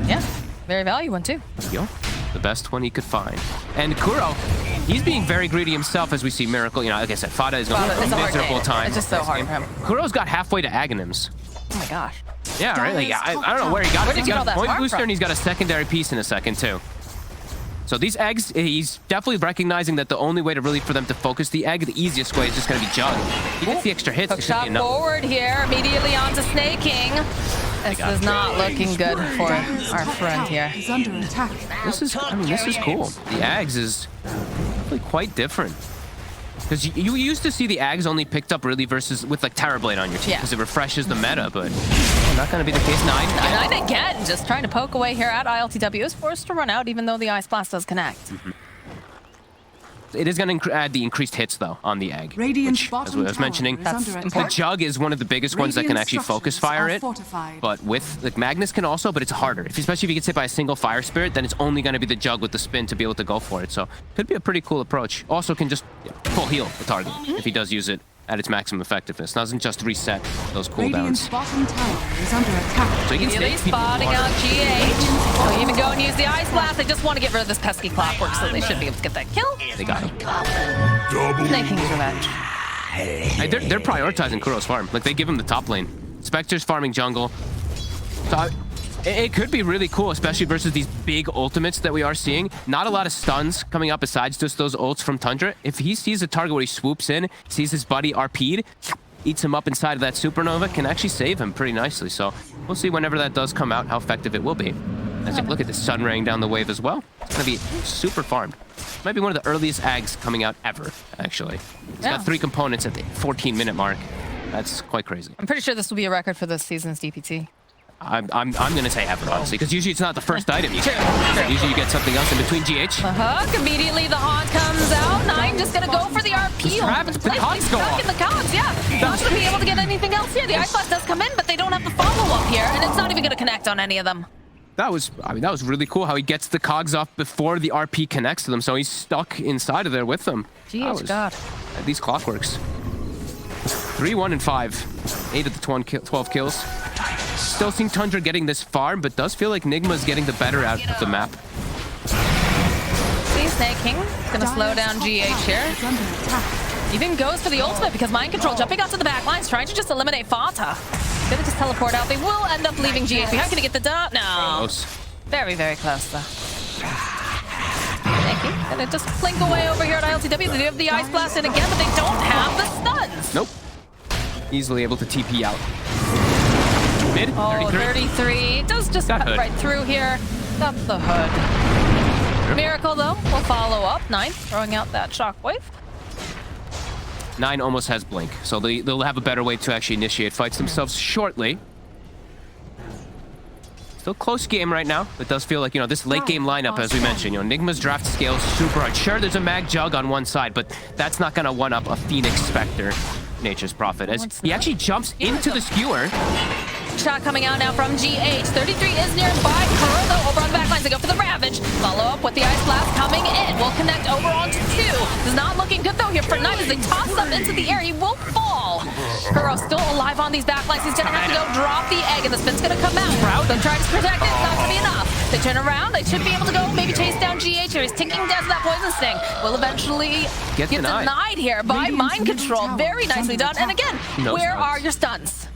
Yeah, very value one too. Yo, the best one he could find. And Kuro, he's being very greedy himself as we see Miracle. You know, like I said, Fada is going through a miserable time. It's just so hard for him. Kuro's got halfway to Aghanims. Oh my gosh. Yeah, right? Like, I don't know where he got it. Where did He's he get all got a that point farm booster from? and he's got a secondary piece in a second too. So these eggs, he's definitely recognizing that the only way to really for them to focus the egg, the easiest way is just going to be Jug. He gets the extra hits. Hook shot forward here, immediately onto Snaking. This is not looking good for our friend here. This is cool. The Ags is definitely quite different. Because you used to see the Ags only picked up really versus with like Terrorblade on your team because it refreshes the meta, but not going to be the case. 9 again, just trying to poke away here at ILTW. Is forced to run out even though the Ice Blast does connect. It is going to add the increased hits, though, on the egg. Which, as I was mentioning, the Jug is one of the biggest ones that can actually focus fire it. But with, like, Magnus can also, but it's harder. Especially if he gets hit by a single Fire Spirit, then it's only going to be the Jug with the spin to be able to go for it. So, could be a pretty cool approach. Also can just full heal the target if he does use it at its maximum effectiveness. Doesn't just reset those cooldowns. So he can stay spotting out GH. They'll even go and use the Ice Blast. They just want to get rid of this pesky Clockwork, so they should be able to get that kill. They got him. Snaking his revenge. They're prioritizing Kuro's farm. Like, they give him the top lane. Spectre's farming jungle. So it could be really cool, especially versus these big ultimates that we are seeing. Not a lot of stuns coming up besides just those ults from Tundra. If he sees a target where he swoops in, sees his buddy RP'd, eats him up inside of that supernova, can actually save him pretty nicely. So we'll see whenever that does come out how effective it will be. As you look at the sun raying down the wave as well. It's going to be super farmed. Might be one of the earliest ags coming out ever, actually. It's got 3 components at the 14-minute mark. That's quite crazy. I'm pretty sure this will be a record for this season's DPT. I'm gonna say ever, honestly, because usually it's not the first item you get. Usually you get something else in between GH. The hook, immediately the haunt comes out. Nine just gonna go for the RP. The cogs go off. In the cogs, yeah. Not gonna be able to get anything else here. The Ice Blast does come in, but they don't have the follow-up here, and it's not even gonna connect on any of them. That was really cool how he gets the cogs off before the RP connects to them, so he's stuck inside of there with them. GH, God. These clockworks. 3, 1, and 5. 8 of the 12 kills. Still seeing Tundra getting this far, but does feel like Nigma's getting the better out of the map. See, Snake King gonna slow down GH here. Even goes for the ultimate because Mind Control jumping out to the back lines, trying to just eliminate Fata. Gonna just teleport out. They will end up leaving GH behind. Gonna get the dot? No. Close. Very, very close, though. Snake King gonna just plink away over here at ILTW. They do have the Ice Blast in again, but they don't have the stuns. Nope. Easily able to TP out. Mid, 33. Does just cut right through here. That's the hood. Miracle, though, will follow up. 9 throwing out that shockwave. 9 almost has blink, so they'll have a better way to actually initiate fights themselves shortly. Still close game right now. It does feel like, this late game lineup, as we mentioned, Nigma's draft scales super hard. Sure, there's a Mag Jug on one side, but that's not going to one-up a Phoenix Spectre, Nature's Prophet, as he actually jumps into the skewer. Shot coming out now from GH. 33 is nearby. Kuro, though, over on the back lines. They go for the Ravage. Follow up with the Ice Blast coming in. Will connect over onto 2. This is not looking good, though, here for 9 as they toss up into the air. He will fall. Kuro still alive on these back lines. He's going to have to go drop the egg, and the spin's going to come out. They'll try to protect it. It's not going to be enough. They turn around. They should be able to go maybe chase down GH here. He's ticking down to that Poison Sting. Will eventually get denied here by Mind Control. Very nicely done. And again, where are your stuns?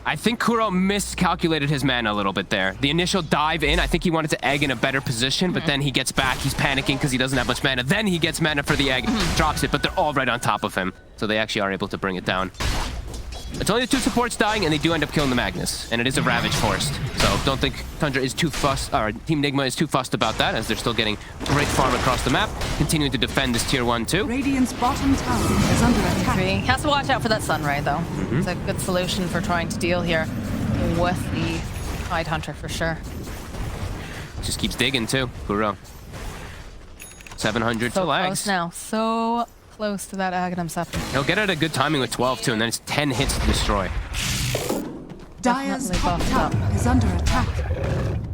I think Kuro miscalculated his mana a little bit there. The initial dive in, I think he wanted to egg in a better position, but then he gets back. He's panicking because he doesn't have much mana. Then he gets mana for the egg, drops it, but they're all right on top of him. So they actually are able to bring it down. It's only the 2 supports dying, and they do end up killing the Magnus. And it is a Ravage forced. So don't think Tundra is too fussed, or Team Nigma is too fussed about that, as they're still getting great farm across the map, continuing to defend this tier 1 too. Radiant's bottom tower is under attack. Has to watch out for that Sunray, though. It's a good solution for trying to deal here with the Tide Hunter for sure. Just keeps digging too, Kuro. 700 so to lags. Close now. So close to that Aghanim Scepter. He'll get it at a good timing with 12 too, and then it's 10 hits to destroy. Dire's top tower is under attack.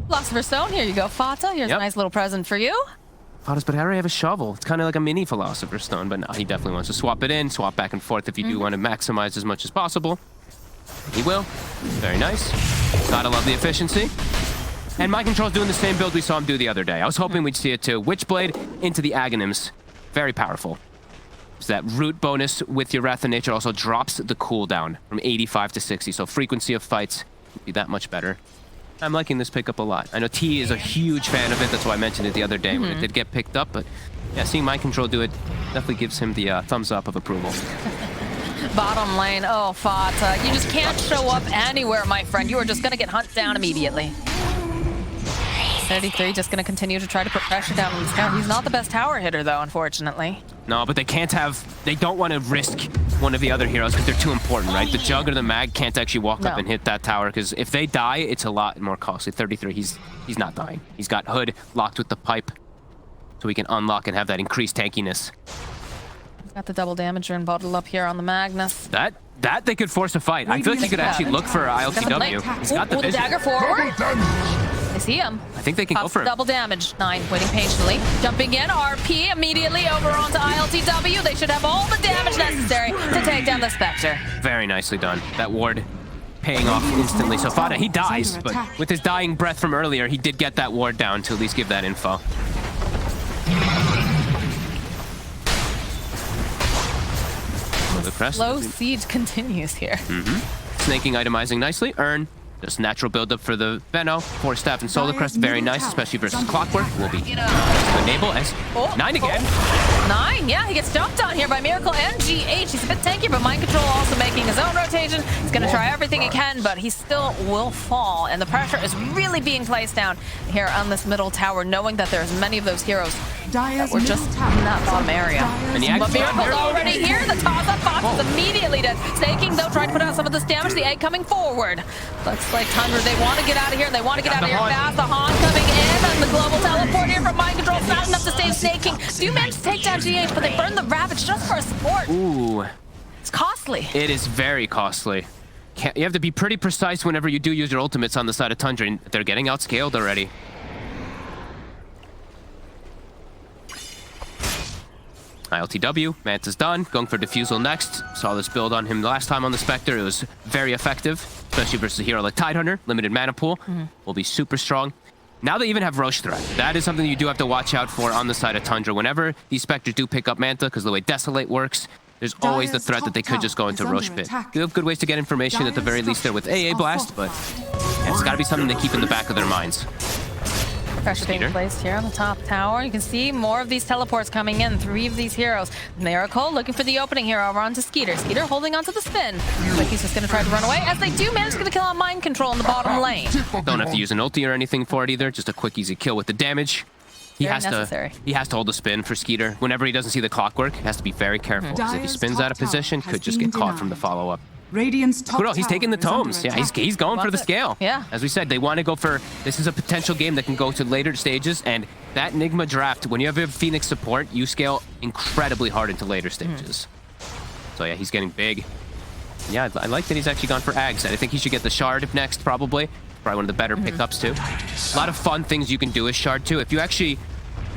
Philosopher's Stone, here you go, Fata. Here's a nice little present for you. Fata's, but I already have a shovel. It's kind of like a mini Philosopher's Stone, but no, he definitely wants to swap it in, swap back and forth if you do want to maximize as much as possible. He will. Very nice. Gotta love the efficiency. And Mind Control's doing the same build we saw him do the other day. I was hoping we'd see it too. Witchblade into the Aghanims. Very powerful. So that root bonus with your Wrath of Nature also drops the cooldown from 85 to 60, so frequency of fights will be that much better. I'm liking this pickup a lot. I know T is a huge fan of it, that's why I mentioned it the other day when it did get picked up, but yeah, seeing Mind Control do it definitely gives him the thumbs up of approval. Bottom lane, oh Fata, you just can't show up anywhere, my friend. You are just gonna get hunted down immediately. 33 just gonna continue to try to put pressure down on this tower. He's not the best tower hitter though, unfortunately. No, but they don't want to risk one of the other heroes because they're too important, right? The Jug or the Mag can't actually walk up and hit that tower because if they die, it's a lot more costly. 33, he's not dying. He's got Hood locked with the pipe so he can unlock and have that increased tankiness. He's got the double damager and bottled up here on the Magnus. That they could force a fight. I feel like they could actually look for ILTW. He's got the vision. Dagger forward. I see him. I think they can go for him. Double damage. 9 waiting patiently. Jumping in. RP immediately over onto ILTW. They should have all the damage necessary to take down the Spectre. Very nicely done. That ward paying off instantly. So Fata, he dies, but with his dying breath from earlier, he did get that ward down to at least give that info. the crest. Low siege continues here. Snaking, itemizing nicely. Earn. Just natural build-up for the Veno. Force Staff and Solar Crest, very nice, especially versus Clockwork. Will be enable as 9 again. 9, yeah, he gets jumped on here by Miracle and GH. He's a bit tanky, but Mind Control also making his own rotation. He's going to try everything he can, but he still will fall. And the pressure is really being placed down here on this middle tower, knowing that there's many of those heroes that were just in that bottom area. But Miracle's already here. The toss-up box is immediately dead. Snaking, though, trying to put out some of this damage. The egg coming forward. Looks like Tundra, they want to get out of here. They want to get out of here fast. The Han coming in, and the global teleport here from Mind Control. Not enough to save Snaking. Do manage to take down GH, but they burn the Ravage just for a support. Ooh. It's costly. It is very costly. You have to be pretty precise whenever you do use your ultimates on the side of Tundra, and they're getting outscaled already. ILTW, Manta's done. Going for Diffusal next. Saw this build on him last time on the Spectre. It was very effective, especially versus a hero like Tidehunter. Limited mana pool. Will be super strong. Now they even have Roche threat. That is something you do have to watch out for on the side of Tundra. Whenever these Spectres do pick up Manta, because the way Desolate works, there's always the threat that they could just go into Roche Pit. You have good ways to get information at the very least there with AA Blast, but it's got to be something they keep in the back of their minds. Pressure being placed here on the top tower. You can see more of these teleports coming in. 3 of these heroes. Miracle looking for the opening here over onto Skeeter. Skeeter holding onto the spin. But he's just going to try to run away as they do manage to get a kill on Mind Control in the bottom lane. Don't have to use an ulti or anything for it either. Just a quick, easy kill with the damage. He has to hold the spin for Skeeter. Whenever he doesn't see the Clockwork, he has to be very careful. Because if he spins out of position, could just get caught from the follow-up. Radiant's top Kudo, he's taking the tomes. Yeah, he's going for the scale. Yeah. As we said, they want to go for, this is a potential game that can go to later stages, and that Nigma draft, when you have a Phoenix support, you scale incredibly hard into later stages. So yeah, he's getting big. Yeah, I like that he's actually gone for Ags. I think he should get the Shard next, probably. Probably one of the better pickups, too. A lot of fun things you can do with Shard, too. If you actually,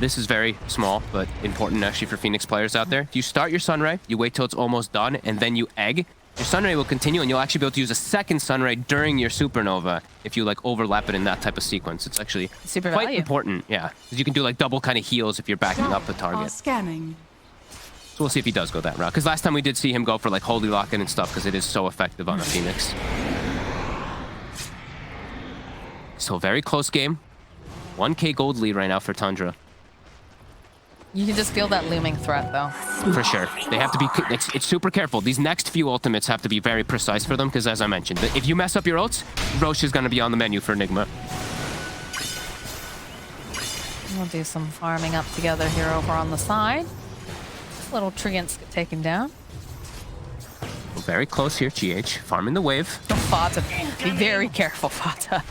this is very small, but important actually for Phoenix players out there. If you start your Sunray, you wait till it's almost done, and then you egg, your Sunray will continue, and you'll actually be able to use a second Sunray during your Supernova if you like overlap it in that type of sequence. It's actually quite important, yeah. Because you can do like double kind of heals if you're backing up the target. Scanning. So we'll see if he does go that route. Because last time we did see him go for like Holy Lock-in and stuff, because it is so effective on a Phoenix. So very close game. 1k gold lead right now for Tundra. You can just feel that looming threat, though. For sure. They have to be, it's super careful. These next few ultimates have to be very precise for them, because as I mentioned, if you mess up your ults, Roche is going to be on the menu for Nigma. We'll do some farming up together here over on the side. This little treants get taken down. Very close here, GH. Farming the wave. Fata, be very careful, Fata.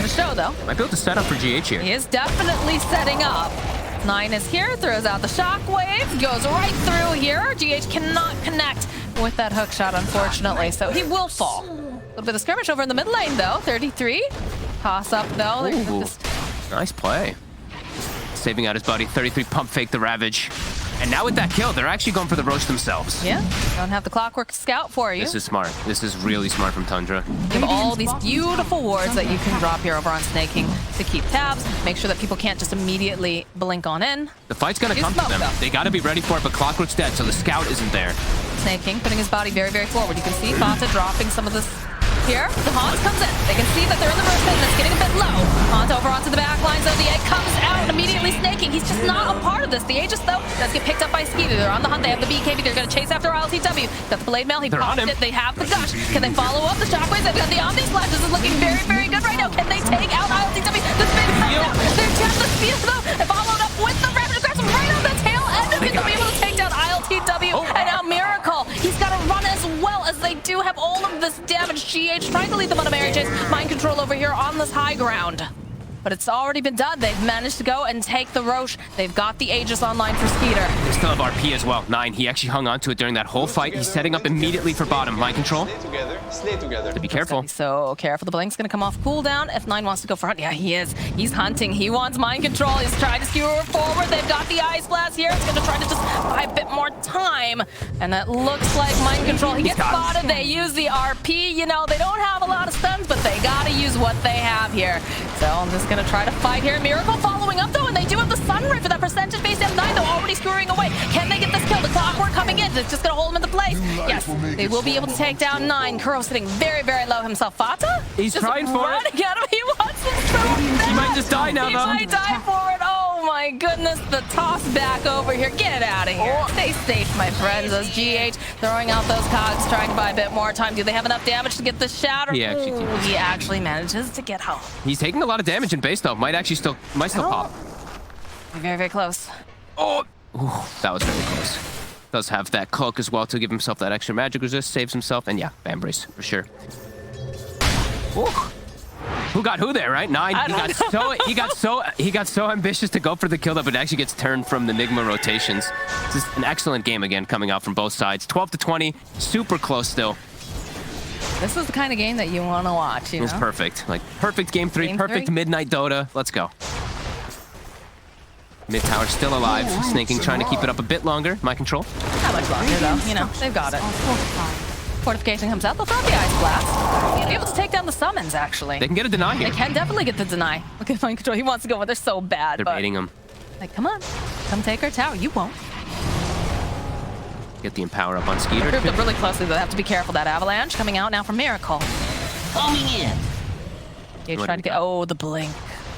The show, though. Might be able to set up for GH here. He is definitely setting up. 9 is here, throws out the shockwave, goes right through here. GH cannot connect with that hook shot, unfortunately, so he will fall. A little bit of skirmish over in the mid lane, though. 33. Toss up, though. Nice play. Saving out his buddy. 33 pump fake the Ravage. And now with that kill, they're actually going for the Roche themselves. Yeah, don't have the Clockwork Scout for you. This is smart. This is really smart from Tundra. You have all these beautiful wards that you can drop here over on Snaking to keep tabs, make sure that people can't just immediately blink on in. The fight's gonna come to them. They gotta be ready for it, but Clockwork's dead, so the Scout isn't there. Snaking putting his body very, very forward. You can see Fanta dropping some of this here. The Haunt comes in. They can see that they're in the Roche pit and it's getting a bit low. Haunt over onto the back line, so the egg comes out immediately. Snaking. He's just not a part of this. The Aegis, though, does get picked up by Skeeter. They're on the hunt. They have the BKB. They're going to chase after ILTW. Got the Blade Mail. He popped it. They have the Gush. Can they follow up the Shockwaves? They've got the Omni Slash. This is looking very, very good right now. Can they take out ILTW? The spin comes out. They're just the speed, though. They followed up with the Ravage Grasp right on the tail end of it. They'll be able to take down ILTW. And now Miracle. He's got to run as well as they do have all of this damage. GH trying to lead them on a Mary Chase. Mind Control over here on this high ground. But it's already been done. They've managed to go and take the Roche. They've got the Aegis online for Skeeter. They still have RP as well. 9, he actually hung on to it during that whole fight. He's setting up immediately for bottom. Mind Control. Stay together. To be careful. Be so careful. The blink's going to come off cooldown. If 9 wants to go front, yeah, he is. He's hunting. He wants Mind Control. He's trying to skewer forward. They've got the Ice Blast here. It's going to try to just buy a bit more time. And that looks like Mind Control. He gets spotted. They use the RP. You know, they don't have a lot of stuns, but they got to use what they have here. So I'm just going to try to fight here. Miracle following up, though, and they do have the Sunray for that percentage-based M9, though, already skewering away. Can they get this kill? The Clockwork coming in. They're just gonna hold him into place. Yes, they will be able to take down 9. Kuro sitting very, very low himself. Fata? He's just trying for it. running at him. He wants this trophy. He might just die now, He though. might die for it. Oh my goodness, the toss back over here. Get out of here. Stay safe, my friends, as GH throwing out those cogs, trying to buy a bit more time. Do they have enough damage to get the shatter? He actually manages to get home. He's taking a lot of damage in base, though. Might still pop. Very, very close. Oh, ooh, that was very close. Does have that cloak as well to give himself that extra magic resist, saves himself, and yeah, bam brace for sure. Ooh. Who got who there, right? 9. He got so ambitious to go for the kill that it actually gets turned from the Nigma rotations. This is an excellent game again coming out from both sides. 12-20, super close still. This is the kind of game that you want to watch, you know? It's perfect. Like perfect game 3, perfect midnight Dota. Let's go. Mid tower still alive. Snaking trying to keep it up a bit longer. My control. Not much longer though, you know, they've got it. Fortification comes out, they'll throw the Ice Blast. You'll be able to take down the summons, actually. They can get a deny here. They can definitely get the deny. Look at Mind Control, he wants to go, but they're so bad. They're baiting him. Like, come on, come take our tower. You won't. Get the Empower up on Skeeter. Grouped up really closely, they have to be careful. That Avalanche coming out now from Miracle. Coming in. You're trying to get, oh, the Blink.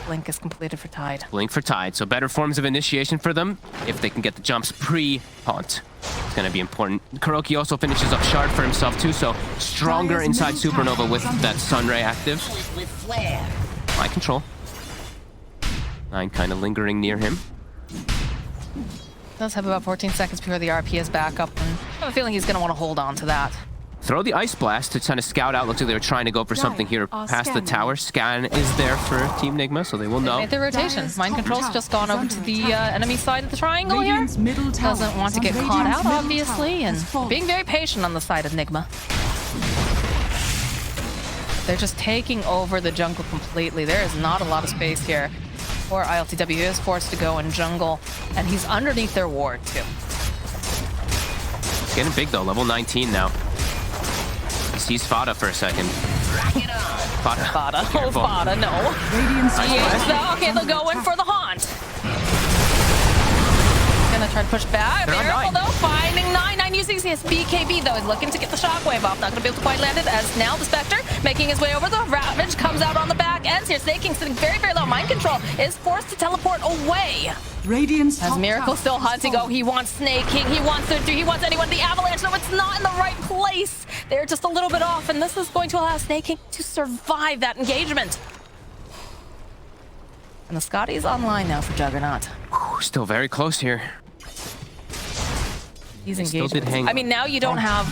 Blink is completed for Tide. Blink for Tide, so better forms of initiation for them if they can get the jumps pre-haunt. It's going to be important. Kuroki also finishes up Shard for himself too, so stronger inside Supernova with that Sunray active. My control. 9 kind of lingering near him. Does have about 14 seconds before the RP is back up, and I have a feeling he's going to want to hold on to that. Throw the Ice Blast to kind of scout out. Looks like they were trying to go for something here past the tower. Scan is there for Team Nigma, so they will know. They made their rotation. Mind Control's just gone over to the enemy side of the triangle here. Doesn't want to get caught out, obviously, and being very patient on the side of Nigma. They're just taking over the jungle completely. There is not a lot of space here. Or AlcodeTV is forced to go in jungle, and he's underneath their ward, too. It's getting big, though. Level 19 now. He sees Fada for a second. Fada. Oh, Fada, no. Okay, they'll go in for the haunt. Gonna try to push back. Miracle, though, finding 9 using his BKB, though. He's looking to get the shockwave off. Not gonna be able to quite land it, as now the Spectre making his way over. The Ravage comes out on the back ends here. Snaking sitting very, very low. Mind Control is forced to teleport away. Radiant's as Miracle still hunting. Oh, he wants Snaking. He wants Tundra. He wants anyone. The Avalanche, no, it's not in the right place. They're just a little bit off, and this is going to allow Snaking to survive that engagement. And the Scotty's online now for Juggernaut. Still very close here. He's engaged. I mean, now you don't have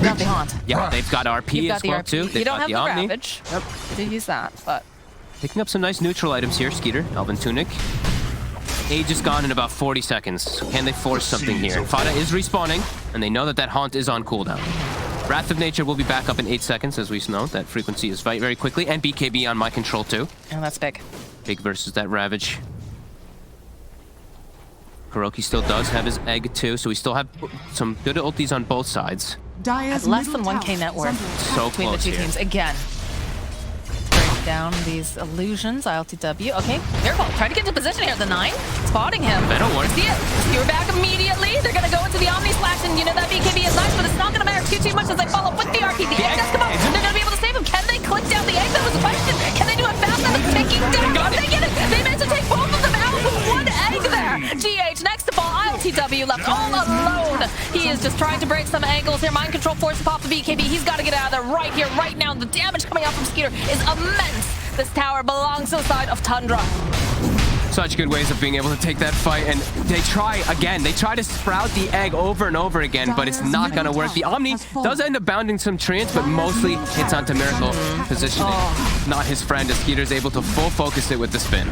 the haunt. Yeah, they've got RP as well, too. You don't have the Ravage. Yep. You did use that, but... Picking up some nice neutral items here. Skeeter, Elven Tunic. Age is gone in about 40 seconds. Can they force something here? Fada is respawning, and they know that that haunt is on cooldown. Wrath of Nature will be back up in 8 seconds, as we know. That frequency is very quickly, and BKB on my control, too. And that's big. Big versus that Ravage. Kuroki still does have his egg, too, so we still have some good ultis on both sides. At less than 1k net worth so between the two teams. Again. Down these illusions. AlcodeTV. Okay, Miracle trying to get into position here. The 9 spotting him. See it. You're back immediately. They're gonna go into the Omni Slash, and you know that BKB is nice, but it's not gonna matter too much as they follow with the RP. The egg does come up. They're gonna be able to save him. Can they click down the egg? That was the question. Can they do it fast enough? Taking down. They get it. They managed to take both of them out with one egg there. GH next to fall. AlcodeTV left all alone. He is just trying to break some angles here. Mind Control forced to pop the BKB. He's got to get out of there right here, right now. The damage coming out from Skeeter is immense. This tower belongs to the side of Tundra. Such good ways of being able to take that fight, and they try again. They try to sprout the egg over and over again, but it's not going to work. The Omni does end up bounding some treants, but mostly hits onto Miracle. Positioning not his friend, as Skeeter's able to full focus it with the spin.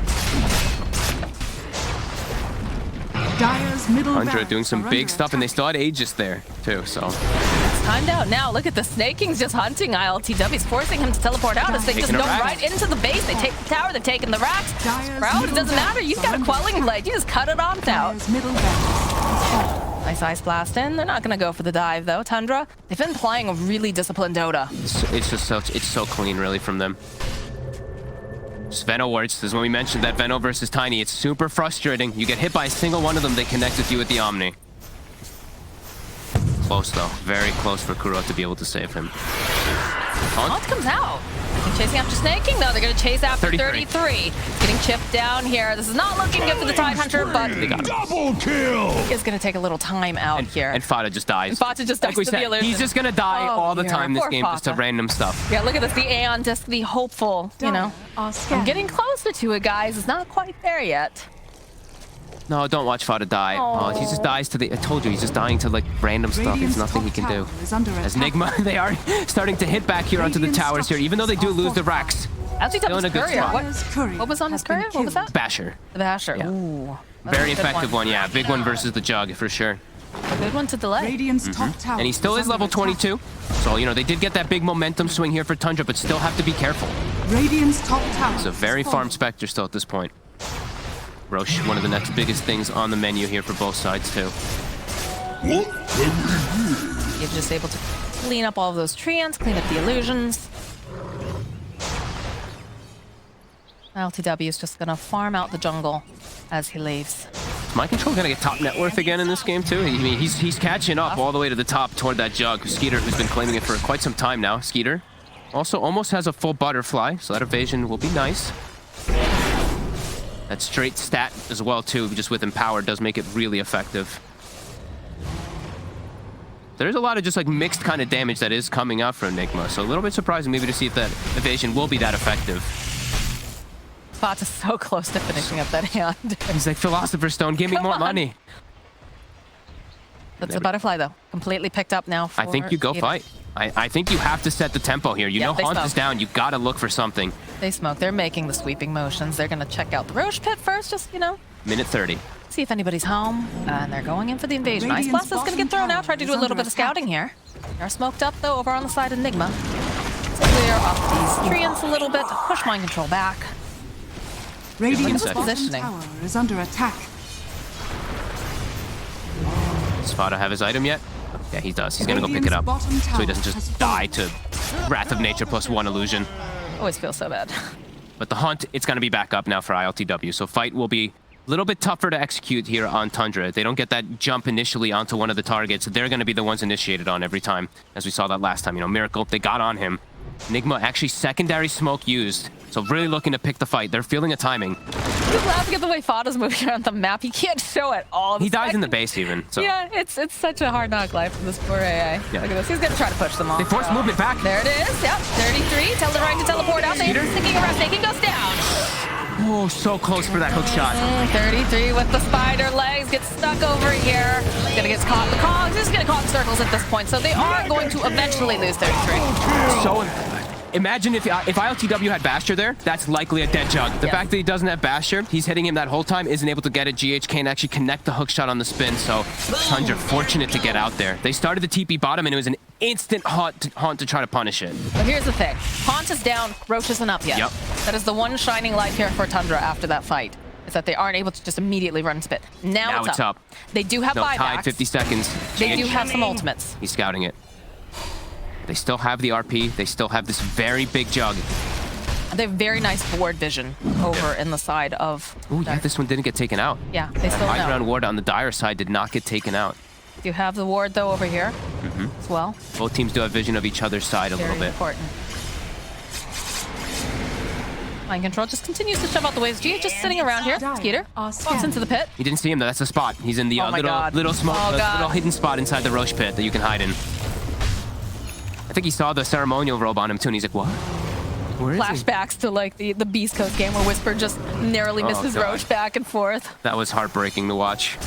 Tundra doing some big stuff, and they still had Aegis there, too, so... It's timed out now. Look at the Snakings just hunting AlcodeTV. He's forcing him to teleport out as they just go right into the base. They take the tower, they've taken the racks. Sprout, it doesn't matter. You've got a Quelling Blade. You just cut it on out. Nice Ice Blast in. They're not going to go for the dive, though. Tundra, they've been playing a really disciplined Dota. It's so clean, really, from them. Veno words. This is when we mentioned that Veno versus Tiny. It's super frustrating. You get hit by a single one of them, they connect with you with the Omni. close, though. Very close for Kuro to be able to save him. Hunt comes out. Chasing after snaking? No, they're going to chase after 33. Getting chipped down here. This is not looking good for the Tidehunter, but they got him. Double kill! It's going to take a little time out here. And Fata just dies. Fata just dies to the illusion. He's just going to die all the time this game, just to random stuff. Yeah, look at this. The Aeon, just the hopeful, you know. I'm getting closer to it, guys. It's not quite there yet. No, don't watch Fata die. Oh, he just dies to the... I told you, he's just dying to, like, random stuff. There's nothing he can do. As Nigma, they are starting to hit back here onto the towers here, even though they do lose the Rax. Actually, that was Courier. What was on his Courier? What was that? Basher. The Basher. Yeah. Ooh. Very effective one, yeah. Big one versus the Jug, for sure. A good one to delay. And he still is level 22. So, you know, they did get that big momentum swing here for Tundra, but still have to be careful. It's a very farm Spectre still at this point. Roche, one of the next biggest things on the menu here for both sides, too. What can we do? You're just able to clean up all of those treants, clean up the illusions. LTW is just going to farm out the jungle as he leaves. Is Mind Control going to get top net worth again in this game, too? I mean, he's catching up all the way to the top toward that Jug. Skeeter, who's been claiming it for quite some time now. Skeeter also almost has a full butterfly, so that evasion will be nice. That straight stat as well, too, just with Empower, does make it really effective. There's a lot of just like mixed kind of damage that is coming out from Nigma, so a little bit surprising maybe to see if that evasion will be that effective. Fata's so close to finishing up that hand. He's like, Philosopher's Stone, give me more money. That's a butterfly, though. Completely picked up now. I think you go fight. I think you have to set the tempo here. You know Haunt is down. You gotta look for something. They smoke. They're making the sweeping motions. They're gonna check out the Roche pit first, just, you know. Minute 30. See if anybody's home. And they're going in for the invasion. Ice Blast is gonna get thrown out. Try to do a little bit of scouting here. They're smoked up, though, over on the side of Nigma. Let's clear up these treants a little bit. Push Mind Control back. Radiant's positioning tower is under attack. Does Fata have his item yet? Yeah, he does. He's gonna go pick it up so he doesn't just die to Wrath of Nature +1 illusion. Always feel so bad. But the Hunt, it's gonna be back up now for ILTW, so fight will be a little bit tougher to execute here on Tundra. If they don't get that jump initially onto one of the targets, they're gonna be the ones initiated on every time, as we saw that last time. You know, Miracle, they got on him. Nigma, actually secondary smoke used, so really looking to pick the fight. They're feeling a timing. I'm just laughing at the way Fata's moving around the map. He can't show it all. He dies in the base even. So. Yeah, it's such a hard knock life for this poor AI. Yeah. Look at this. He's gonna try to push them off. They force movement back. There it is. Yep. 33. Tell the right to teleport out. They're sticking around. Snaking goes down. Oh, so close for that hook shot. 33 with the spider legs. Gets stuck over here. Gonna get caught in the cogs. He's gonna caught in circles at this point. So they are going to eventually lose 33. So imagine if ILTW had Basher there, that's likely a dead Jug. The fact that he doesn't have Basher, he's hitting him that whole time, isn't able to get it. GH can't actually connect the hook shot on the spin, so Tundra fortunate to get out there. They started the TP bottom, and it was an instant haunt to try to punish it. But here's the thing. Haunt is down, Roche isn't up yet. Yep. That is the one shining light here for Tundra after that fight, is that they aren't able to just immediately run spit. Now it's up. They do have buybacks. Tied 50 seconds. They do have some ultimates. He's scouting it. They still have the RP. They still have this very big Jug. They have very nice ward vision over in the side of... Oh, yeah, this one didn't get taken out. Yeah, they still know. High ground ward on the Dire side did not get taken out. You have the ward, though, over here as well. Both teams do have vision of each other's side a little bit. Very important. Mind Control just continues to shove out the waves. GH just sitting around here. Skeeter walks into the pit. He didn't see him, though. That's the spot. He's in the little hidden spot inside the Roche pit that you can hide in. I think he saw the ceremonial robe on him, too, and he's like, what? Where is he? Flashbacks to, like, the Beast Coast game where Whisper just narrowly misses Roche back and forth. That was heartbreaking to watch.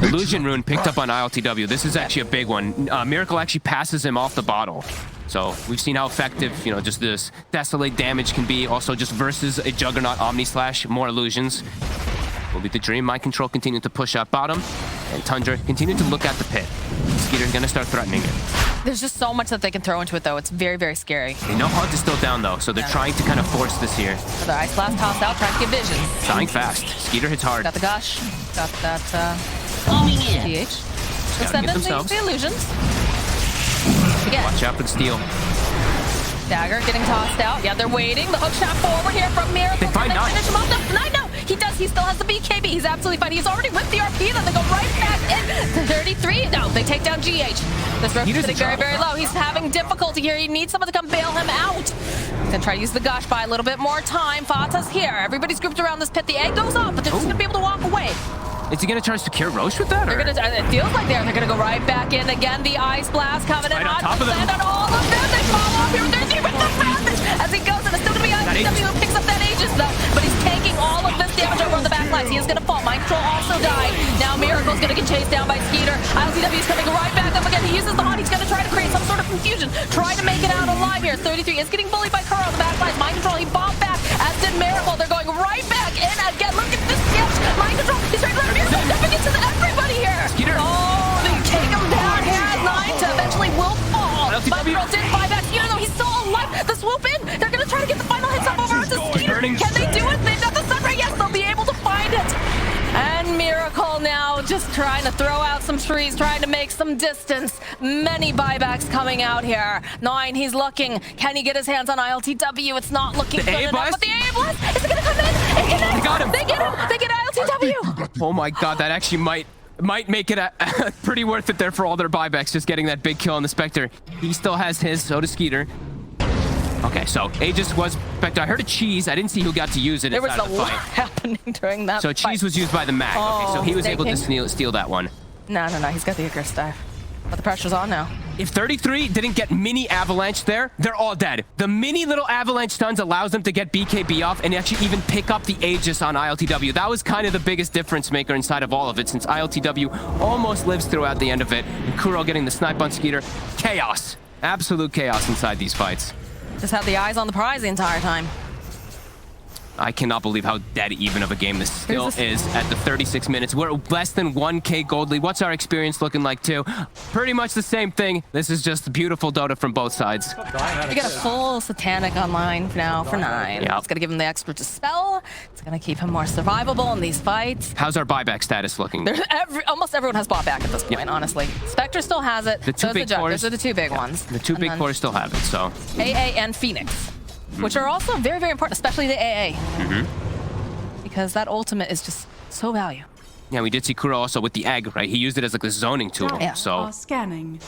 Illusion Rune picked up on ILTW. This is actually a big one. Miracle actually passes him off the bottle. So we've seen how effective, you know, just this Desolate damage can be. Also just versus a Juggernaut Omni Slash, more illusions. Will be the dream. Mind Control continuing to push up bottom. And Tundra continuing to look at the pit. Skeeter's gonna start threatening it. There's just so much that they can throw into it, though. It's very, very scary. They know Hunt is still down, though, so they're trying to kind of force this here. Another Ice Blast toss out, trying to get vision. Dying fast. Skeeter hits hard. Got the gush. Got that, DH. Scouting it themselves. The illusions. Again. Watch out for the steal. Dagger getting tossed out. Yeah, they're waiting. The hook shot forward here from Miracle. They find Nine. Finish him off. No, he does. He still has the BKB. maybe. He's absolutely fine. He's already with the RP, then they go right back in to 33. No, they take down GH. This rope is sitting very, very low. He's having difficulty here. He needs someone to come bail him out. He's gonna try to use the gush, buy a little bit more time. Fata's here. Everybody's grouped around this pit. The egg goes off, but they're just gonna be able to walk away. Is he going to try to secure Roche with that? They're gonna, it feels like they're going to go right back in again. The Ice Blast coming in right on hot. top of them. And on all of them, they follow up here. There's even the Savage as he goes, and it's still going to be ICW who picks up that Aegis though. But he's taking all of this damage over on the backlines. He is going to fall. Mind Control also died. Now Miracle's going to get chased down by Skeeter. ICW is coming right back up again. He uses the haunt. He's going to try to create some sort of confusion. Try to make it out alive here. 33 is getting bullied by Kuro on the backlines. Mind Control, he bombed back, as did Miracle. They're going right back in again. Look at this damage. Mind Control, he's trying to let Miracle jumping into everybody here. Skeeter. Oh, they take him down here at 9 to eventually will fall. Mind Control did buy back Skeeter though. He's still alive. The swoop in. They're going to try to get the final hits up over to Skeeter. Can they do it? They've got the sunray. Yes, they'll be able to find it. And Miracle now just trying to throw out some trees, trying to make some distance. Many buybacks coming out here. 9, he's looking. Can he get his hands on ILTW? It's not looking good enough. But the A blast, is it going to come in? It connects. They got him. They get him. They get ILTW. Oh my god, that actually might make it pretty worth it there for all their buybacks, just getting that big kill on the Spectre. He still has his, so does Skeeter. Okay, so Aegis was Spectre. I heard a cheese. I didn't see who got to use it. There was inside a the lot fight. happening during that So fight. cheese was used by the Mag. Okay, so he was able to steal that one. No, he's got the Icarus dive. But the pressure's on now. If 33 didn't get mini avalanche there, they're all dead. The mini little avalanche stuns allows them to get BKB off and actually even pick up the Aegis on ILTW. That was kind of the biggest difference maker inside of all of it, since ILTW almost lives throughout the end of it. And Kuro getting the snipe on Skeeter. Chaos. Absolute chaos inside these fights. Just had the eyes on the prize the entire time. I cannot believe how dead even of a game this still is at the 36 minutes. We're less than 1K gold lead. What's our experience looking like too? Pretty much the same thing. This is just beautiful Dota from both sides. We got a full Satanic online now for 9. Yep. It's going to give him the extra dispel. It's going to keep him more survivable in these fights. How's our buyback status looking? Almost everyone has bought back at this point, honestly. Spectre still has it. The two big cores. Those are the two big ones. The two big cores still have it, so. AA and Phoenix, which are also very, very important, especially the AA. Because that ultimate is just so valuable. Yeah, we did see Kuro also with the egg, right? He used it as like the zoning tool. Yeah. So Scanning.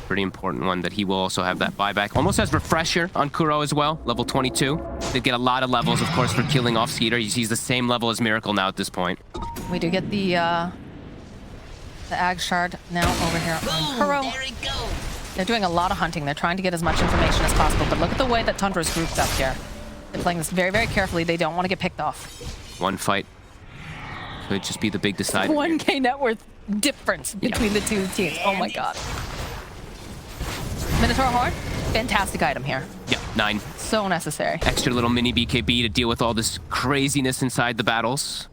pretty important one that he will also have that buyback. Almost has refresher on Kuro as well, level 22. They get a lot of levels, of course, for killing off Skeeter. He's the same level as Miracle now at this point. We do get the Ag Shard now over here on Kuro. There he goes. They're doing a lot of hunting. They're trying to get as much information as possible. But look at the way that Tundra's grouped up here. They're playing this very, very carefully. They don't want to get picked off. One fight could just be the big decider. 1K net worth difference between the two teams. Oh my god. Minotaur Horn, fantastic item here. Yeah, 9. So necessary. Extra little mini BKB to deal with all this craziness inside the battles.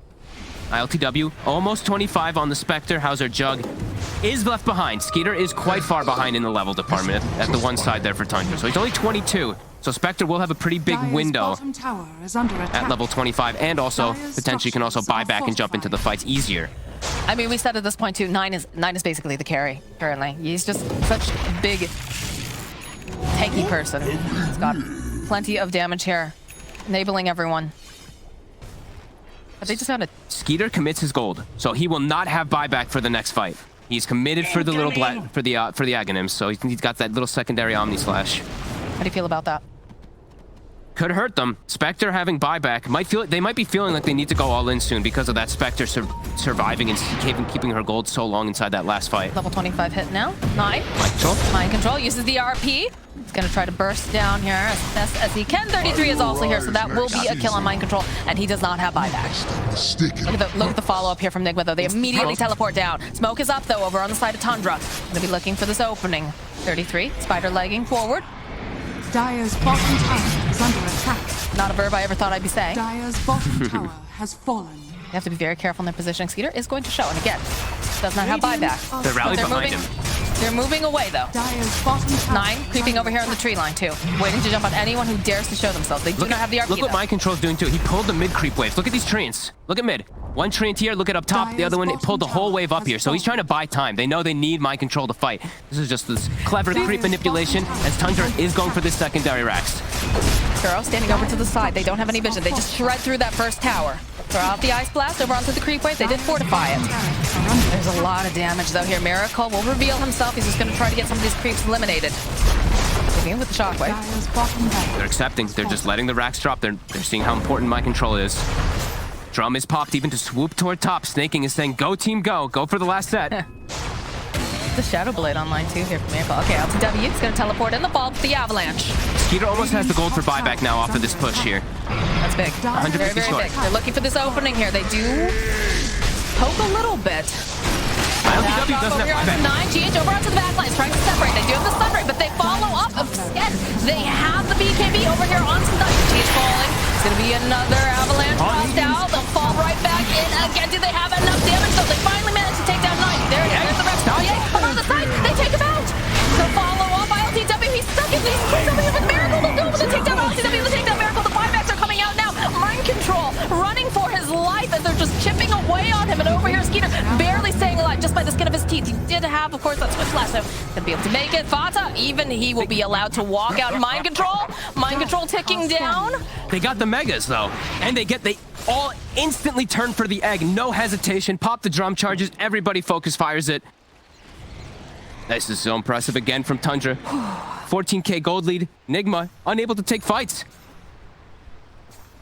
ILTW, almost 25 on the Spectre. How's our Jug? Is left behind. Skeeter is quite far behind in the level department at the one side there for Tundra. So he's only 22. So Spectre will have a pretty big window at level 25, and also potentially can also buy back and jump into the fights easier. I mean, we said at this point too, 9 is basically the carry currently. He's just such a big, tanky person. He's got plenty of damage here, enabling everyone. But they just found it. Skeeter commits his gold, so he will not have buyback for the next fight. He's committed for the little for the Aghanims, so he's got that little secondary Omni Slash. How do you feel about that? Could hurt them. Spectre having buyback they might be feeling like they need to go all in soon because of that Spectre surviving and keeping her gold so long inside that last fight. Level 25 hit now. 9. Mind Control uses the RP. He's going to try to burst down here as best as he can. 33 is also here, so that will be a kill on Mind Control, and he does not have buyback. Look at the follow-up here from Nigma, though. They immediately teleport down. Smoke is up, though, over on the side of Tundra. Going to be looking for this opening. 33, Spider legging forward. Dire's bottom tower is under attack. Not a verb I ever thought I'd be saying. Dire's bottom tower has fallen. You have to be very careful in their positioning. Skeeter is going to show, and again, does not have buyback. They're rallying behind him. They're moving away, though. Dire's bottom tower 9 creeping over here on the tree line, too. Waiting to jump on anyone who dares to show themselves. They do not have the RP, Look what Mind Control's doing, too. He pulled the mid creep waves. Look at these treants. Look at mid. One treant here, look at up top. The other one, it pulled the whole wave up here. So he's trying to buy time. They know they need Mind Control to fight. This is just this clever creep manipulation as Tundra is going for this secondary Rax. Kuro standing over to the side. They don't have any vision. They just shred through that first tower. Throw out the Ice Blast over onto the creep wave. They did fortify it. There's a lot of damage, though, here. Miracle will reveal himself. He's just going to try to get some of these creeps eliminated. Moving in with the shockwave. They're accepting. They're just letting the racks drop. They're seeing how important mind control is. Drum is popped even to swoop toward top. Snaking is saying, go team, go. Go for the last set. The Shadow Blade online, too, here from Miracle. Okay, AlcodeTV is going to teleport in the fall to the Avalanche. Skeeter almost has the gold for buyback now off of this push here. That's big. 150 very, very score. big. They're looking for this opening here. They do poke a little bit. AlcodeTV doesn't have buyback. 9, GH over onto the back lines, trying to separate. They do have the stun ray, but they follow up again. They have the BKB over here on Stun. GH falling. It's going to be another Avalanche tossed out. They'll fall right back in again. Do they have enough damage, though? They finally managed to take down 9. There it is. There's the rest. But on the side, they take him out. So follow up. AlcodeTV, he's stuck in these kills over here with Miracle. They'll go with the takedown. AlcodeTV, the takedown. Miracle. The buybacks are coming out now. Mind control, running for his life as they're just chipping away on him. And over here, Skeeter barely staying alive just by the skin of his teeth. He did have, of course, that switch flash, so to be able to make it. Fata, even he will be allowed to walk out. Mind control ticking down. They got the megas though, and they all instantly turn for the egg. No hesitation. Pop the drum charges. Everybody focus fires it. This is so impressive again from Tundra. 14k gold lead. Nigma unable to take fights.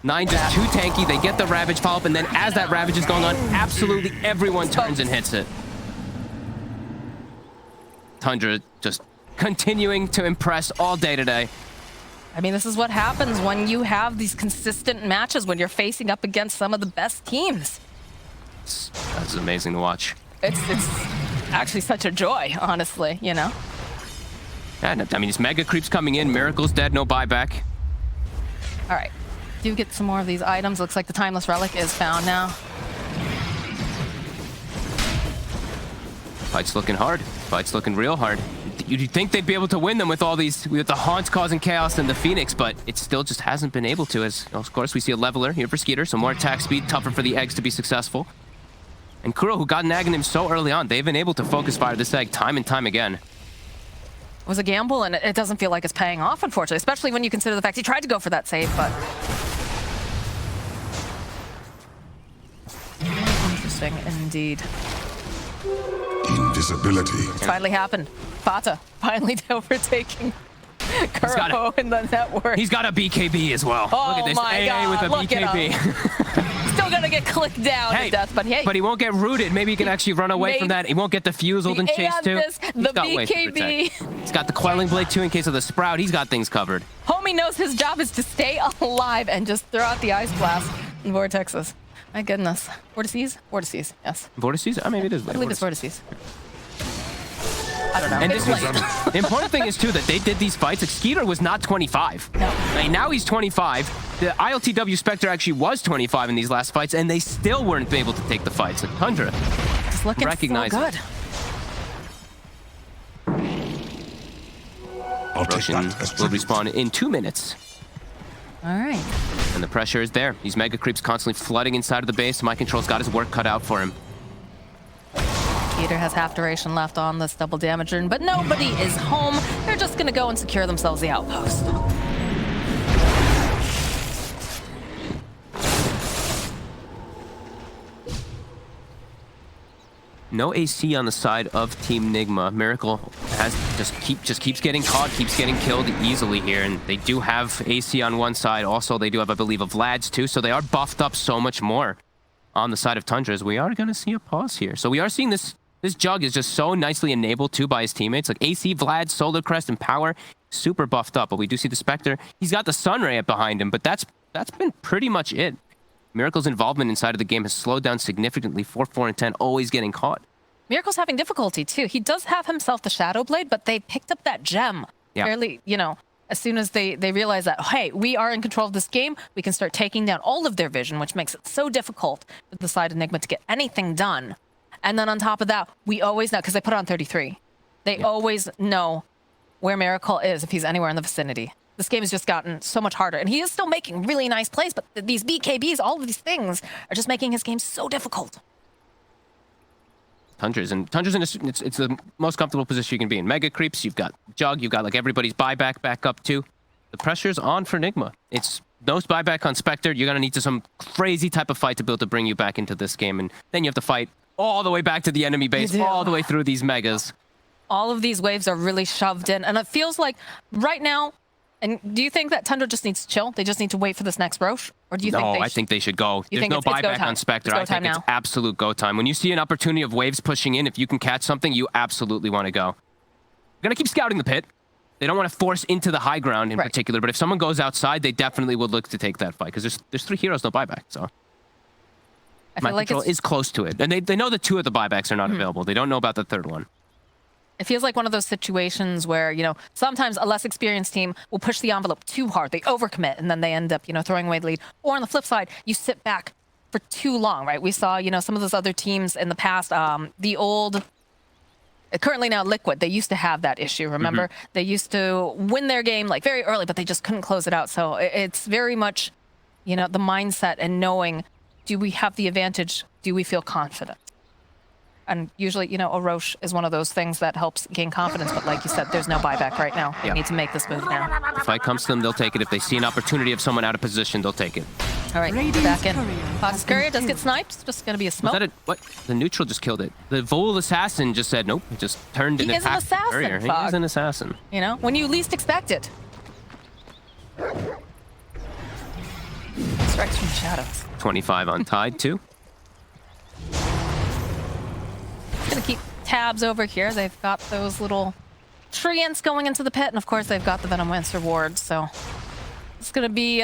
9 just too tanky. They get the Ravage follow-up, and then as that Ravage is going on, absolutely everyone turns and hits it. Tundra just continuing to impress all day today. I mean, this is what happens when you have these consistent matches, when you're facing up against some of the best teams. That's amazing to watch. It's actually such a joy, honestly, you know? Yeah, I mean, these mega creeps coming in. Miracle's dead, no buyback. All right. Do get some more of these items. Looks like the Timeless Relic is found now. Fight's looking hard. Fight's looking real hard. You'd think they'd be able to win them with all these, with the Haunts causing chaos and the Phoenix, but it still just hasn't been able to. As of course we see a leveler here for Skeeter, so more attack speed, tougher for the eggs to be successful. And Kuro, who got nagging him so early on, they've been able to focus fire this egg time and time again. It was a gamble, and it doesn't feel like it's paying off, unfortunately, especially when you consider the fact he tried to go for that save, but... Interesting indeed. Invisibility. It's finally happened. Fata finally overtaking Kuro in the network. He's got a BKB as well. Oh, look at this my AA God, with a look BKB. Still gonna get clicked down to death, but hey. But he won't get rooted. Maybe he can actually run away from that. He won't get defused and chased too. The BKB. He's got the Quelling Blade too in case of the Sprout. He's got things covered. Homie knows his job is to stay alive and just throw out the Ice Blast and Vortexes. My goodness. Vortices? Vortices, yes. Vortices? Oh, maybe it is. I believe it's Vortices. I don't know. And the important thing is, too, that they did these fights. Like, Skeeter was not 25. No. Like, now he's 25. The ILTW Spectre actually was 25 in these last fights, and they still weren't able to take the fights. Like, Tundra just looking recognize so good. Russian will respawn in 2 minutes. All right. And the pressure is there. These mega creeps constantly flooding inside of the base. Mind Control's got his work cut out for him. Skeeter has half duration left on this double damager, but nobody is home. They're just going to go and secure themselves the outpost. No AC on the side of Team Nigma. Miracle has just keeps getting caught, keeps getting killed easily here, and they do have AC on one side. Also, they do have, I believe, a Vlad's too, so they are buffed up so much more on the side of Tundras. We are going to see a pause here. So we are seeing this Jug is just so nicely enabled too by his teammates. Like AC, Vlad, Solar Crest, and Power, super buffed up. But we do see the Spectre. He's got the Sunray behind him, but that's been pretty much it. Miracle's involvement inside of the game has slowed down significantly. 4, and 10, always getting caught. Miracle's having difficulty too. He does have himself the Shadow Blade, but they picked up that gem fairly, you know, as soon as they realize that, hey, we are in control of this game, we can start taking down all of their vision, which makes it so difficult with the side of Nigma to get anything done. And then on top of that, we always know, because they put it on 33, they always know where Miracle is if he's anywhere in the vicinity. This game has just gotten so much harder, and he is still making really nice plays, but these BKBs, all of these things, are just making his game so difficult. Tundra's in it's the most comfortable position you can be in. Mega creeps, you've got Jug, you've got like everybody's buyback back up too. The pressure's on for Nigma. It's no buyback on Spectre, you're going to need some crazy type of fight to be able to bring you back into this game. And then you have to fight all the way back to the enemy base, all the way through these megas. All of these waves are really shoved in. And it feels like right now, and do you think that Tundra just needs to chill? They just need to wait for this next Roche? Or do you think I think they should go. There's no buyback on Spectre. I think it's absolute go time. When you see an opportunity of waves pushing in, if you can catch something, you absolutely want to go. You're going to keep scouting the pit. They don't want to force into the high ground in particular, but if someone goes outside, they definitely would look to take that fight because there's 3 heroes, no buyback. So Mind Control is close to it. And they know that 2 of the buybacks are not available. They don't know about the 3rd one. It feels like one of those situations where, you know, sometimes a less experienced team will push the envelope too hard. They overcommit, and then they end up, you know, throwing away the lead. Or on the flip side, you sit back for too long, right? We saw, you know, some of those other teams in the past, the old, currently now Liquid, they used to have that issue, remember? They used to win their game, like, very early, but they just couldn't close it out. So it's very much, you know, the mindset and knowing, do we have the advantage? Do we feel confident? And usually, you know, a Roche is one of those things that helps gain confidence. But like you said, there's no buyback right now. They need to make this move now. If fight comes to them, they'll take it. If they see an opportunity of someone out of position, they'll take it. All right, back in. Fox Courier does get sniped. It's just going to be a smoke. Was that what? The neutral just killed it. The Vol Assassin just said, nope. He just turned and attacked Courier. He is an assassin. You know, when you least expect it. Strikes from shadows. 25 on Tide, too. Gonna keep tabs over here. They've got those little treants going into the pit, and of course they've got the Venom Lance rewards, so it's gonna be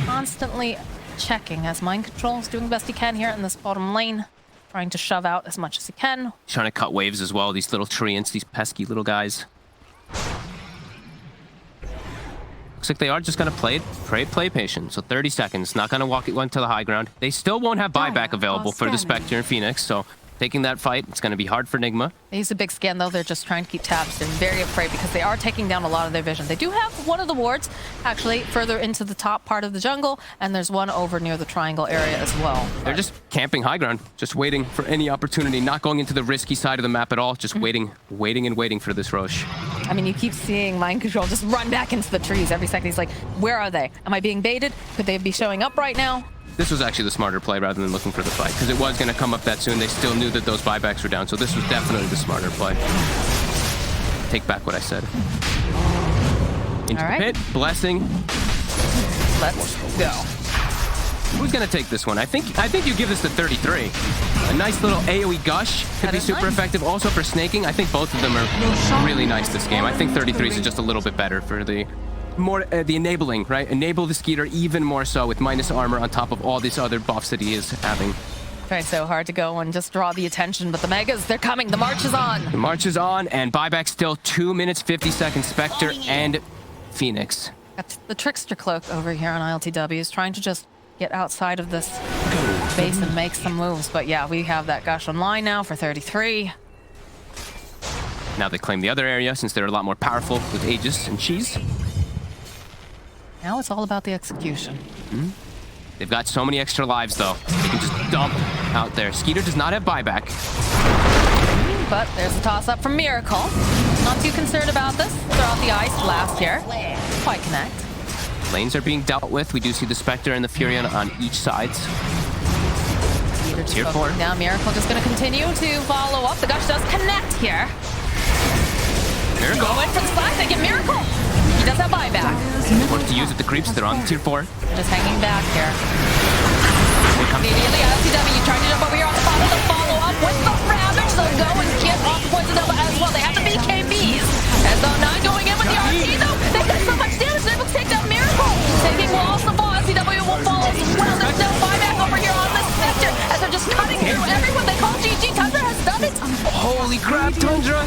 constantly checking as Mind Control is doing the best he can here in this bottom lane, trying to shove out as much as he can. Trying to cut waves as well, these little treants, these pesky little guys. Looks like they are just gonna play patient. So 30 seconds, not gonna walk it one to the high ground. They still won't have buyback available for the Spectre and Phoenix, so taking that fight, it's going to be hard for Nigma. They use a big scan, though. They're just trying to keep tabs. They're very afraid because they are taking down a lot of their vision. They do have one of the wards, actually, further into the top part of the jungle, and there's one over near the triangle area as well. They're just camping high ground, just waiting for any opportunity, not going into the risky side of the map at all, just waiting and waiting for this Roche. I mean, you keep seeing Mind Control just run back into the trees every second. He's like, where are they? Am I being baited? Could they be showing up right now? This was actually the smarter play rather than looking for the fight, because it was going to come up that soon. They still knew that those buybacks were down, so this was definitely the smarter play. Take back what I said. Into the pit, blessing. Let's go. Who's going to take this one? I think you give this to 33. A nice little AoE gush could be super effective. Also for snaking, I think both of them are really nice this game. I think 33 is just a little bit better for the the enabling, right? Enable the Skeeter even more so with minus armor on top of all these other buffs that he is having. Tried so hard to go and just draw the attention, but the Megas, they're coming. The march is on. The march is on, and buyback still 2 minutes, 50 seconds. Spectre and Phoenix. Got the Trickster Cloak over here on AlcodeTV is trying to just get outside of this base and make some moves. But yeah, we have that gush online now for 33. Now they claim the other area since they're a lot more powerful with Aegis and Cheese. Now it's all about the execution. They've got so many extra lives, though. They can just dump out there. Skeeter does not have buyback. But there's a toss-up from Miracle. Not too concerned about this. Throw out the Ice Blast here. Quite connect. Lanes are being dealt with. We do see the Spectre and the Fury on each side. Tier 4. Now Miracle just going to continue to follow up. The Gush does connect here. Miracle. Go in for the slash. They get Miracle. He does have buyback. Work to use it. The creeps, they're on tier 4. Just hanging back here. Immediately, AlcodeTV trying to jump over here on the bottom to follow up with the Ravage. They'll go and get off the points of Nova as well. They have the BKBs. As though not going in with the RT, though. They got so much damage. They're able to take down Miracle. Taking walls the ball. AlcodeTV will fall as well. There's no buyback over here on this sector as they're just cutting through everyone. They call GG. Tundra has done it. Holy crap, Tundra.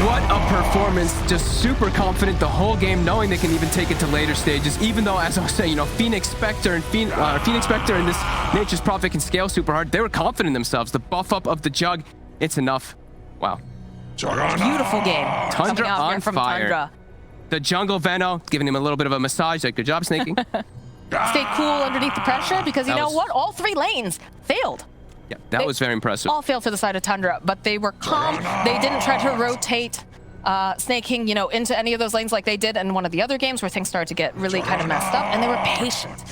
What a performance. Just super confident the whole game, knowing they can even take it to later stages. Even though, as I was saying, you know, Phoenix Spectre and Phoenix Spectre and this Nature's Prophet can scale super hard. They were confident in themselves. The buff up of the Jug, it's enough. Wow. Beautiful game. Tundra on from fire. Tundra. The jungle Veno giving him a little bit of a massage. Like, good job, snaking. Stay cool underneath the pressure because you know what? All 3 lanes failed. Yeah, that was very impressive. All failed for the side of Tundra, but they were calm. They didn't try to rotate snaking, you know, into any of those lanes like they did in one of the other games where things started to get really kind of messed up, and they were patient.